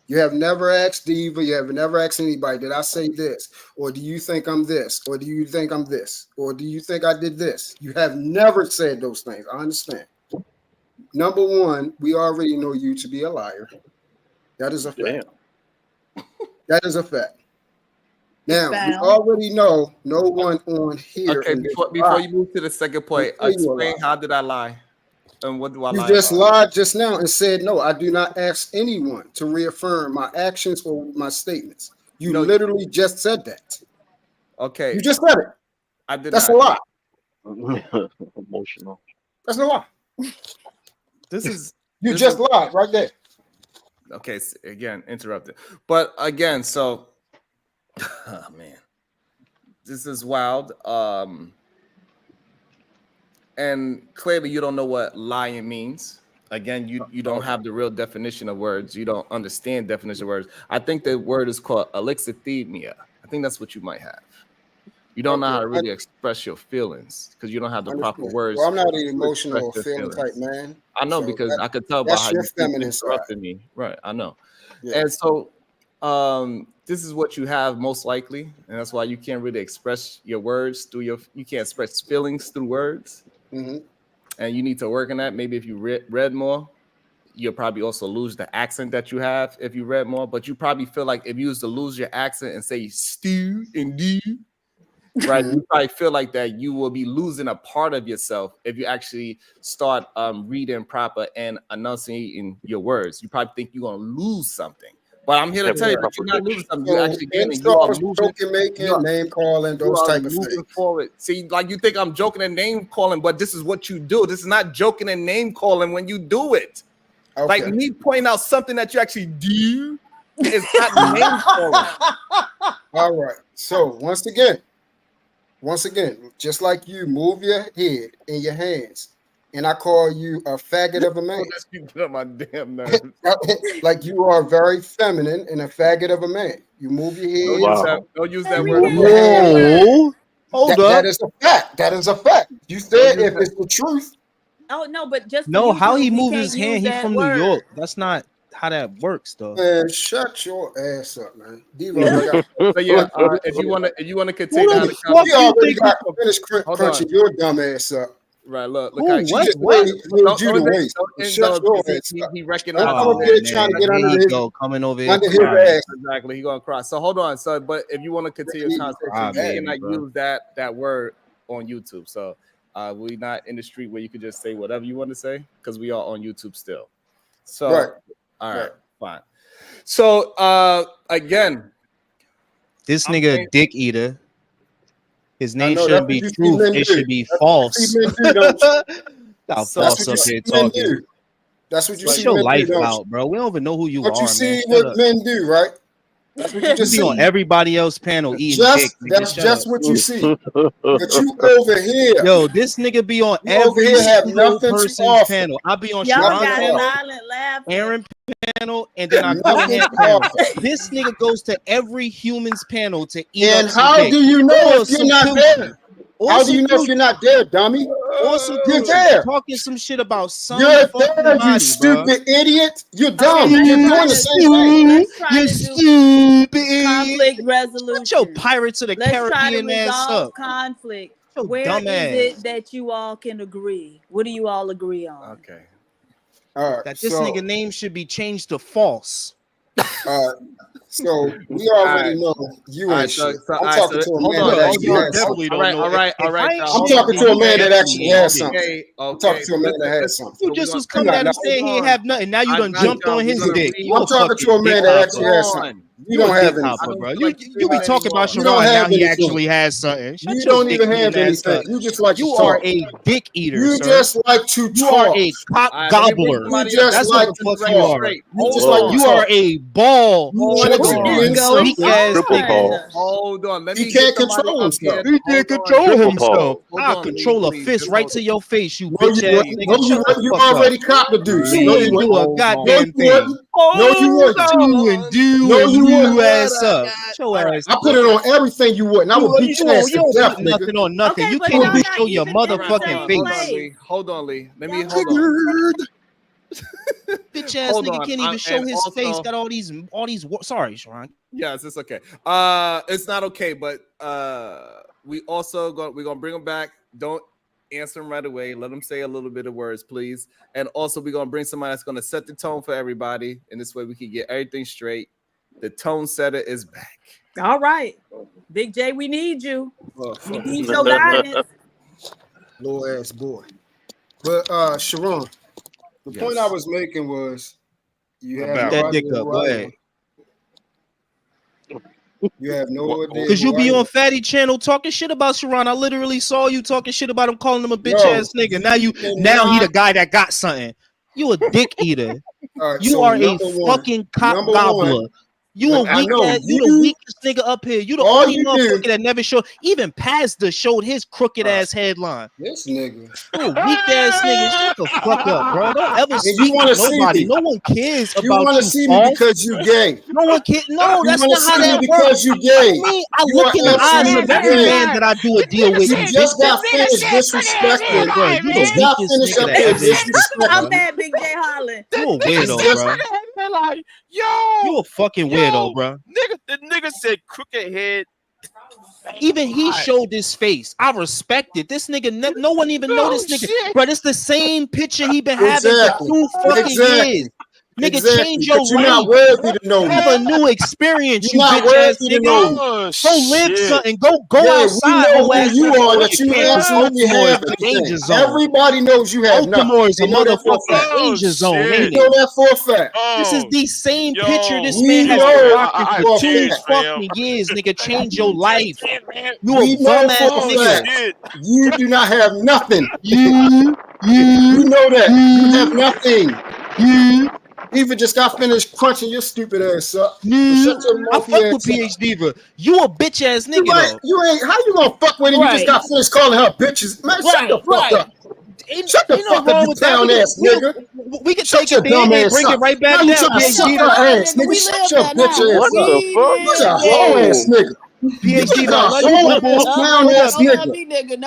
You have never asked Diva, you have never asked anybody, did I say this? Or do you think I'm this? Or do you think I'm this? Or do you think I did this? You have never said those things. I understand. Number one, we already know you to be a liar. That is a fact. That is a fact. Now, we already know no one on here. Okay, before you move to the second point, explain how did I lie? And what do I lie? You just lied just now and said, no, I do not ask anyone to reaffirm my actions or my statements. You literally just said that. Okay. You just said it. I did That's not. a lie. Emotional. That's a lie. You just lied right there. Okay, again, interrupted. But again, so oh man. This is wild. and clearly you don't know what lying means. Again, you don't have the real definition of words. You don't understand definition of words. I think the word is called alexithymia. I think that's what you might have. You don't know how to really express your feelings because you don't have the proper words. Well, I'm not an to emotional or express your feeling type feelings. man. I know so because that- I could tell by that's how your you keep feminine side. interrupting me. Right, I know. Yeah. And so this is what you have most likely, and that's why you can't really express your words through you can't express feelings through words. Mm-hmm. And you need to work on that. Maybe if you read more, you'll probably also lose the accent that you have if you read more. But you probably feel like if you was to lose your accent and say stew and do, right? You probably feel like that you will be losing a part of yourself if you actually start reading proper and enunciating your words. You probably think you're gonna lose something. But I'm here to tell you that you're not losing something. You're actually gaining. You are moving. Joking, making, name calling, those type of moving things. forward. See, like you think I'm joking and name calling, but this is what you do. This is not joking and name calling when you do it. Okay. Like me pointing out something that you actually do is not name calling. All right. So once again, just like you move your head and your hands, and I call you a faggot of a man. You get on my damn nerves. Like you are very feminine and a faggot of a man. You move your head. Don't use that word. Whoa. Hold up. That is a fact. That is a fact. You said if it's the truth. Oh no, but just No, how he YouTube, move can't his hand? use He that from word. New York. That's not how that works, though. Man, shut your ass up, man. So yeah, if you wanna continue down the you already got finished crunching your dumb ass up. Right, look Ooh, how what? Shut your ass up. he recognized. Don't come up here trying to get under his, coming over here. under his ass. Exactly, he gonna cry. So hold on. So, but if you want to continue the conversation, you cannot use that word on YouTube. So we're not in the street where you could just say whatever you want to say because we are on YouTube still. So Right. All right, fine. So again, This nigga a dick eater. His name know, shouldn't that's be what you see truth. men It do. should be That's false. what you see men do, don't you? Y'all That's false what you up see here men talking. do. That's what you What's see your men life do, don't about, bro? We don't even know who you But are, you man. see Shut what up. men do, right? That's what you You just be see. on everybody else panel eating dick. Nigga. That's Shut just up. what you see. But you over here, Yo, this nigga be on you over every here have single nothing to person's offer. panel. I be on Y'all Sharon's got panel, silent laughter. Aaron panel, and then I go to Nothing his to panel. offer. This nigga goes to every human's panel to eat And up some how dick. do you know Or if you're some not coochie. there? Or How do some you know if coochie. you're not there, dummy? Or some You're coochie. there. Talking some shit about some You're fucking there, you body, bro. stupid idiot. You're Okay, dumb. let's You're try doing the to same thing. let's try You to do stupid conflict Shut resolution. your Pirates of the Let's try to Caribbean ass resolve up. conflict. Your Where dumb is ass. it that you all can agree? What do you all agree on? Okay. All right. That this So, nigga name should be changed to false. so we already know you ain't shit. I'm talking to a man that actually has something. All right. I'm talking to a man that actually has something. I'm talking to a man that has something. You just was coming at him saying he ain't have nothing. Now you done jumped on his dick. You I'm talking to a man that actually has something. You don't have anything. bro. You be talking about You don't Sharon. Now have he anything. actually has something. Shut You your don't even dick have eating ass anything. up. You just like to You talk. are a dick eater, You sir. just like to You are talk. a cock All right, let me bring gobbler. somebody You else. just That's like what the to fuck you talk. are. You just like to You talk. are a ball You want to chugger. win something. Weak ass Triple nigga. pause. Hold on. Let He me can't get somebody control up here. himself. He can't control Triple himself. pause. Hold I'll on, control a please. fist Just right hold to on. your face, you No, bitch you ass wouldn't. nigga. Shut the You fuck up. already copped the deuce. You No, ain't you do wouldn't. a No, goddamn you thing. wouldn't. No, you wouldn't. No, And you do wouldn't. ass up. Shut your ass I up. put it on everything you wouldn't. I would beat your ass to You don't death, put nigga. nothing on nothing. Okay, You but can't y'all even not show your even in the motherfucking same face. place. Hold on, Lee. Let me Y'all hold not on. Bitch ass Hold nigga on. can't even show And his face. also- Got all these. Sorry, Sharon. Yes, it's okay. It's not okay, but we're gonna bring him back. Don't answer him right away. Let him say a little bit of words, please. And also, we're gonna bring somebody that's gonna set the tone for everybody, and this way we can get everything straight. The tone setter is back. All right. Big J, we need you. We need your guidance. Little ass boy. But Sharon, the point I was making was you have That no dick idea up. who Go I ahead. am. You have no idea. Because you who be I on am. Fatty Channel talking shit about Sharon. I literally saw you talking shit about him, calling him a bitch No, ass nigga. you Now he cannot- the guy that got something. You a dick eater. All right, You so are a number one- fucking cock number gobbler. one, You a weak ass, you the weakest nigga up here. You the only motherfucker that never showed. Even Pastor showed his crooked ass headline. This nigga. You a weak ass nigga. Shut the fuck up, bro. Don't ever speak to nobody. No one cares about you. You want to see me because you gay. No one cares. No, that's not how that because works. You gay. I look in the eyes of every man that I do a deal with. You just got finished disrespecting. Bro, you just got finished up here disrespecting. I'm mad, Big J Holland. You a weirdo, bro. Like, yo, you a fucking weirdo, bro. The nigga said crooked head. Even he showed this face. I respect it. This nigga, no one even know this nigga. Bro, it's the same picture he been having for 2 fucking years. Nigga, change your life. You're not worthy to know me. Have a new experience, you're you bitch ass nigga. Go live something. Go outside. We know who you are. That you absolutely have danger zone. Everybody knows you have nothing. Baltimore is a motherfucking danger zone. You know that for a fact. This is the same picture this man has been rocking for 2 fucking years, nigga. Change your life. You a bum ass nigga. You do not have nothing. You know that. You have nothing. Even just got finished crunching your stupid ass up. I fuck with PhD Diva. You a bitch ass nigga. You ain't. How you gonna fuck with him? You just got finished calling her bitches. Man, shut the fuck up. Shut the fuck up, you clown ass nigga. We can take it down and bring it right back down. Shut your ass, nigga. Shut your bitch ass. What the fuck? You're a whole ass nigga. PhD, you a whole ass clown ass nigga.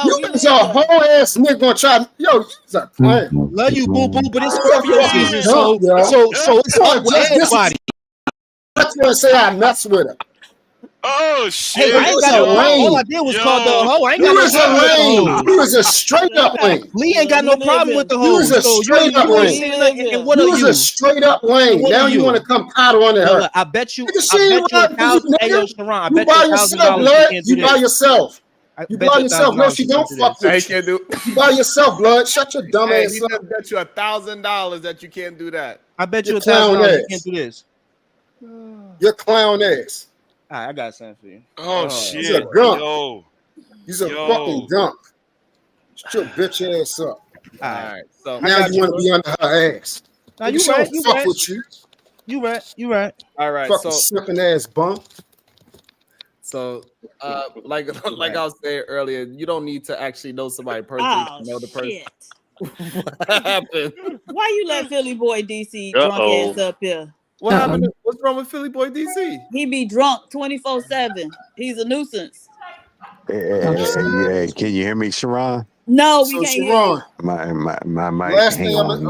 You is a whole ass nigga gonna try. Yo, you's a clown. Love you, boo boo, but it's Scorpio season, so it's up with everybody. That's gonna say I mess with her. Oh shit! Hey, I ain't got no problem. All I did was call the hoe. I ain't got no problem with the hoe. He was a straight up lame. Lee ain't got no problem with the hoe. He was a straight up lame. And what are you? He was a straight up lame. Now you want to come powder on her? I bet you. $1,000. Hey, yo, Sharon, I bet you $1,000. You by yourself. You by yourself. No, she don't fuck with you. You by yourself, blood. Shut your dumb ass up. He bet you $1,000 that you can't do that. I bet you $1,000 you can't do this. Your clown ass. All right, I got something for you. Oh shit! He's a gump. Yo. He's a fucking gump. Shut your bitch ass up. All right. So now you want to be under her ass. Now you right. You fuck right. with you. You right. You right. All right. Fucking slipping ass bump. So, like I was saying earlier, you don't need to actually know somebody personally to know the person. What happened? Why you let Philly boy DC drunk ass up here? What happened? What's wrong with Philly boy DC? He be drunk 24/7. He's a nuisance. Yeah, can you hear me, Sharon? No, we can't hear you. My mic. Last hang thing on, I'm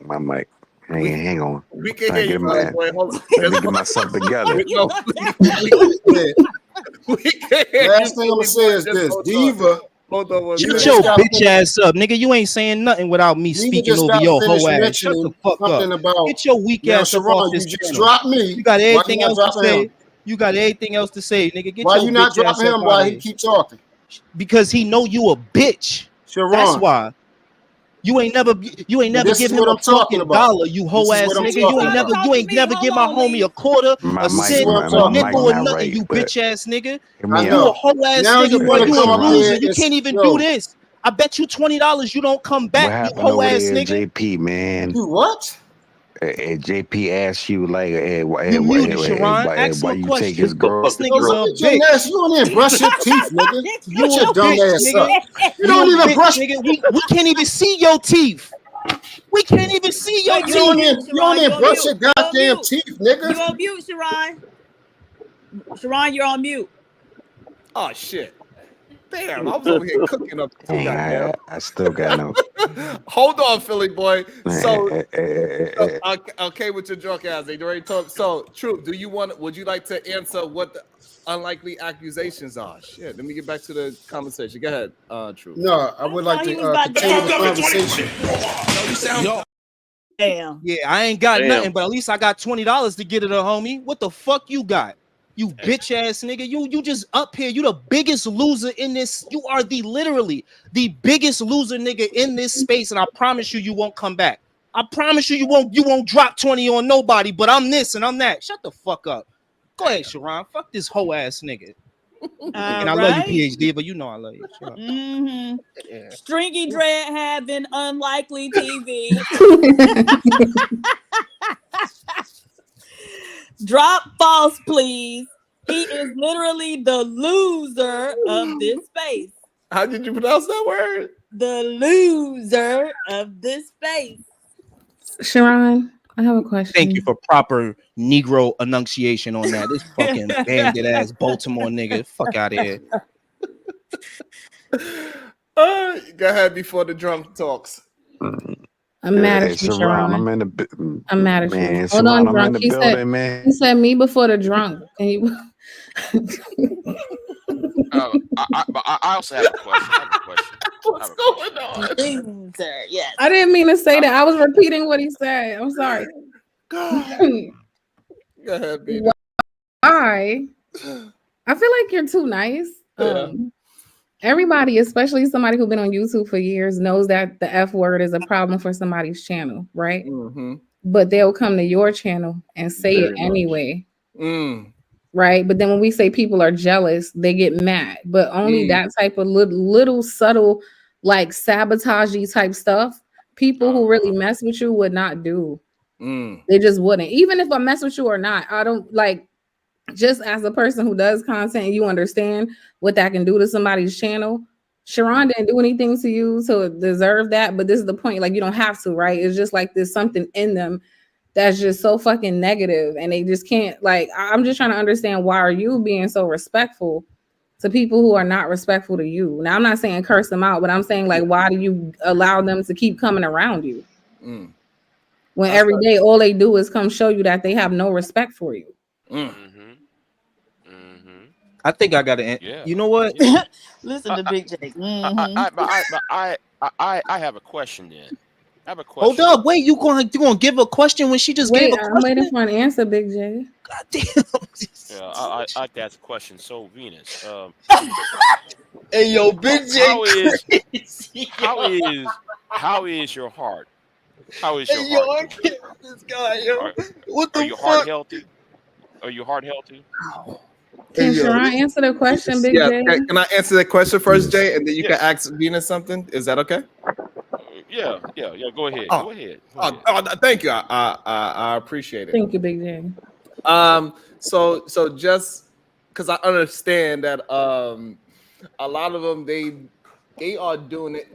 my mic. Hang on. We can hear you, boy. Hold on. Let me get myself together. Last thing I'm gonna say is this: Diva. Hold on. Shut your bitch ass up, nigga. You ain't saying nothing without me speaking over your whole ass. Shut the fuck up. Get your weak ass up off this channel. Drop me. You got anything else to say? You got anything else to say, nigga? Get why your you not bitch ass dropping him? Why he keep talking? Because he know you a bitch. Sharon. That's why. You ain't never give him a fucking dollar, you hoe ass nigga. You ain't never give my homie a quarter, a cent, a nickel, or nothing, you bitch ass nigga. You a hoe ass nigga, bro. You a loser. You can't even do this. I bet you $20 you don't come back, you hoe ass nigga. JP, man. You what? JP asked you like, why you take his girl? This nigga's a bitch. You don't even brush your teeth, nigga. You your dumb ass up. You don't even brush, nigga. We can't even see your teeth. We can't even see your teeth. You don't even brush your goddamn teeth, nigga. You on mute, Sharon. Sharon, you're on mute. Oh shit. Damn, I was over here cooking up. I still got no. Hold on, Philly boy. So, okay with your drunk ass. They already told. So, True, would you like to answer what the unlikely accusations are? Shit, let me get back to the conversation. Go ahead, True. No, I would like to continue the conversation. Damn. Yeah, I ain't got nothing, but at least I got $20 to get it, homie. What the fuck you got? You bitch ass nigga. You just up here. You the biggest loser in this. You are literally the biggest loser nigga in this space. And I promise you won't come back. I promise you won't drop 20 on nobody, but I'm this and I'm that. Shut the fuck up. Go ahead, Sharon. Fuck this hoe ass nigga. And I love you, PhD, but you know I love you. Yeah. Stringy Dread having unlikely TV. Drop false, please. He is literally the loser of this space. How did you pronounce that word? The loser of this space. Sharon, I have a question. Thank you for proper Negro enunciation on that. This fucking bandit ass Baltimore nigga. Fuck out of here. Go ahead before the drunk talks. I'm mad at you, Sharon. I'm mad at you. Hold on, drunk. He said me before the drunk. Can you? I also have a question. What's going on? Loser, yes. I didn't mean to say that. I was repeating what he said. I'm sorry. Go ahead, baby. Why? I feel like you're too nice. Everybody, especially somebody who's been on YouTube for years, knows that the F word is a problem for somebody's channel, right? Mm-hmm. But they'll come to your channel and say it anyway. Right? But then when we say people are jealous, they get mad. But only that type of little subtle, like sabotagey type stuff, people who really mess with you would not do. They just wouldn't. Even if I mess with you or not, I don't like. Just as a person who does content, you understand what that can do to somebody's channel. Sharon didn't do anything to you to deserve that, but this is the point. Like, you don't have to, right? It's just like there's something in them that's just so fucking negative, and they just can't. Like, I'm just trying to understand, why are you being so respectful to people who are not respectful to you? Now, I'm not saying curse them out, but I'm saying, like, why do you allow them to keep coming around you when every day all they do is come show you that they have no respect for you? I think I got to. You know what? Listen to Big J. I have a question then. I have a question. Hold up, wait. You gonna give a question when she just gave a question? I'm waiting for an answer, Big J. God damn. Yeah, I like to ask a question. So Venus, hey yo, Big J. How is your heart? How is your hey, heart? Yo, I can't with this guy, yo. What the Are your fuck? heart healthy? Are your heart healthy? Can Sharon answer the question, Big J? Can I answer that question first, Jay, and then you can ask Venus something? Is that okay? Yeah. Go ahead. Oh. Go ahead. Thank you. I appreciate it. Thank you, Big J. So just because I understand that a lot of them they are doing it.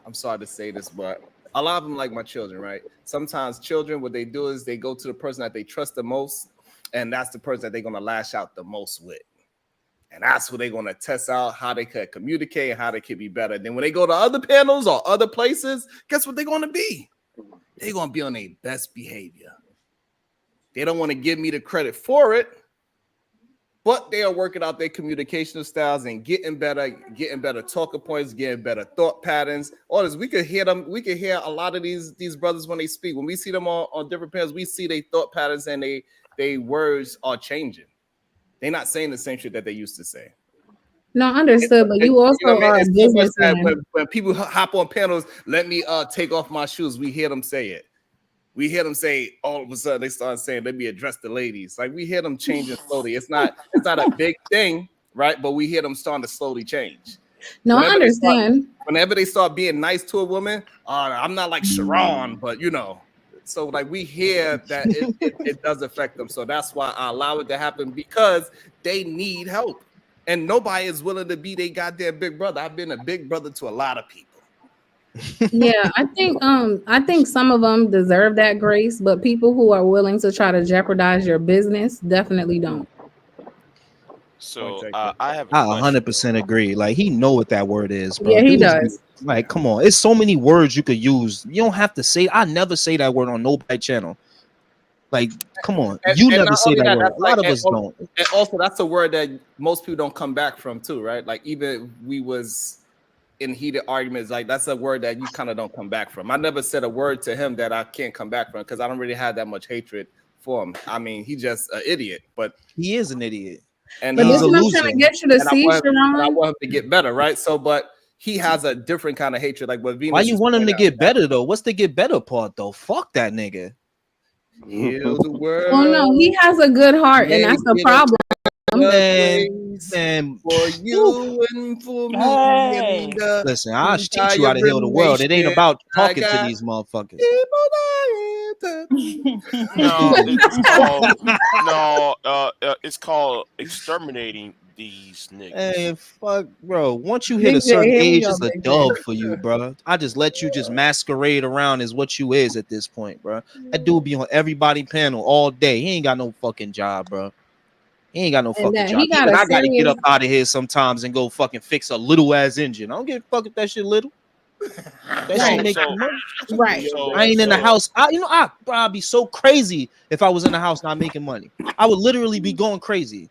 I'm sorry to say this, but a lot of them, like my children, right? Sometimes children, what they do is they go to the person that they trust the most, and that's the person that they're gonna lash out the most with. And that's what they're gonna test out, how they could communicate and how they could be better. Then when they go to other panels or other places, guess what they're gonna be? They're gonna be on their best behavior. They don't want to give me the credit for it, but they are working out their communication styles and getting better talking points, getting better thought patterns. All this, we could hear them. We could hear a lot of these brothers when they speak. When we see them on different panels, we see their thought patterns and they words are changing. They're not saying the same shit that they used to say. No, understood. But you also are a businessman. When people hop on panels, let me take off my shoes. We hear them say it. We hear them say, all of a sudden they start saying, let me address the ladies. Like, we hear them changing slowly. It's not a big thing, right? But we hear them starting to slowly change. No, I understand. Whenever they start being nice to a woman, I'm not like Sharon, but you know. So like we hear that it does affect them. So that's why I allow it to happen, because they need help. And nobody is willing to be their goddamn big brother. I've been a big brother to a lot of people. Yeah, I think some of them deserve that grace, but people who are willing to try to jeopardize your business definitely don't. So I have. I 100% agree. Like, he know what that word is, bro. Yeah, he does. Like, come on, it's so many words you could use. You don't have to say. I never say that word on nobody's channel. Like, come on, you never say that word. A lot of us don't. And also, that's a word that most people don't come back from too, right? Like, even we was in heated arguments, like that's a word that you kind of don't come back from. I never said a word to him that I can't come back from, because I don't really have that much hatred for him. I mean, he's just an idiot, but he is an idiot, and but he's a loser. I'm trying to get you to see, Sharon. I want him to get better, right? So, but he has a different kind of hatred. Like what Venus. Why you want him to get better though? What's the get better part though? Fuck that nigga. Heal the world. Oh no, he has a good heart, and that's the problem. Man, for you and for me. Hey. Listen, I'll teach you how to heal the world. It ain't about talking to these motherfuckers. No, it's called exterminating these niggas. Hey, fuck, bro. Once you hit a certain age, it's a dub for you, bro. I just let you just masquerade around as what you is at this point, bro. That dude be on everybody panel all day. He ain't got no fucking job, bro. He ain't got no fucking job. Even I gotta get up out of here sometimes and go fucking fix a little ass engine. I don't give a fuck if that shit little. That shit make money. Right. I ain't in the house. I'd be so crazy if I was in the house not making money. I would literally be going crazy.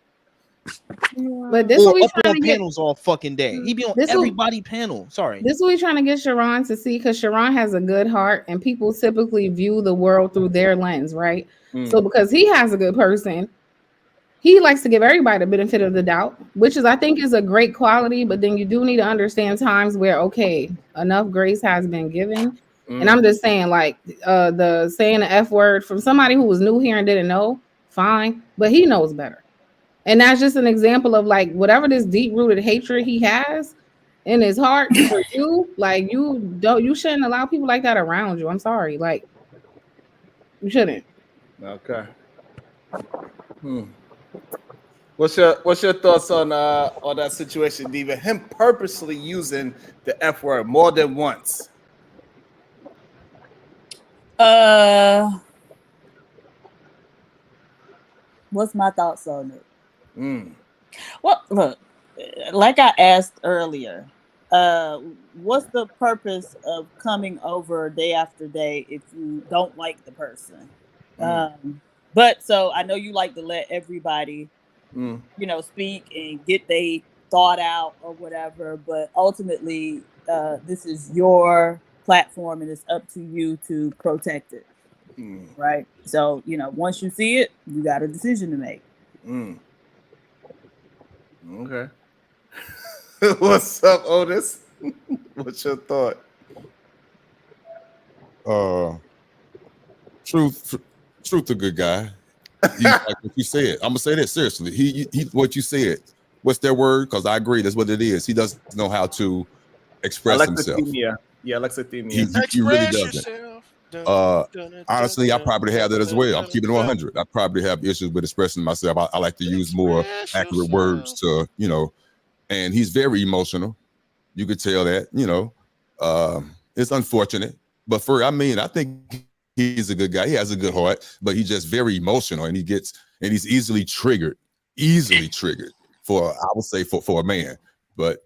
But this or we up trying on to get panels all fucking day. He be on everybody panel. Sorry. This is what we trying to get Sharon to see, because Sharon has a good heart and people typically view the world through their lens, right? So because he has a good person, he likes to give everybody the benefit of the doubt, which is, I think, is a great quality. But then you do need to understand times where, okay, enough grace has been given. And I'm just saying, like, the saying the F word from somebody who was new here and didn't know, fine, but he knows better. And that's just an example of, like, whatever this deep-rooted hatred he has in his heart for you, like, you shouldn't allow people like that around you. I'm sorry, like, you shouldn't. Okay. What's your thoughts on that situation, Diva? Him purposely using the F word more than once. What's my thoughts on it? Well, look, like I asked earlier, what's the purpose of coming over day after day if you don't like the person? But so I know you like to let everybody, speak and get they thought out or whatever, but ultimately, this is your platform and it's up to you to protect it. Right? So, once you see it, you got a decision to make. Okay. What's up, Otis? What's your thought? Truth, a good guy. Like what you said. I'm gonna say that seriously. He what you said. What's that word? Because I agree, that's what it is. He doesn't know how to express himself. Yeah, Alexithymia. He really doesn't. Honestly, I probably have that as well. I'm keeping it 100. I probably have issues with expressing myself. I like to use more accurate words to, and he's very emotional. You could tell that, it's unfortunate. But I think he's a good guy. He has a good heart, but he's just very emotional, and he's easily triggered for, I would say, for a man. But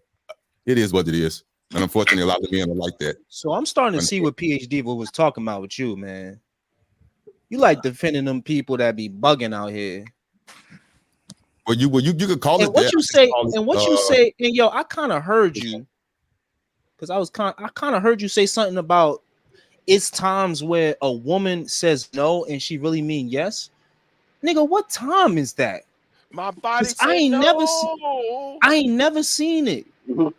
it is what it is. And unfortunately, a lot of men are like that. So I'm starting to see what PhD was talking about with you, man. You like defending them people that be bugging out here. Well, you could call it what that. you say, and what you say, and yo, I kind of heard you, because I kind of heard you say something about it's times where a woman says no and she really mean yes. Nigga, what time is that? My body I ain't never seen it.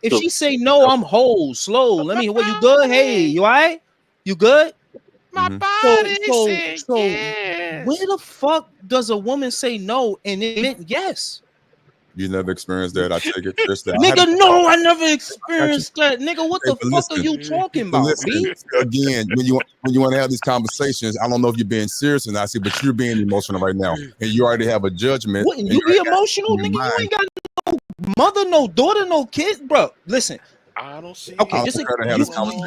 If she say no, I'm whole, slow. Let me. What, you good? Hey, you all right? You good? My body said so where the fuck does a woman say no and it meant yes? You never experienced that? I take it, Chris. Nigga, no, I never experienced that. Nigga, what the fuck are you talking about? Again, when you want to have these conversations, I don't know if you're being serious or not, but you're being emotional right now, and you already have a judgment. Wouldn't you be emotional, nigga? You ain't got no mother, no daughter, no kids, bro. Listen. I don't see. Okay,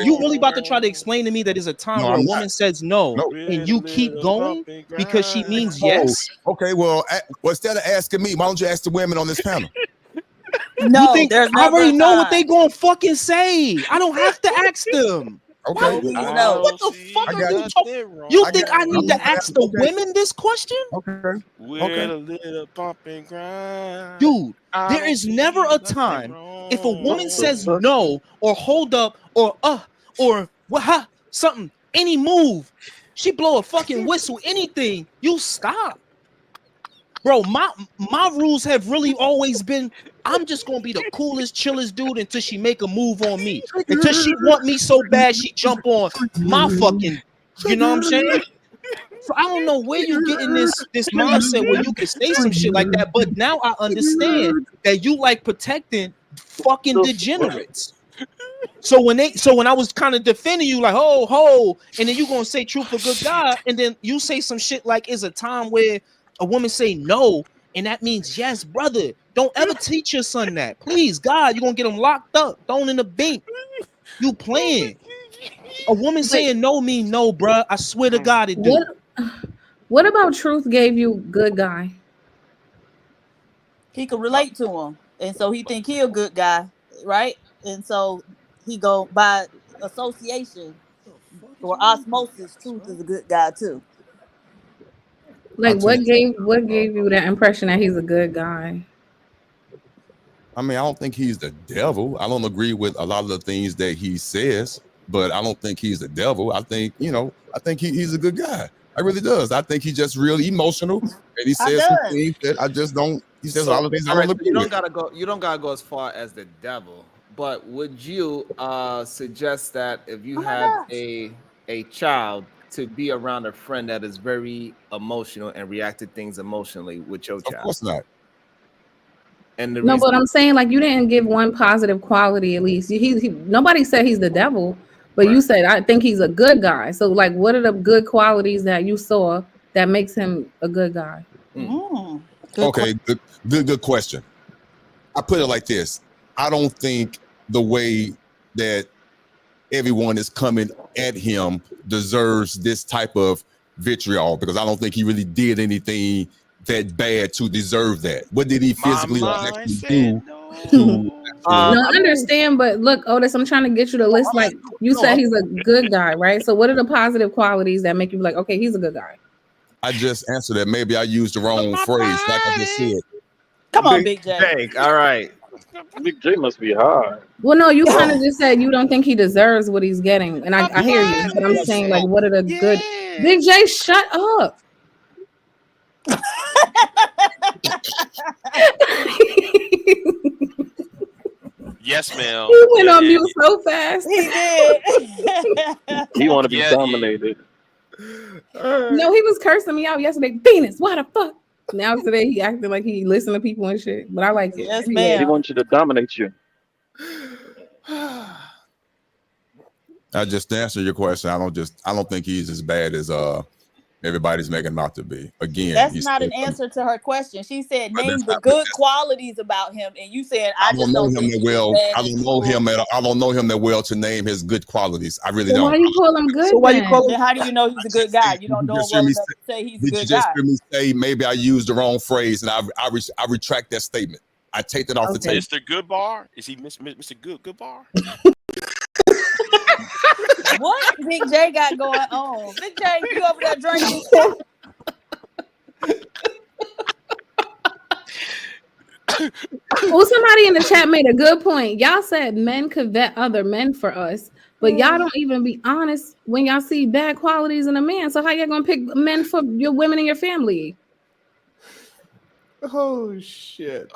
you really about to try to explain to me that there's a time where a woman says no, and you keep going because she means yes? Okay, well, instead of asking me, why don't you ask the women on this panel? No, I already know what they gonna fucking say. I don't have to ask them. Okay. What the fuck are you talking? You think I need to ask the women this question? Okay. With a little bump and grind. Dude, there is never a time if a woman says no or hold up or something, any move, she blow a fucking whistle, anything, you stop. Bro, my rules have really always been, I'm just gonna be the coolest, chillest dude until she make a move on me. Until she want me so bad she jump on my fucking, you know what I'm saying? So I don't know where you getting this mindset where you can say some shit like that, but now I understand that you like protecting fucking degenerates. So when I was kind of defending you, like, ho, and then you gonna say truth for good God, and then you say some shit like, "Is a time where a woman say no, and that means yes, brother." Don't ever teach your son that, please, God. You're gonna get him locked up, thrown in the bank. You playing? A woman saying no mean no, bruh. I swear to God, it do. What about Truth gave you good guy? He could relate to him, and so he think he a good guy, right? And so he go by association or osmosis. Truth is a good guy too. Like, what gave you that impression that he's a good guy? I mean, I don't think he's the devil. I don't agree with a lot of the things that he says, but I don't think he's the devil. I think, I think he's a good guy. I really does. I think he's just really emotional, and he says some things that I just don't. He says a lot of things I don't agree with. You don't gotta go as far as the devil, but would you suggest that if you had a child to be around a friend that is very emotional and react to things emotionally with your child? Of course not. And the But I'm saying, like, you didn't give one positive quality at least. Nobody said he's the devil, but you said I think he's a good guy. So, like, what are the good qualities that you saw that makes him a good guy? Okay, good question. I put it like this: I don't think the way that everyone is coming at him deserves this type of vitriol, because I don't think he really did anything that bad to deserve that. What did he physically actually do? No, I understand, but look, Otis, I'm trying to get you to list. Like, you said he's a good guy, right? So, what are the positive qualities that make you be like, okay, he's a good guy? I just answered that. Maybe I used the wrong phrase, like I just said. Come on, Big J. All right. Big J must be high. Well, no, you kind of just said you don't think he deserves what he's getting, and I hear you, but I'm saying, like, what are the good? Big J, shut up. Yes, ma'am. He went on mute so fast. He did. He want to be dominated. No, he was cursing me out yesterday. Venus, why the fuck? Now today he acting like he listen to people and shit. But I like it. Yes, He wants you to dominate you. I just answer your question. I don't think he's as bad as everybody's making him out to be. Again, that's not an answer to her question. She said, "Name the good qualities about him," and you said, "I don't know him that well. I don't know him I don't know him that well to name his good qualities. I really don't. Why you call him good? So why you call him? How do you know he's a good guy? You don't know him well enough to say he's a good guy. Did you just hear me say maybe I used the wrong phrase, and I retract that statement. I take it off the table. Mr. Goodbar? Is he Mr. Goodbar? What Big J got going on? Big J, you over there drinking? Well, somebody in the chat made a good point. Y'all said men could vet other men for us, but y'all don't even be honest when y'all see bad qualities in a man. So how y'all gonna pick men for your women in your family? Oh shit!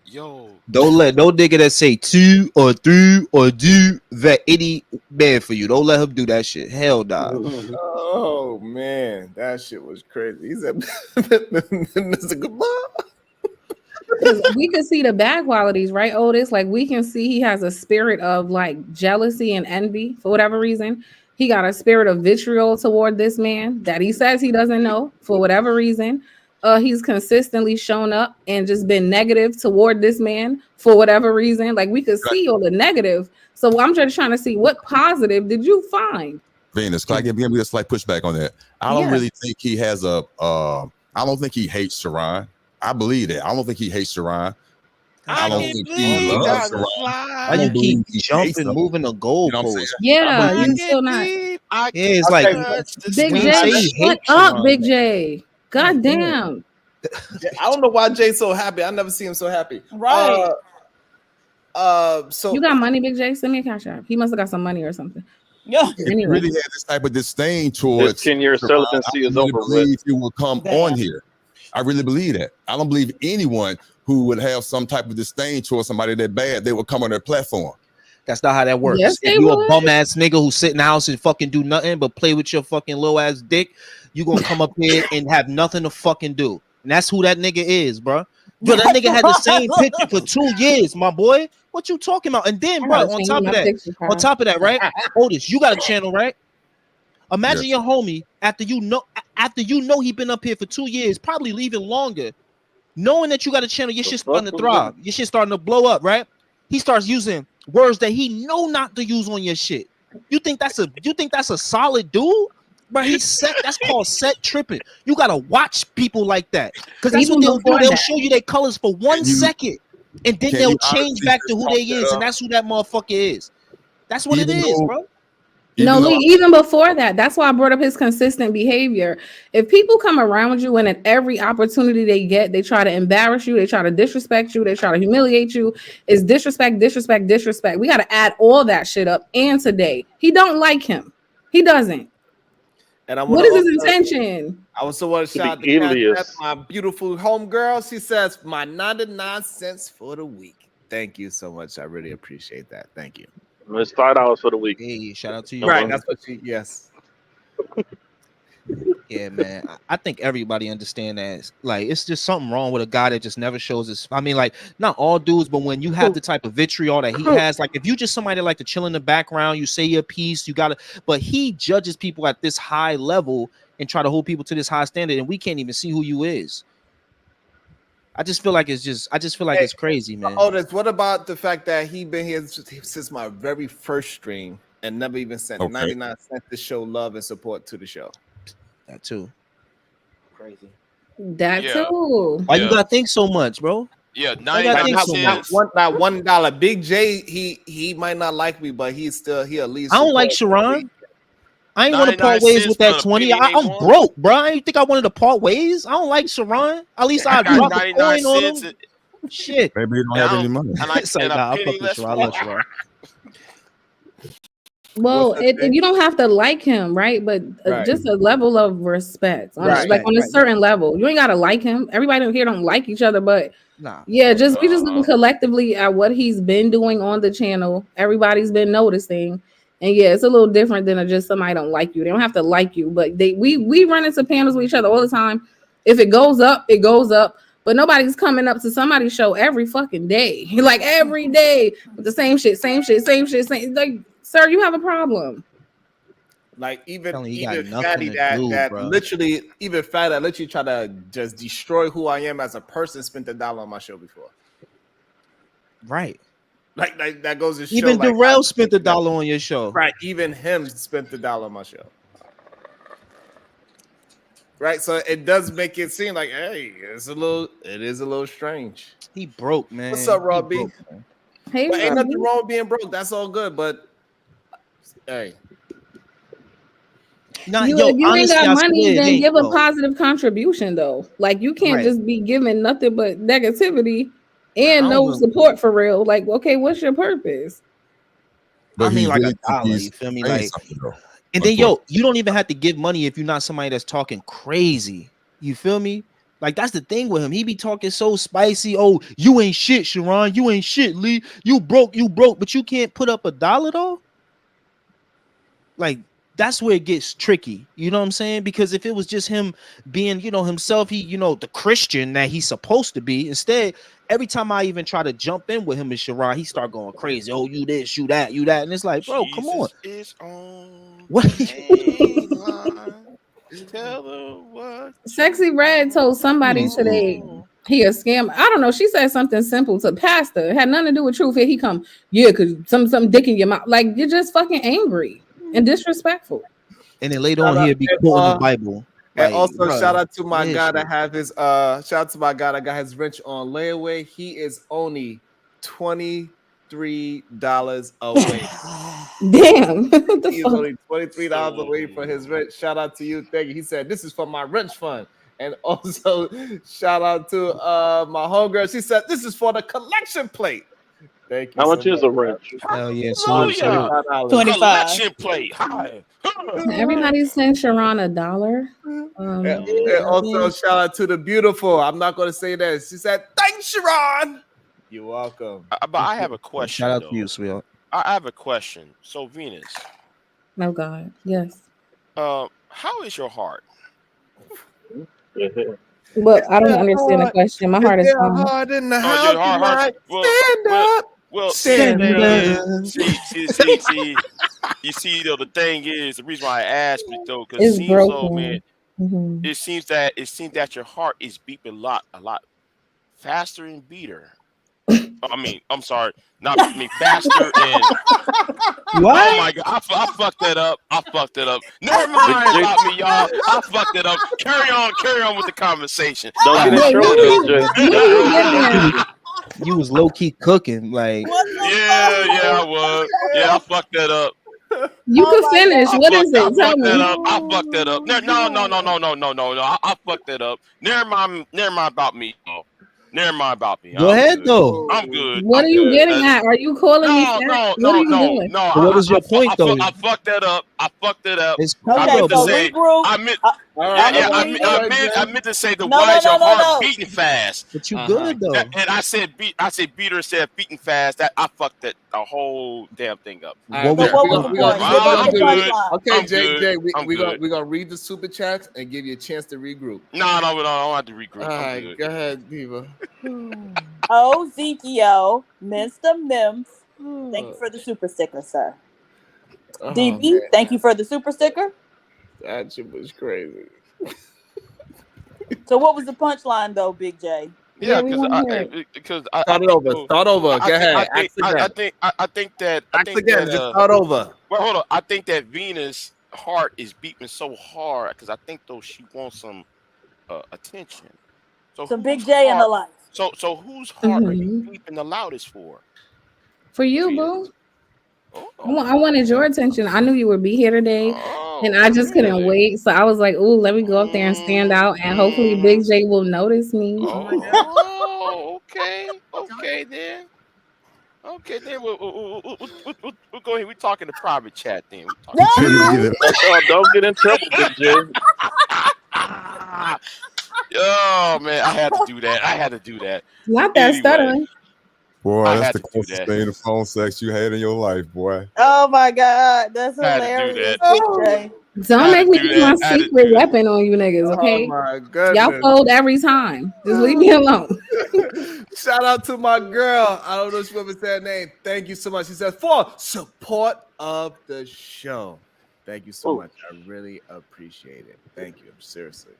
Yo! Don't let no nigga that say 2 or 3 or do vet any man for you. Don't let him do that shit. Hell nah. Oh man, that shit was crazy. He said, "Mr. Goodbye." We can see the bad qualities, right, Otis? Like, we can see he has a spirit of like jealousy and envy for whatever reason. He got a spirit of vitriol toward this man that he says he doesn't know for whatever reason. He's consistently shown up and just been negative toward this man for whatever reason. Like, we could see all the negative. So I'm just trying to see what positive did you find? Venus, can I give me a slight pushback on that? I don't really think he has I don't think he hates Sharon. I believe that. I don't think he hates Sharon. I don't think he loves Sharon. Why you keep jumping, moving the goalposts? Yeah, you still not. It's like Big J, shut up, Big J. God damn. I don't know why Jay's so happy. I never see him so happy. Right. So you got money, Big J? Send me a cash app. He must have got some money or something. Yeah. If he really had this type of disdain towards 10-year celibacy is over. I believe he will come on here. I really believe that. I don't believe anyone who would have some type of disdain towards somebody that bad, they would come on their platform. That's not how that works. Yes, if you a bum ass nigga who sit in the house and fucking do nothing but play with your fucking little ass dick, you gonna come up here and have nothing to fucking do. And that's who that nigga is, bro. Bro, that nigga had the same picture for 2 years, my boy. What you talking about? And then, bro, on top of that, right? Otis, you got a channel, right? Imagine your homie after you know he been up here for 2 years, probably even longer, knowing that you got a channel, your shit starting to thrive, your shit starting to blow up, right? He starts using words that he know not to use on your shit. You think that's a solid dude? But he's set. That's called set tripping. You gotta watch people like that, because that's what they'll do. They'll show you their colors for 1 second, and then they'll change back to who they is, and that's who that motherfucker is. That's what it is, bro. No, Lee, even before that, that's why I brought up his consistent behavior. If people come around you and at every opportunity they get, they try to embarrass you, they try to disrespect you, they try to humiliate you, it's disrespect. We got to add all that shit up. And today, he don't like him. He doesn't. And what is his intention? I also want to shout out to my beautiful homegirl. She says, my 99 cents for the week. Thank you so much. I really appreciate that. Thank you. It's $5 for the week. Hey, shout out to you. Right, that's what she. Yes. Yeah, man. I think everybody understand that. Like, it's just something wrong with a guy that just never shows his. I mean, like, not all dudes, but when you have the type of vitriol that he has, like, if you just somebody that like to chill in the background, you say your piece, you gotta. But he judges people at this high level and try to hold people to this high standard, and we can't even see who you is. I just feel like it's crazy, man. Otis, what about the fact that he been here since my very first stream and never even sent 99 cents to show love and support to the show? That too. Crazy. That too. Why you gotta think so much, bro? Yeah, 99 cents. Not $1. Big J, he might not like me, but he at least. I don't like Sharon. I ain't want to part ways with that 20. I'm broke, bro. I didn't think I wanted to part ways. I don't like Sharon. At least I drop a coin on him. Shit. Maybe you don't have any money. It's like, nah, I fuck with Sharon. I love Sharon. Well, you don't have to like him, right? But just a level of respect, on a certain level. You ain't gotta like him. Everybody here don't like each other, but we just looking collectively at what he's been doing on the channel. Everybody's been noticing, and yeah, it's a little different than just somebody don't like you. They don't have to like you, but we run into panels with each other all the time. If it goes up, it goes up. But nobody's coming up to somebody's show every fucking day, like every day with the same shit. Like, sir, you have a problem. Like even fatty that literally try to just destroy who I am as a person spent $1 on my show before. Right. Like that goes to show. Even Darrell spent $1 on your show. Right. Even him spent $1 on my show. Right. So it does make it seem like, hey, it is a little strange. He broke, man. What's up, Robbie? Hey, but ain't nothing wrong with being broke. That's all good. But hey. If you ain't got money, then give a positive contribution, though. Like, you can't just be giving nothing but negativity and no support for real. Like, okay, what's your purpose? But I mean, like $1, you feel me? Like, and then you don't even have to give money if you're not somebody that's talking crazy. You feel me? Like, that's the thing with him. He be talking so spicy. Oh, you ain't shit, Sharon. You ain't shit, Lee. You broke, but you can't put up $1 though. Like, that's where it gets tricky. You know what I'm saying? Because if it was just him being, himself, he, the Christian that he's supposed to be. Instead, every time I even try to jump in with him and Sharon, he start going crazy. Oh, you this, you that, you that. And it's like, bro, come on. Is on what? Tell her what. Sexy Red told somebody today he a scam. I don't know. She said something simple to pastor. It had nothing to do with truth. Here he come. Yeah, because some dick in your mouth. Like, you're just fucking angry and disrespectful. And then later on he'll be quoting the Bible. And also shout out to my guy that have his shout out to my guy that got his wrench on layaway. He is only $23 away. Damn. He's only $23 away for his wrench. Shout out to you. Thank you. He said this is for my wrench fund. And also shout out to my homegirl. She said this is for the collection plate. Thank you. How much is a wrench? Hell yeah. $25. Collection plate. Hi. Everybody's saying Sharon $1. And also shout out to the beautiful. I'm not going to say that. She said, thanks, Sharon. You're welcome. But I have a question. Shout out to you, sweetheart. I have a question. So, Venus. Oh, God. Yes. How is your heart? Well, I don't understand the question. My heart is fine. Hard in the Oh, house your heart. tonight. Well, Stand up. well. Stand The thing is, up. see. You see, though, the thing is, the reason why I asked you though, because it It's seems so, man. broken. Mm-hmm. It seems that your heart is beeping a lot faster and beater. I mean, I'm sorry, not faster and. What? Oh my god, I fucked that up. Never mind about me, y'all. I fucked it up. Carry on with the conversation. Don't get in Wait, trouble, what Jay. are you getting at? You was low key cooking, like. Yeah, I was. Yeah, I fucked that up. You can finish. What is it? Tell me. I fucked that up. No. I fucked that up. Never mind about me, y'all. Never mind about me. Go ahead, though. I'm good. What are you getting at? Are you calling me fat? What are you doing? No. What was your point, though? I fucked that up. It's I covered meant to up, say. regroup. I meant. I meant to say No. why is your heart beating fast? But you good though. And I said beater instead of beating fast. That I fucked the whole damn thing up. What was the point? I'm good. Okay, Jay, we're gonna read the super chats and give you a chance to regroup. No, I don't have to regroup. All right, go ahead, Diva. Oh, Zekio, Mr. Mims. Thank you for the super sticker, sir. DB, man. thank you for the super sticker. That shit was crazy. So what was the punchline though, Big J? Yeah, because I start over. Go ahead. I think that just start over. Well, hold on. I think that Venus' heart is beating so hard because I think though she wants some attention. So some Big J in the life. So whose heart are you beeping the loudest for? For you, boo. I wanted your attention. I knew you would be here today, and I just couldn't wait. So I was like, "Ooh, let me go up there and stand out, and hopefully Big J will notice me." Oh, okay then. Okay, then we'll go ahead. We're talking the private chat then. Don't get in trouble, Big J. Oh man, I had to do that. Not that stuttering. Boy, that's the closest thing to phone sex you had in your life, boy. Oh my God, that's hilarious, Big J. Don't make me use my secret weapon on you niggas, okay? Oh my goodness. Y'all fold every time. Just leave me alone. Shout out to my girl. I don't know if she ever said her name. Thank you so much. She says, for support of the show. Thank you so much. I really appreciate it. Thank you. Seriously.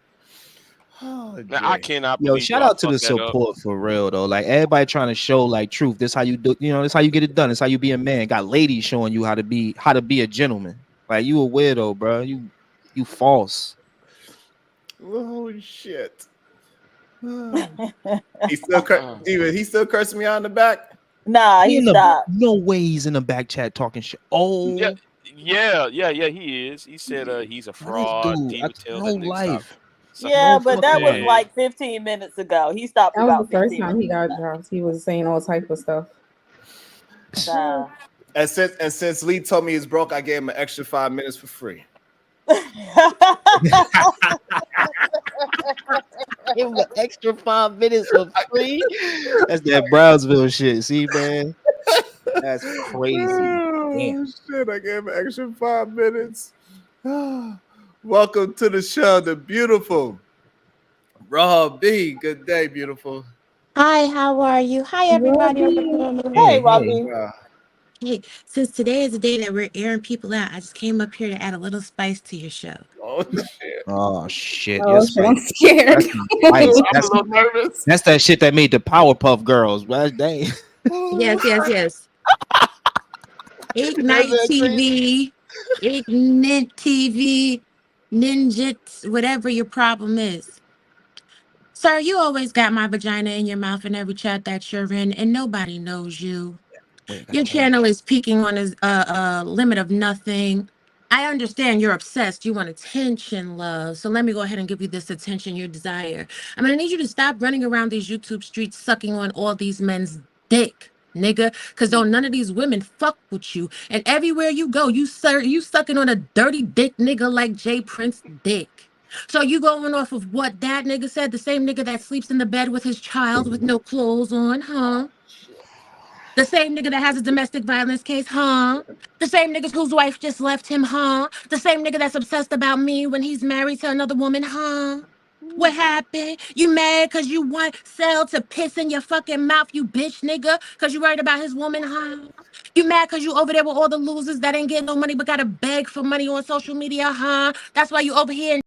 Oh, I cannot. Yo, shout out to the support for real though. Like everybody trying to show like truth. This how you do. You know, this how you get it done. This how you be a man. Got ladies showing you how to be a gentleman. Like you a weirdo, bro. You false. Oh shit. He still cursing me out in the back. Nah, he stopped. No way he's in the back chat talking shit. Oh yeah. He is. He said he's a fraud. No life. Yeah, but that was like 15 minutes ago. He stopped. That was the first time he got dropped. He was saying all type of stuff. And since Lee told me he's broke, I gave him an extra 5 minutes for free. Give him an extra 5 minutes for free. That's that Brownsville shit. See, man, that's crazy. Oh, shit, I gave him an extra 5 minutes. Welcome to the show, the beautiful Rob B. Good day, beautiful. Hi, how are you? Hi, everybody. Hey, Robbie. Hey, since today is the day that we're airing people out, I just came up here to add a little spice to your show. Oh shit! Oh shit! Oh, shit, I'm scared. I'm a little nervous. That's that shit that made the Powerpuff Girls. Well, dang. Yes. Ignite TV, Ignite TV, Ninja, whatever your problem is. Sir, you always got my vagina in your mouth in every chat that you're in, and nobody knows you. Your channel is peaking on a limit of nothing. I understand you're obsessed. You want attention, love. So let me go ahead and give you this attention you desire. I'm going to need you to stop running around these YouTube streets sucking on all these men's dick, nigga. Because don't none of these women fuck with you. And everywhere you go, you sucking on a dirty dick nigga like Jay Prince dick. So you going off of what that nigga said? The same nigga that sleeps in the bed with his child with no clothes on, huh? The same nigga that has a domestic violence case, huh? The same nigga whose wife just left him, huh? The same nigga that's obsessed about me when he's married to another woman, huh? What happened? You mad because you want Cell to piss in your fucking mouth, you bitch nigga? Because you worried about his woman, huh? You mad because you over there with all the losers that ain't getting no money but gotta beg for money on social media, huh? That's why you over here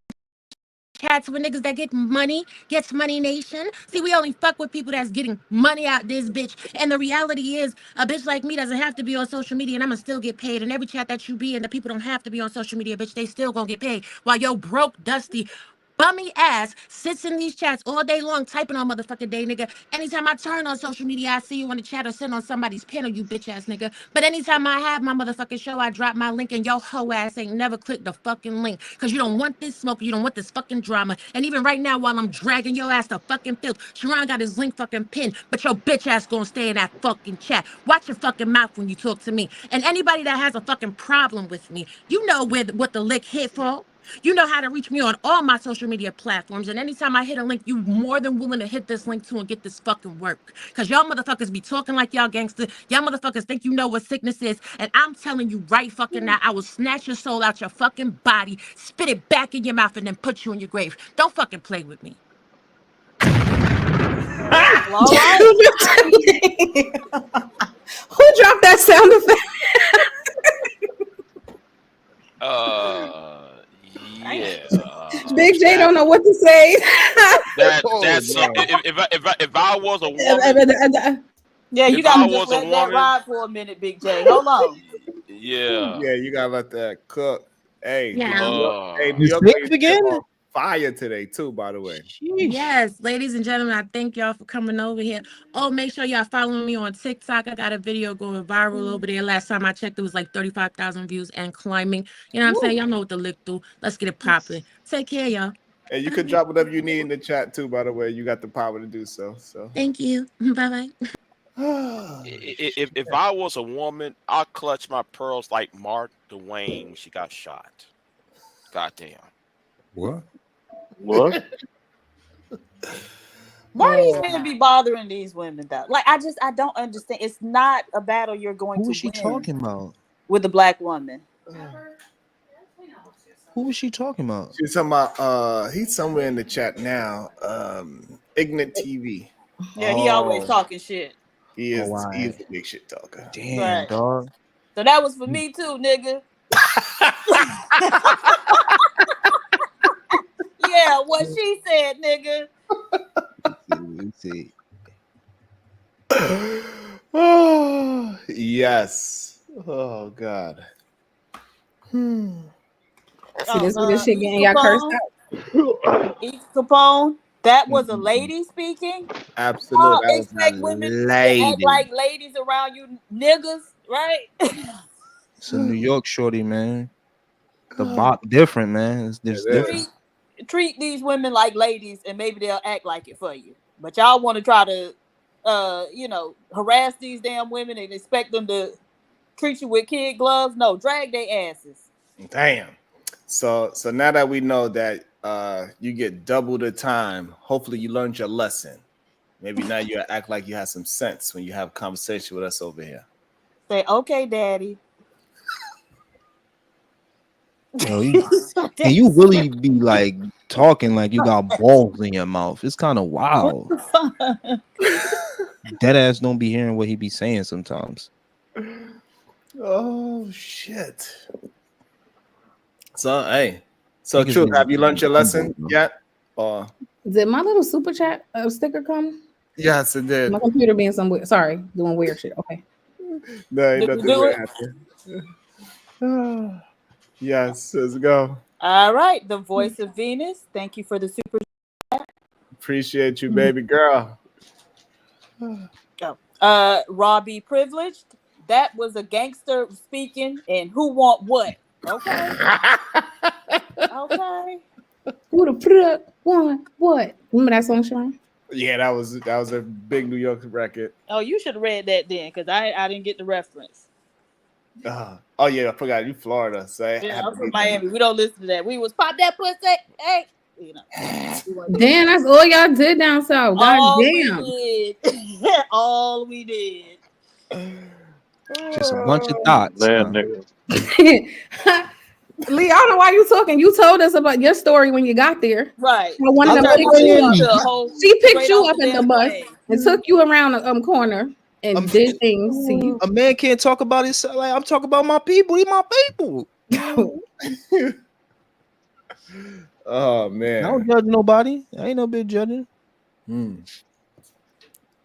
chats with niggas that get money, gets money nation. See, we only fuck with people that's getting money out this bitch. And the reality is, a bitch like me doesn't have to be on social media and I'ma still get paid. And every chat that you be in, the people don't have to be on social media, bitch. They still gonna get paid. While yo broke, dusty, bummy ass sits in these chats all day long typing on motherfucking day, nigga. Anytime I turn on social media, I see you on the chat or sitting on somebody's panel, you bitch ass nigga. But anytime I have my motherfucking show, I drop my link and your hoe ass ain't never clicked the fucking link. Cause you don't want this smoke, you don't want this fucking drama. And even right now, while I'm dragging your ass to fucking filth, Sharon got his link fucking pinned, but your bitch ass gonna stay in that fucking chat. Watch your fucking mouth when you talk to me. And anybody that has a fucking problem with me, you know what the lick hit for. You know how to reach me on all my social media platforms. And anytime I hit a link, you more than willing to hit this link too and get this fucking work. Because y'all motherfuckers be talking like y'all gangster. Y'all motherfuckers think you know what sickness is. And I'm telling you right fucking now, I will snatch your soul out your fucking body, spit it back in your mouth, and then put you in your grave. Don't fucking play with me. All right. Who dropped that sound effect? Yeah. Big J don't know what to say. That's if I was a woman. Yeah, you If I gotta just was a let that woman, ride for a minute, Big J. Hold on. yeah. Yeah, you gotta let that cook. Hey, Yeah. New York, hey, New You York safe ladies again? on fire today too, by the way. Yes, ladies and gentlemen, I thank y'all for coming over here. Oh, make sure y'all following me on TikTok. I got a video going viral over there. Last time I checked, it was like 35,000 views and climbing. You know what I'm saying? Y'all know what the lick do. Let's get it popping. Take care, y'all. And you can drop whatever you need in the chat too, by the way. You got the power to do so. Thank you. Bye-bye. If I was a woman, I'd clutch my pearls like Mark Dwayne when she got shot. Goddamn. What? What? Why these men be bothering these women though? Like I don't understand. It's not a battle you're going Who to is she win talking about? with a black woman. Who is she talking about? She's talking about he's somewhere in the chat now. Ignorant TV. Yeah, he always talking shit. He is wow. he's a big shit talker. Damn, Right. dog. So that was for me too, nigga. Yeah, what she said, nigga. Let's see. Oh yes. Oh God. See, this where this shit getting y'all cursed out. Each Capone, that was a lady speaking. Absolutely. Y'all That was expect a women to lady. act like ladies around you niggas, right? It's a New York shorty, man. The bop different, man. It's just different. Treat these women like ladies and maybe they'll act like it for you. But y'all want to try to harass these damn women and expect them to treat you with kid gloves. No, drag their asses. Damn. So now that we know that you get double the time, hopefully you learned your lesson. Maybe now you act like you have some sense when you have a conversation with us over here. Say, okay, daddy. Yo, you really be like talking like you got balls in your mouth. It's kind of wild. Dead ass don't be hearing what he be saying sometimes. Oh shit. So hey, Truth, have you learned your lesson yet? Or Did my little super chat sticker come? yes, it did. My computer being some weird. Sorry, doing weird shit. Okay. No, Did nothing you do weird it? happened. Yes, let's go. All right, the voice of Venus. Thank you for the super chat. Appreciate you, baby girl. Robbie Privileged. That was a gangster speaking, and who want what? Okay. Okay. Who the fuck want what? Remember that song, Sean? Yeah, that was a big New York record. Oh, you should have read that then, because I didn't get the reference. Oh yeah, I forgot you Florida. So I'm from Miami. We don't listen to that. We was pop that pussy. Hey, you know. Damn, that's all y'all did down south. God damn. We did. All we did. Just a bunch of thoughts. Man, nigga. Lee, I don't know why you talking. You told us about your story when you got there. Right. I one of They them turned picked you up. into a whole She picked straight you off up the at the damn bus plane. and took you around the corner and did things to you. A man can't talk about his like I'm talking about my people. He my people. Oh I man. don't judge nobody. I ain't no big judging. I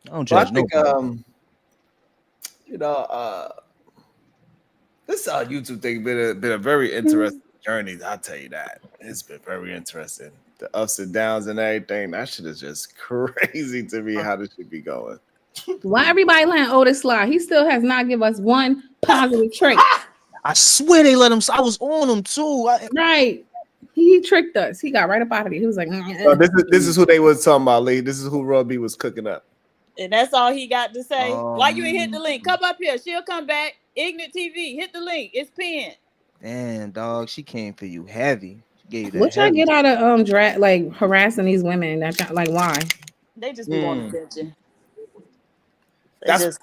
don't judge I think nobody. this YouTube thing been a very interesting journey. I'll tell you that. It's been very interesting. The ups and downs and everything. That shit is just crazy to me how this should be going. Why everybody letting Otis slide? He still has not give us one positive trait. I swear they let him. I was on him too. Right. He tricked us. He got right up out of here. He was like, So this is who they was talking about, Lee. This is who Robbie was cooking up. And that's all he got to say. Why you ain't hit the link? Come up here. She'll come back. Ignorant TV. Hit the link. It's pinned. Damn, dog. She came for you heavy. She gave you that what y'all heavy. get out of like harassing these women? That like why? They just be wanting attention. That's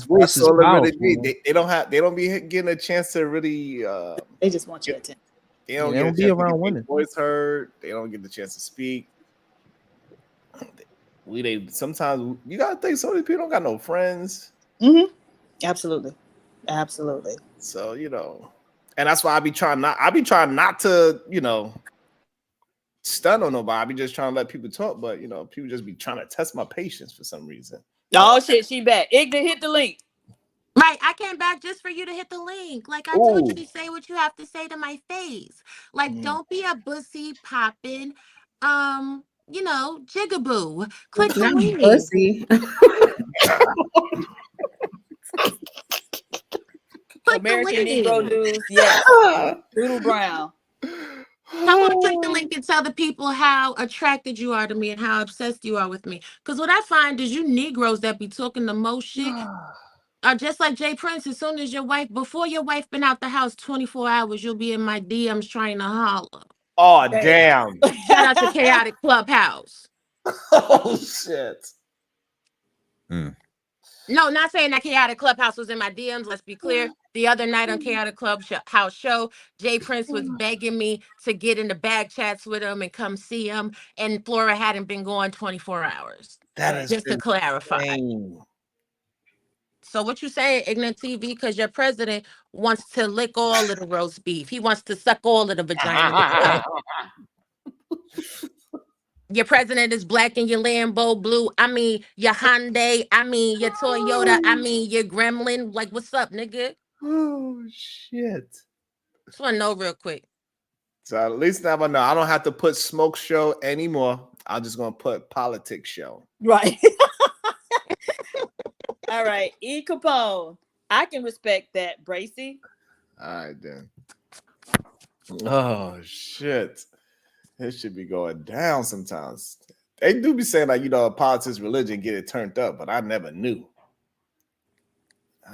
voice is all it really powerful, be. man. They don't be getting a chance to really. They just want your attention. They don't They get don't a be chance to around get their women. voice heard. They don't get the chance to speak. Sometimes you gotta think some of these people don't got no friends. Absolutely. So and that's why I be trying not to stun on nobody. I be just trying to let people talk, but people just be trying to test my patience for some reason. Oh shit, she back. Ignorant, hit the link. Right, I came back just for you to hit the link. Like I told you to say what you have to say to my face. Like, don't be a bussy popping, jigaboo. Click the Not link. pussy. American Negro News, yes. Doodle Brown. I want to click the link and tell the people how attracted you are to me and how obsessed you are with me. Because what I find is you Negroes that be talking the most shit are just like Jay Prince. As soon as before your wife been out the house 24 hours, you'll be in my DMs trying to holler. Oh, damn. Shout out to Chaotic Clubhouse. Oh, shit. No, not saying that Chaotic Clubhouse was in my DMs. Let's be clear. The other night on Chaotic House show, Jay Prince was begging me to get into bag chats with him and come see him. And Flora hadn't been going 24 hours. That is just to clarify. So what you saying, Ignorant TV? Because your president wants to lick all of the roast beef. He wants to suck all of the vagina. Your president is black and your Lambo blue. I mean, your Hyundai. I mean, your Toyota. I mean, your Gremlin. Like, what's up, nigga? Oh, shit. Just want to know real quick. So at least now I know I don't have to put smoke show anymore. I'm just going to put politics show. Right. All right. E. Capone. I can respect that, Bracy. All right, then. Oh, shit. This should be going down sometimes. They do be saying like, politics, religion, get it turned up, but I never knew.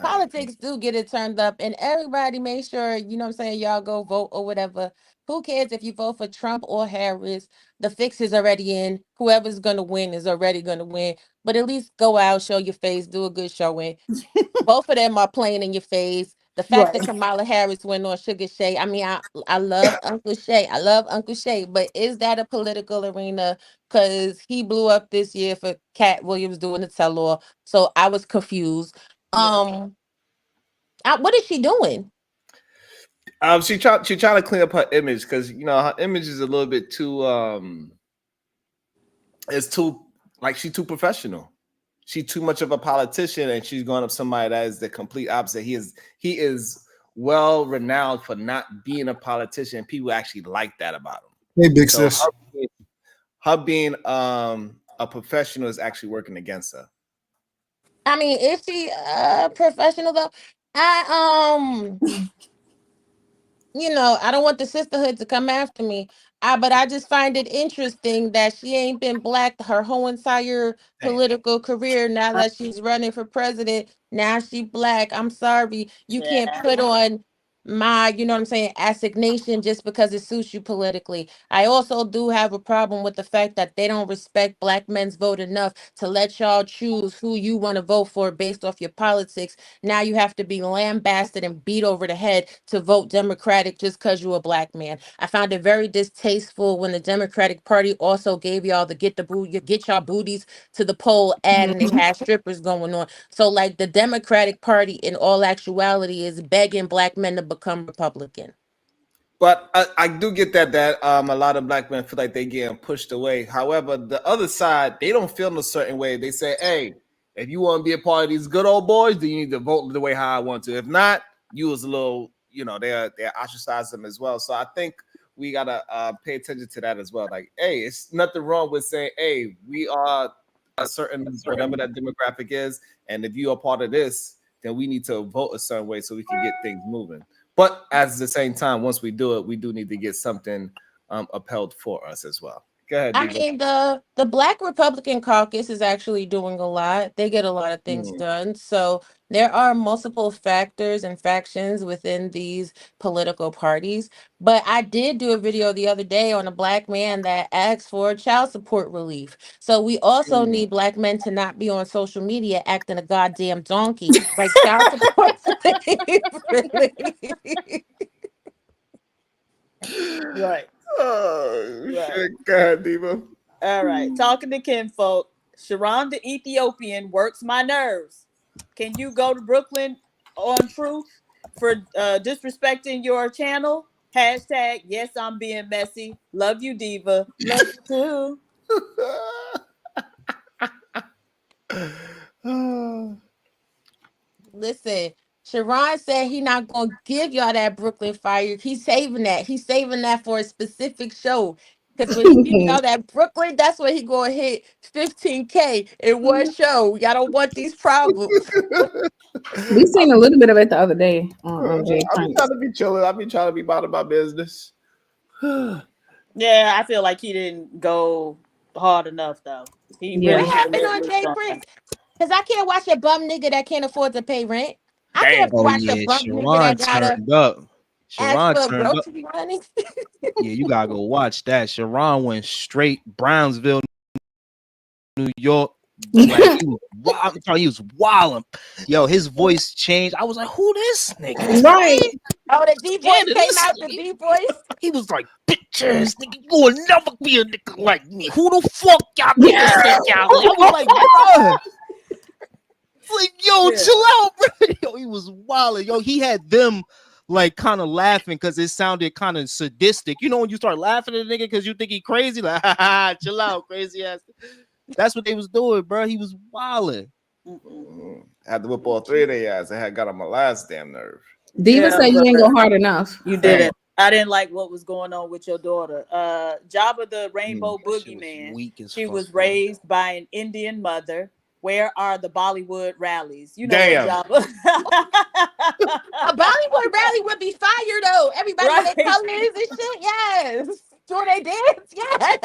Politics do get it turned up, and everybody make sure, y'all go vote or whatever. Who cares if you vote for Trump or Harris? The fix is already in. Whoever's going to win is already going to win. But at least go out, show your face, do a good showing. Both of them are playing in your face. The fact that Kamala Harris went on Sugar Shay, I mean, I love Uncle Shay. I love Uncle Shay, but is that a political arena? Because he blew up this year for Cat Williams doing the tell-all. So I was confused. What is she doing? She trying to clean up her image because her image is a little bit too it's too she's too professional. She's too much of a politician, and she's going up somebody that is the complete opposite. He is well renowned for not being a politician. People actually like that about him. Hey, big sis. Her being a professional is actually working against her. I mean, is she a professional though? I don't want the sisterhood to come after me. But I just find it interesting that she ain't been black her whole entire political career. Now that she's running for president, now she black. I'm sorry. You can't put on my, you know what I'm saying, assignation just because it suits you politically. I also do have a problem with the fact that they don't respect black men's vote enough to let y'all choose who you want to vote for based off your politics. Now you have to be lambasted and beat over the head to vote Democratic just because you're a black man. I found it very distasteful when the Democratic Party also gave y'all the get y'all booties to the poll ad and they had strippers going on. So like the Democratic Party in all actuality is begging black men to become Republican. But I do get that a lot of black men feel like they getting pushed away. However, the other side, they don't feel in a certain way. They say, hey, if you want to be a part of these good old boys, then you need to vote the way how I want to. If not, you was a little, they ostracize them as well. So I think we gotta pay attention to that as well. Like, hey, it's nothing wrong with saying, hey, we are a certain whatever that demographic is, and if you are part of this, then we need to vote a certain way so we can get things moving. But at the same time, once we do it, we do need to get something upheld for us as well. Go ahead, I Diva. mean, the Black Republican Caucus is actually doing a lot. They get a lot of things done. So there are multiple factors and factions within these political parties. But I did do a video the other day on a black man that asked for child support relief. So we also need black men to not be on social media acting a goddamn donkey like child support relief. Right. Oh, shit. Go ahead, Diva. All right. Talking to kinfolk, Sharon the Ethiopian works my nerves. Can you go to Brooklyn on Truth for disrespecting your channel? Hashtag yes, I'm being messy. Love you, Diva. Love you too. Listen, Sharon said he not gonna give y'all that Brooklyn fire. He's saving that. He's saving that for a specific show. Because when he give y'all that Brooklyn, that's when he gonna hit 15K in one show. Y'all don't want these problems. We seen a little bit of it the other day on Jay I've been Prince. trying to be chilling. I've been trying to be about my business. Yeah, I feel like he didn't go hard enough though. He really What happened on Jay Prince? Because I can't watch a bum nigga that can't afford to pay rent. I can't watch a bum nigga that gotta up. ask Sharon for turned up. grocery money. Yeah, you gotta go watch that. Sharon went straight Brownsville, New York. Like he was wild. I'm telling you, he was wilding. Yo, his voice changed. I was like, who this nigga? Right. Oh, the D voice came out. The D voice. He was like, bitches, nigga, you will never be a nigga like me. Who the fuck y'all niggas think y'all? I was like, bruh. Like, yo, chill out, bro. Yo, he was wilding. Yo, he had them like kind of laughing because it sounded kind of sadistic. You know, when you start laughing at a nigga because you think he crazy, like, ha, ha, chill out, crazy ass. That's what they was doing, bro. He was wilding. I had to whip all three of their ass. I had got on my last damn nerve. Diva said you ain't go hard enough. You didn't. I didn't like what was going on with your daughter. Jabba the Rainbow Boogeyman. She was raised by an Indian mother. Where are the Bollywood rallies? You know what, Jabba? A Bollywood rally would be fire though. Everybody in their colors and shit. Yes. Sure they dance. Yeah.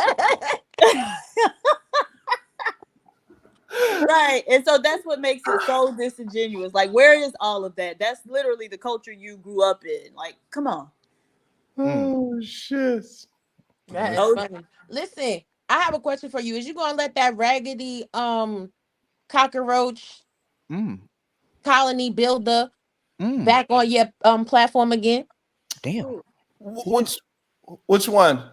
Right. And so that's what makes it so disingenuous. Like, where is all of that? That's literally the culture you grew up in. Like, come on. Oh shit. That is funny. Listen, I have a question for you. Is you gonna let that raggedy cockroach colony builder back on your platform again? Damn. Which one?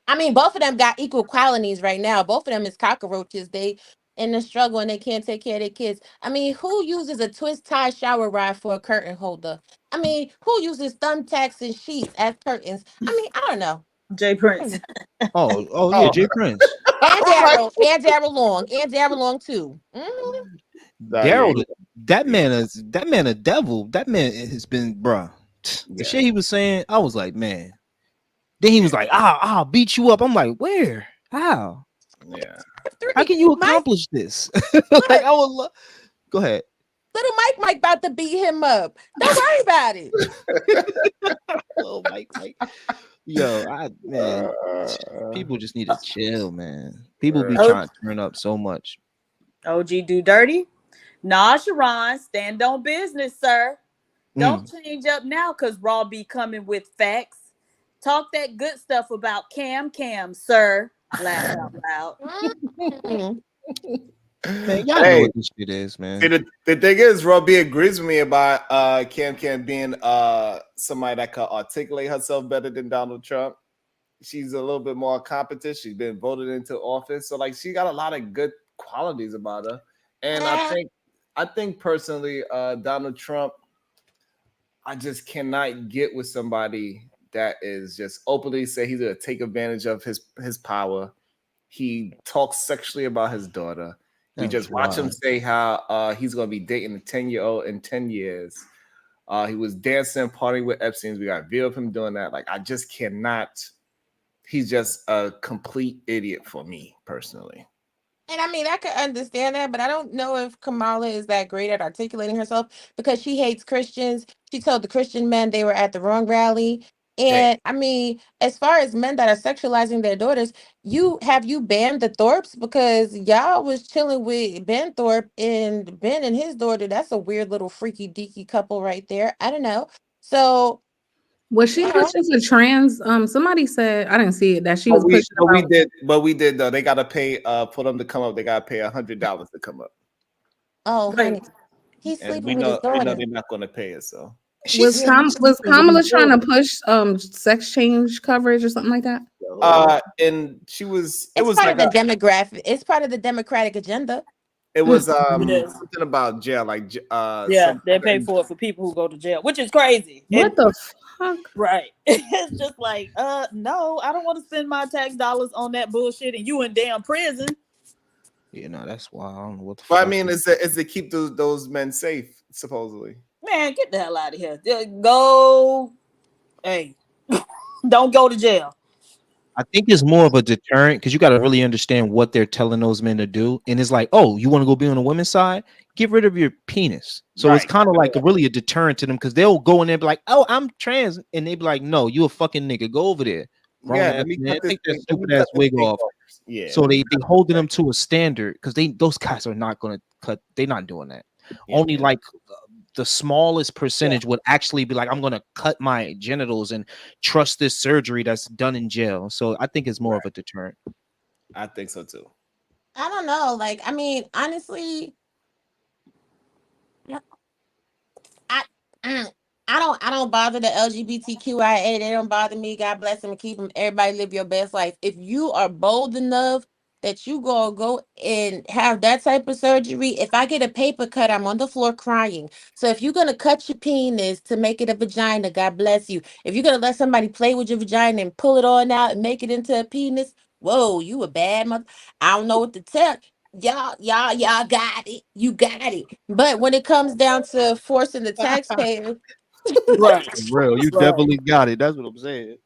I mean, both of them got equal colonies right now. Both of them is cockroaches. They in the struggle and they can't take care of their kids. I mean, who uses a twist tie shower rod for a curtain holder? I mean, who uses thumbtacks and sheets as curtains? I mean, I don't know. Jay Prince. Oh yeah, Jay Prince. And Daryl Long. And Daryl Long too. Daryl, that man a devil. That man has been, bruh. The shit he was saying, I was like, man. Then he was like, I'll beat you up. I'm like, where? How? Yeah. How can you accomplish this? Like, I would love. Go ahead. Little Mike about to beat him up. Don't worry about it. Little Mike. Yo, man, people just need to chill, man. People be trying to turn up so much. OG do dirty. Nah, Sharon, stand on business, sir. Don't change up now, cause Raw be coming with facts. Talk that good stuff about Cam, sir. Laugh out loud. Man, y'all know what this shit is, man. See, the thing is, Robbie agrees with me about Cam being somebody that could articulate herself better than Donald Trump. She's a little bit more competent. She's been voted into office, so like she got a lot of good qualities about her. And I think personally, Donald Trump, I just cannot get with somebody that is just openly say he's gonna take advantage of his power. He talks sexually about his daughter. We just watch him say how he's gonna be dating a 10-year-old in 10 years. He was dancing, partying with Epstein. We got a video of him doing that. Like, I just cannot. He's just a complete idiot for me personally. And I mean, I could understand that, but I don't know if Kamala is that great at articulating herself because she hates Christians. She told the Christian men they were at the wrong rally. And I mean, as far as men that are sexualizing their daughters, you banned the Thorpes because y'all was chilling with Ben Thorpe and Ben and his daughter. That's a weird little freaky deaky couple right there. I don't know. So was she pushing for trans? Somebody said I didn't see it that she was pushing. We did though. They gotta pay for them to come up. They gotta pay $100 to come up. Oh, honey, he's sleeping with his daughter. We know they're not gonna pay it. So was Kamala trying to push sex change coverage or something like that? And she was. It was part of the demographic. It's part of the Democratic agenda. It was something about jail, like they pay for it for people who go to jail, which is crazy. What the fuck? Right? It's just like, no, I don't want to spend my tax dollars on that bullshit, and you in damn prison. Yeah, no, that's why I don't know what the fuck. fuck. I mean, it's to keep those men safe, supposedly. Man, get the hell out of here. Go, hey, don't go to jail. I think it's more of a deterrent because you got to really understand what they're telling those men to do. And it's like, oh, you want to go be on the women's side? Get rid of your penis. So it's kind of like really a deterrent to them because they'll go in there and be like, oh, I'm trans. And they be like, no, you a fucking nigga. Go over there. Yeah, take that stupid ass wig off. Yeah. So they holding them to a standard because those guys are not going to cut. They're not doing that. Yeah, only like the smallest percentage would actually be like, I'm going to cut my genitals and trust this surgery that's done in jail. So I think it's more of a deterrent. I think so too. I don't know. Like, I mean, honestly, I don't bother the LGBTQIA. They don't bother me. God bless them and keep them. Everybody live your best life. If you are bold enough that you go and have that type of surgery, if I get a paper cut, I'm on the floor crying. So if you're going to cut your penis to make it a vagina, God bless you. If you're going to let somebody play with your vagina and pull it on out and make it into a penis, whoa, you a bad mother. I don't know what to tell. Y'all got it. You got it. But when it comes down to forcing the taxpayer, right, real, you definitely got it. That's what I'm saying.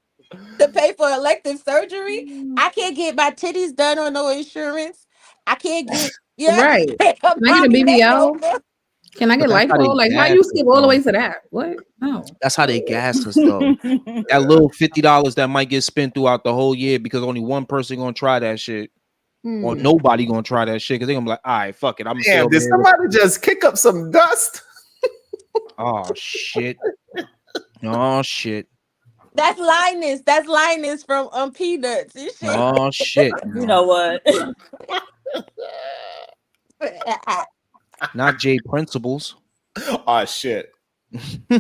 To pay for elective surgery, I can't get my titties done on no insurance. I can't get right. Can I get a BBL? Can I get lipo? Like, how you skip all the way to that? What? No. That's how they gas us though. That little $50 that might get spent throughout the whole year because only one person gonna try that shit. Or nobody gonna try that shit because they're gonna be like, all right, fuck it. I'm did somebody just kick up some dust? Oh shit. Oh shit. That's Linus. That's Linus from Peanuts. Shit. Oh shit. You know what? Not J Principles. Oh shit. Hey,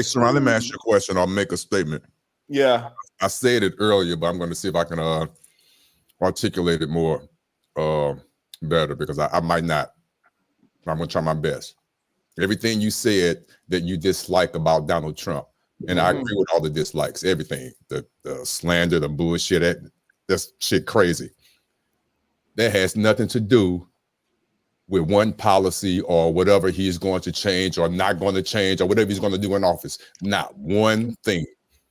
Sharon, let me ask you a question. I'll make a statement. Yeah. I said it earlier, but I'm going to see if I can articulate it more better because I might not. I'm going to try my best. Everything you said that you dislike about Donald Trump, and I agree with all the dislikes, everything, the slander, the bullshit, that's shit crazy. That has nothing to do with one policy or whatever he's going to change or not going to change or whatever he's going to do in office. Not one thing.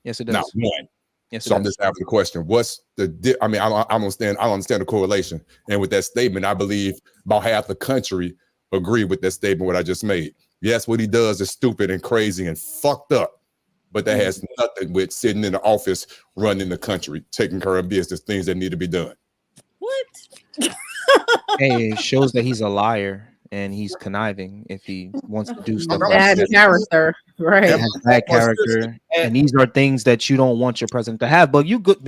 Yes, it does. Not one. Yes, so I'm just asking the question: what's the? I mean, I don't understand the correlation. And with that statement, I believe about half the country agree with that statement. What I just made. Yes, what he does is stupid and crazy and fucked up, but that has nothing with sitting in the office, running the country, taking care of business, things that need to be done. What? Hey, it shows that he's a liar. and he's conniving if he wants to do stuff like Bad that. character, right? It has bad character, and these are things that you don't want your president to have. But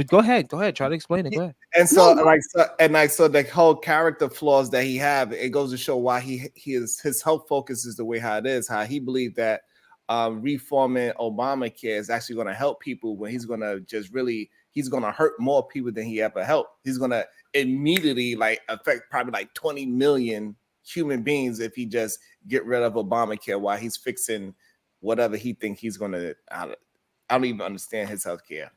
go ahead, try to explain it. Go ahead. And so, so the whole character flaws that he have, it goes to show why his health focus is the way how it is. How he believed that reforming Obamacare is actually going to help people when he's going to he's going to hurt more people than he ever helped. He's going to immediately affect probably 20 million human beings if he just get rid of Obamacare while he's fixing whatever he think he's going to. I don't even understand his healthcare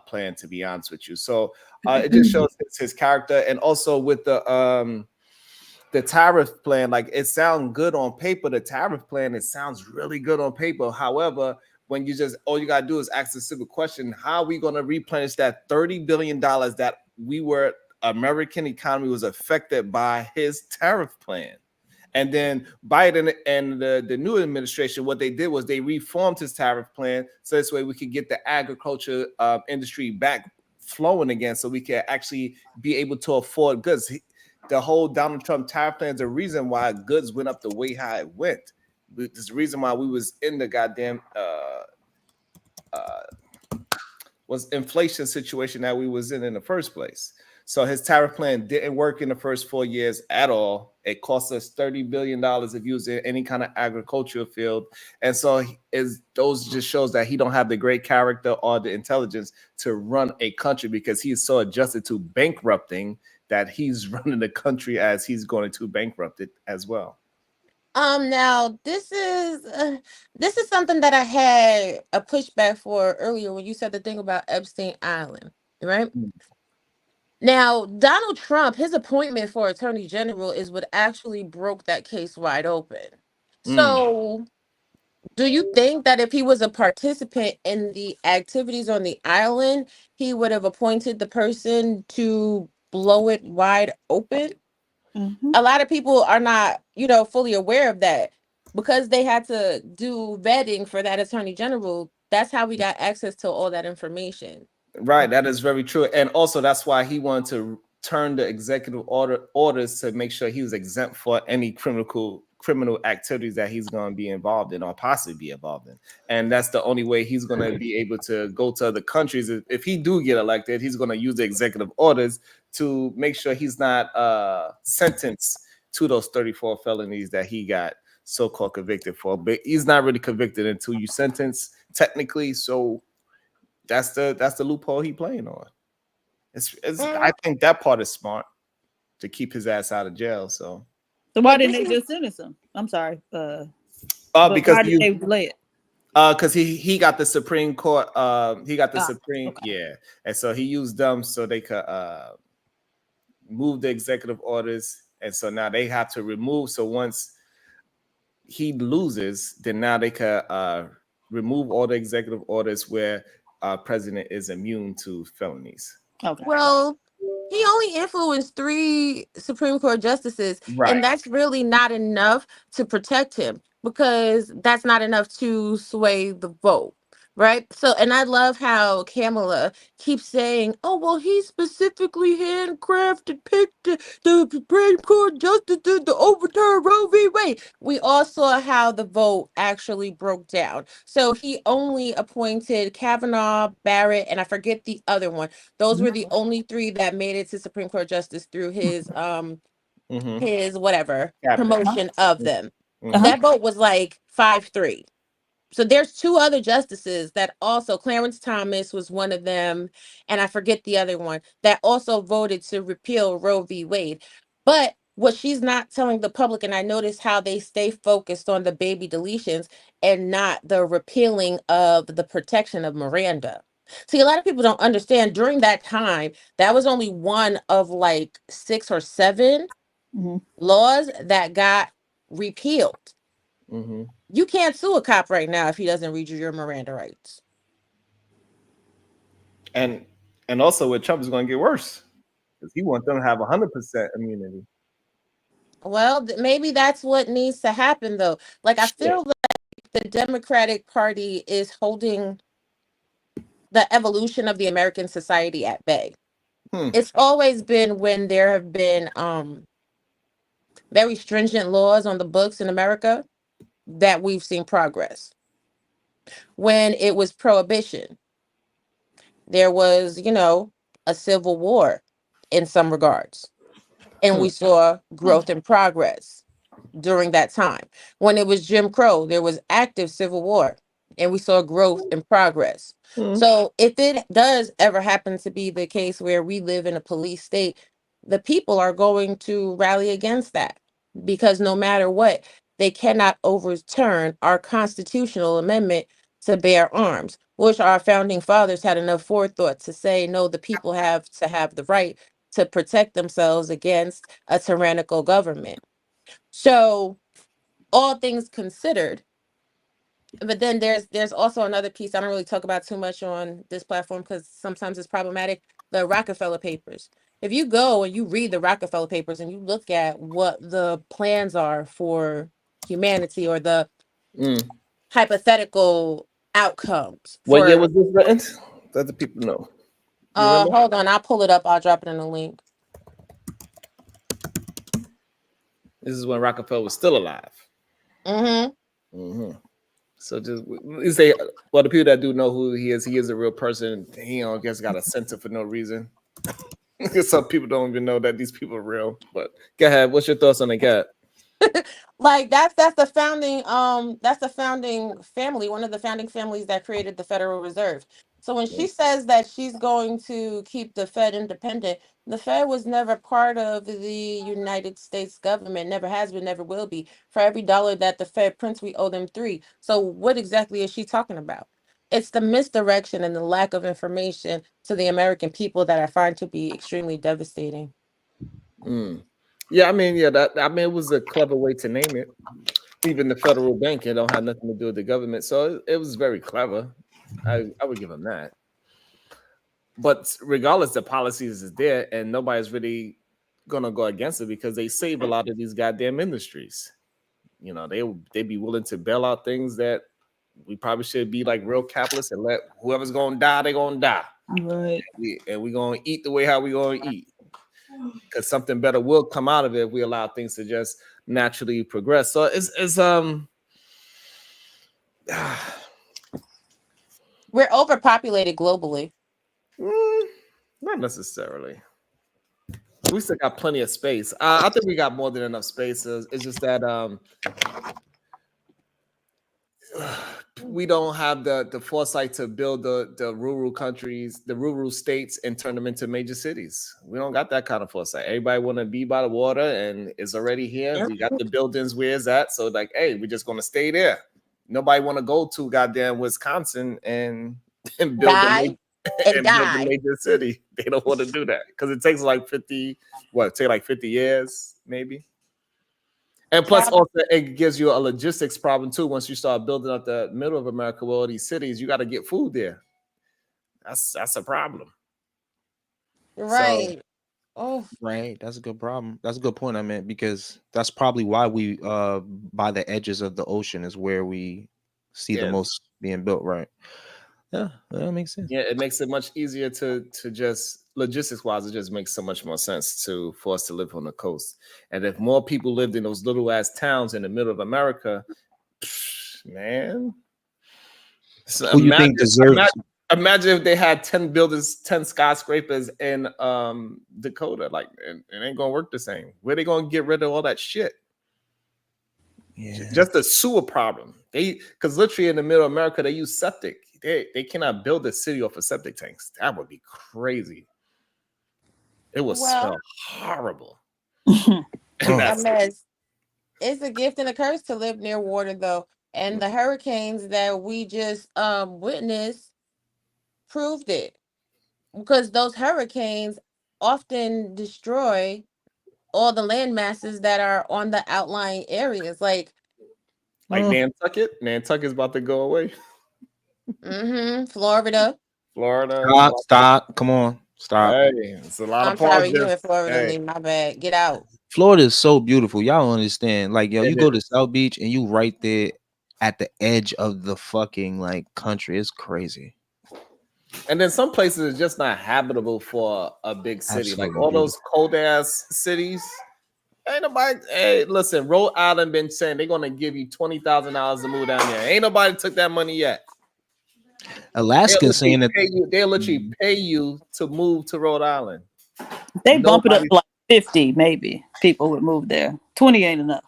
plan, to be honest with you. So it just shows his character, and also with the tariff plan, it sounds good on paper. The tariff plan, it sounds really good on paper. However, when all you gotta do is ask a simple question: how are we going to replenish that $30 billion that American economy was affected by his tariff plan? And then Biden and the new administration, what they did was they reformed his tariff plan so this way we could get the agriculture industry back flowing again, so we can actually be able to afford goods. The whole Donald Trump tariff plan is the reason why goods went up the way how it went. It's the reason why we was in the goddamn was inflation situation that we was in the first place. So his tariff plan didn't work in the first 4 years at all. It cost us $30 billion if you was in any kind of agricultural field. And so those just shows that he don't have the great character or the intelligence to run a country, because he is so adjusted to bankrupting that he's running the country as he's going to bankrupt it as well. Now this is something that I had a pushback for earlier when you said the thing about Epstein Island, right? Now, Donald Trump, his appointment for Attorney General is what actually broke that case wide open. So, do you think that if he was a participant in the activities on the island, he would have appointed the person to blow it wide open? A lot of people are not, fully aware of that, because they had to do vetting for that Attorney General. That's how we got access to all that information. Right, that is very true. And also that's why he wanted to turn the executive orders to make sure he was exempt for any criminal activities that he's going to be involved in or possibly be involved in. And that's the only way he's going to be able to go to other countries. If he do get elected, he's going to use the executive orders to make sure he's not sentenced to those 34 felonies that he got so-called convicted for. But he's not really convicted until you sentence technically. So that's the loophole he playing on. I think that part is smart, to keep his ass out of jail. So why didn't they just sentence him? I'm sorry. Because why did they delay it? Because he got the Supreme Court. He got the Supreme, okay. Yeah, and so he used them so they could move the executive orders, and so now they have to remove. So once he loses, then now they could remove all the executive orders where president is immune to felonies. Okay. Well, he only influenced 3 Supreme Court justices, right. And that's really not enough to protect him, because that's not enough to sway the vote. Right. So, and I love how Kamala keeps saying, oh, well, he specifically handcrafted, picked the Supreme Court justice to overturn Roe v. Wade. We all saw how the vote actually broke down. So he only appointed Kavanaugh, Barrett, and I forget the other one. Those were the only 3 that made it to Supreme Court justice through his his whatever promotion of them. That vote was 5-3. So there's 2 other justices that also, Clarence Thomas was one of them, and I forget the other one, that also voted to repeal Roe v. Wade. But what she's not telling the public, and I notice how they stay focused on the baby deletions and not the repealing of the protection of Miranda. See, a lot of people don't understand, during that time, that was only one of 6 or 7 laws that got repealed. You can't sue a cop right now if he doesn't read you your Miranda rights. And also with Trump is going to get worse, because he wants them to have 100% immunity. Well, maybe that's what needs to happen, though. I feel like the Democratic Party is holding the evolution of the American society at bay. It's always been when there have been very stringent laws on the books in America, that we've seen progress. When it was prohibition, there was, a civil war in some regards. And we saw growth and progress during that time. When it was Jim Crow, there was active civil war and we saw growth and progress. So if it does ever happen to be the case where we live in a police state, the people are going to rally against that, because no matter what, they cannot overturn our constitutional amendment to bear arms, which our founding fathers had enough forethought to say, no, the people have to have the right to protect themselves against a tyrannical government. So, all things considered, but then there's also another piece I don't really talk about too much on this platform because sometimes it's problematic. The Rockefeller Papers. If you go and you read the Rockefeller Papers and you look at what the plans are for humanity, or the hypothetical outcomes What year for, was this written? Let the people know. You remember? hold on, I'll pull it up. I'll drop it in the link. This is when Rockefeller was still alive. Mm-hmm. So just you say, well, the people that do know who he is a real person. He just got a censor for no reason. Some people don't even know that these people are real. But go ahead. What's your thoughts on the cat? Like that's the founding family, one of the founding families that created the Federal Reserve. So when she says that she's going to keep the Fed independent, the Fed was never part of the United States government, never has been, never will be. For every dollar that the Fed prints, we owe them 3. So what exactly is she talking about? It's the misdirection and the lack of information to the American people that I find to be extremely devastating. Yeah, it was a clever way to name it. Even the federal bank, it don't have nothing to do with the government, so it was very clever. I would give them that. But regardless, the policies is there, and nobody's really gonna go against it because they save a lot of these goddamn industries. They be willing to bail out things that we probably should be like real capitalists and let whoever's gonna die, they gonna die. Right. And we gonna eat the way how we gonna eat. Because something better will come out of it if we allow things to just naturally progress. So it's we're overpopulated globally. Not necessarily. We still got plenty of space. I think we got more than enough space. It's just that we don't have the foresight to build the rural countries, the rural states, and turn them into major cities. We don't got that kind of foresight. Everybody want to be by the water, and it's already here. We got the buildings where it's at. So like, hey, we're just gonna stay there. Nobody want to go to goddamn Wisconsin and build a major city. They don't want to do that because it takes like 50 years, maybe. And plus, also, it gives you a logistics problem too. Once you start building up the middle of America with all these cities, you got to get food there. That's a problem. Right. Right. That's a good problem. That's a good point. I meant because that's probably why we by the edges of the ocean is where we see the most being built. Right. Yeah, that makes sense. Yeah, it makes it much easier to just logistics wise. It just makes so much more sense for us to live on the coast. And if more people lived in those little ass towns in the middle of America, man, so who you think deserves? Imagine if they had 10 buildings, 10 skyscrapers in Dakota. Like, it ain't gonna work the same. Where they gonna get rid of all that shit? Yeah. Just the sewer problem. Because literally in the middle of America, they use septic. They cannot build a city off of septic tanks. That would be crazy. It would smell horrible. A mess. It's a gift and a curse to live near water, though. And the hurricanes that we just witnessed proved it. Because those hurricanes often destroy all the land masses that are on the outlying areas. Like Nantucket. Nantucket's about to go away. Florida. Stop. Come on. Stop. Hey, it's a lot of sorry, you in Florida, Lee. My bad. Get out. Florida is so beautiful. Y'all don't understand. Like, yo, you go to South Beach and you right there at the edge of the fucking like country. It's crazy. And then some places are just not habitable for a big city. Absolutely. Like all those cold ass cities, Ain't nobody. Hey, listen, Rhode Island been saying they're gonna give you $20,000 to move down there. Ain't nobody took that money yet. Alaska saying that they'll literally pay you to move to Rhode Island. They bump it up to like 50, maybe people would move there. 20 ain't enough.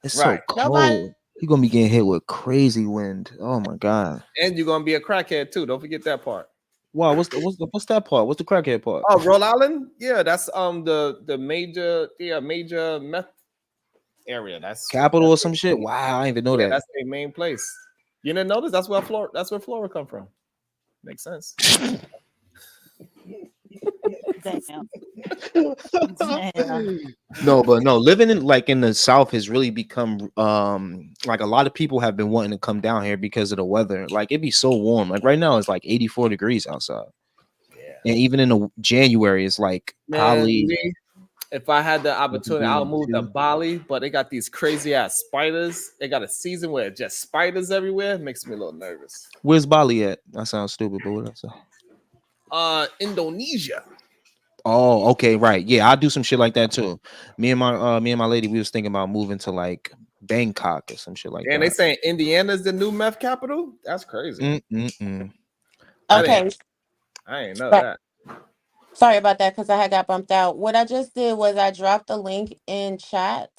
it's so cold. You're gonna be getting hit with crazy wind. Oh my god. And you're gonna be a crackhead too. Don't forget that part. Wow, what's that part? What's the crackhead part? Oh, Rhode Island? Yeah, that's the major meth area. That's Capital or some shit. Wow, I didn't even know that. That's their main place. You didn't notice? That's where Florida come from. Makes sense. Damn. No, but no, living in the South has really become like a lot of people have been wanting to come down here because of the weather. Like it'd be so warm. Like right now it's like 84 degrees outside. Yeah. And even in the January it's like probably if I had the opportunity, I'll move to Bali, but they got these crazy ass spiders. They got a season where it's just spiders everywhere. It makes me a little nervous. Where's Bali at? That sounds stupid, but what else? Indonesia. Oh, okay, right. Yeah, I'll do some shit like that too. Me and my lady, we was thinking about moving to like Bangkok or some shit like that. And they saying Indiana's the new meth capital? That's crazy. Okay. I ain't know that. Sorry about that because I had got bumped out. What I just did was I dropped a link in chat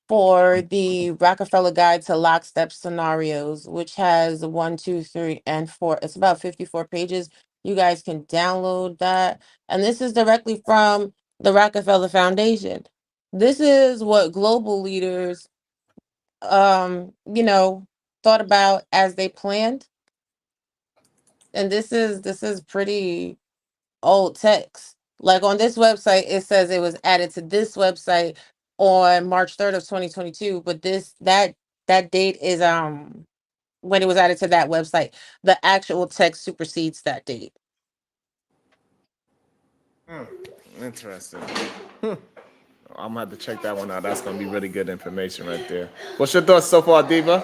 for the Rockefeller Guide to Lockstep Scenarios, which has 1, 2, 3, and 4. It's about 54 pages. You guys can download that. And this is directly from the Rockefeller Foundation. This is what global leaders, thought about as they planned. And this is pretty old text. Like on this website, it says it was added to this website on March 3rd of 2022, but that date is when it was added to that website. The actual text supersedes that date. Interesting. I'm gonna have to check that one out. That's gonna be really good information right there. What's your thoughts so far, Diva?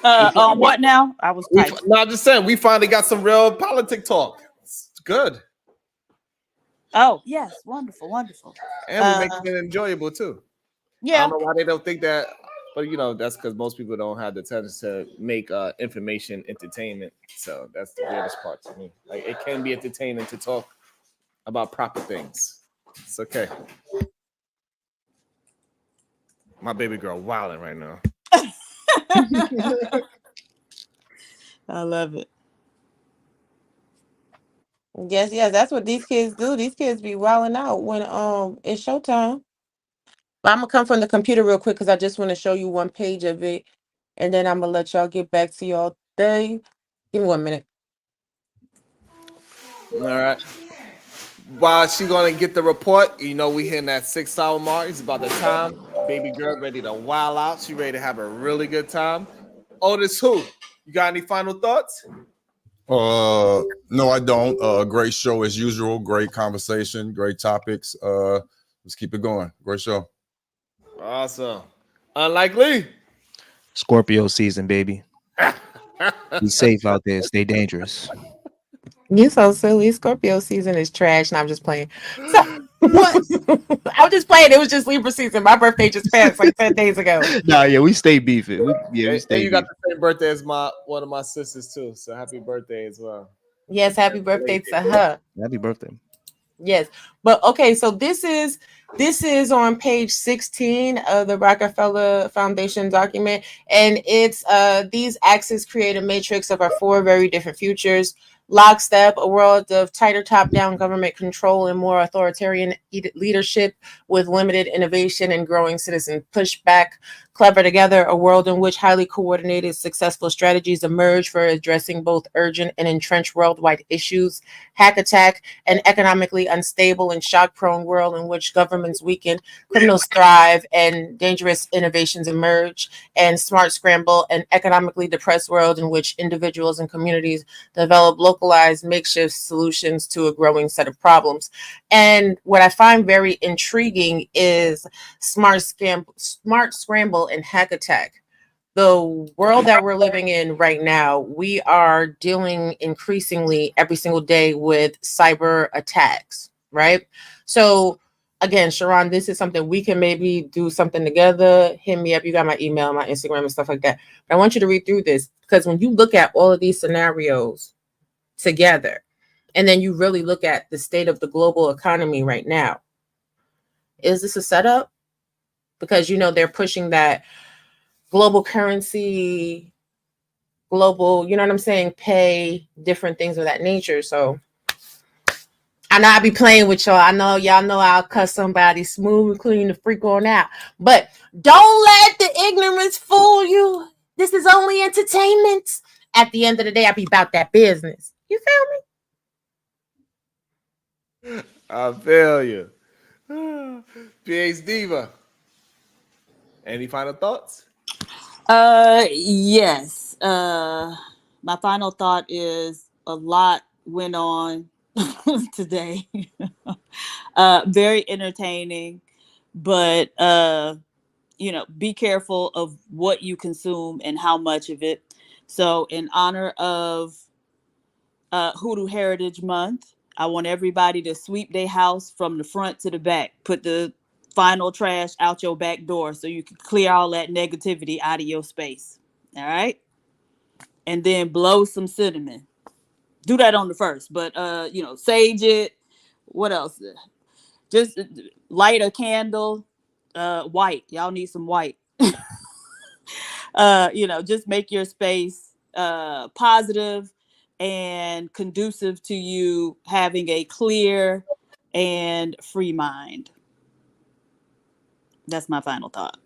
On what now? I was I'm just saying we finally got some real politic talk. It's good. Oh, yes, wonderful. And we make it enjoyable too. Yeah. I don't know why they don't think that, but that's because most people don't have the tendency to make information entertainment. So that's the weirdest part to me. Like it can be entertaining to talk about proper things. It's okay. My baby girl wilding right now. I love it. Yes, that's what these kids do. These kids be wilding out when it's showtime. But I'm gonna come from the computer real quick because I just want to show you one page of it, and then I'm gonna let y'all get back to y'all day. Give me 1 minute. All right. While she gonna get the report, we hitting that 6-hour mark. It's about the time. Baby girl ready to wild out. She ready to have a really good time. OTisWho, you got any final thoughts? No, I don't. Great show as usual. Great conversation. Great topics. Let's keep it going. Great show. Awesome. Unlikely. Scorpio season, baby. Be safe out there. Stay dangerous. You so silly. Scorpio season is trash, and I'm just playing. So, what? I'm just playing. It was just Libra season. My birthday just passed like 10 days ago. Nah, yeah, we stay beefing. We stay. And you got the same birthday as one of my sisters too. So happy birthday as well. Yes, happy birthday to her. Happy birthday. Yes, but okay. So this is on page 16 of the Rockefeller Foundation document, and it's these axes create a matrix of our 4 very different futures. Lockstep, a world of tighter top-down government control and more authoritarian leadership with limited innovation and growing citizen pushback. Clever together, a world in which highly coordinated, successful strategies emerge for addressing both urgent and entrenched worldwide issues. Hack attack, an economically unstable and shock-prone world in which governments weaken, criminals thrive, and dangerous innovations emerge. And smart scramble, an economically depressed world in which individuals and communities develop localized makeshift solutions to a growing set of problems. And what I find very intriguing is smart scramble and hack attack. The world that we're living in right now, we are dealing increasingly every single day with cyber attacks, right? So again, Sharon, this is something we can maybe do something together. Hit me up. You got my email, my Instagram, and stuff like that. But I want you to read through this, because when you look at all of these scenarios together, and then you really look at the state of the global economy right now, is this a setup? Because, they're pushing that global currency, global, you know what I'm saying, pay, different things of that nature. So I know I be playing with y'all. I know y'all know I'll cuss somebody smooth and clean the freak on out. But don't let the ignorance fool you. This is only entertainment. At the end of the day, I be about that business. You feel me? I feel you. PH Diva. Any final thoughts? Yes. My final thought is a lot went on today. Very entertaining, but be careful of what you consume and how much of it. So in honor of Hoodoo Heritage Month, I want everybody to sweep their house from the front to the back. Put the final trash out your back door so you can clear all that negativity out of your space. All right? And then blow some cinnamon. Do that on the first, but sage it. What else? Just light a candle. White. Y'all need some white. Just make your space positive and conducive to you having a clear and free mind. That's my final thought.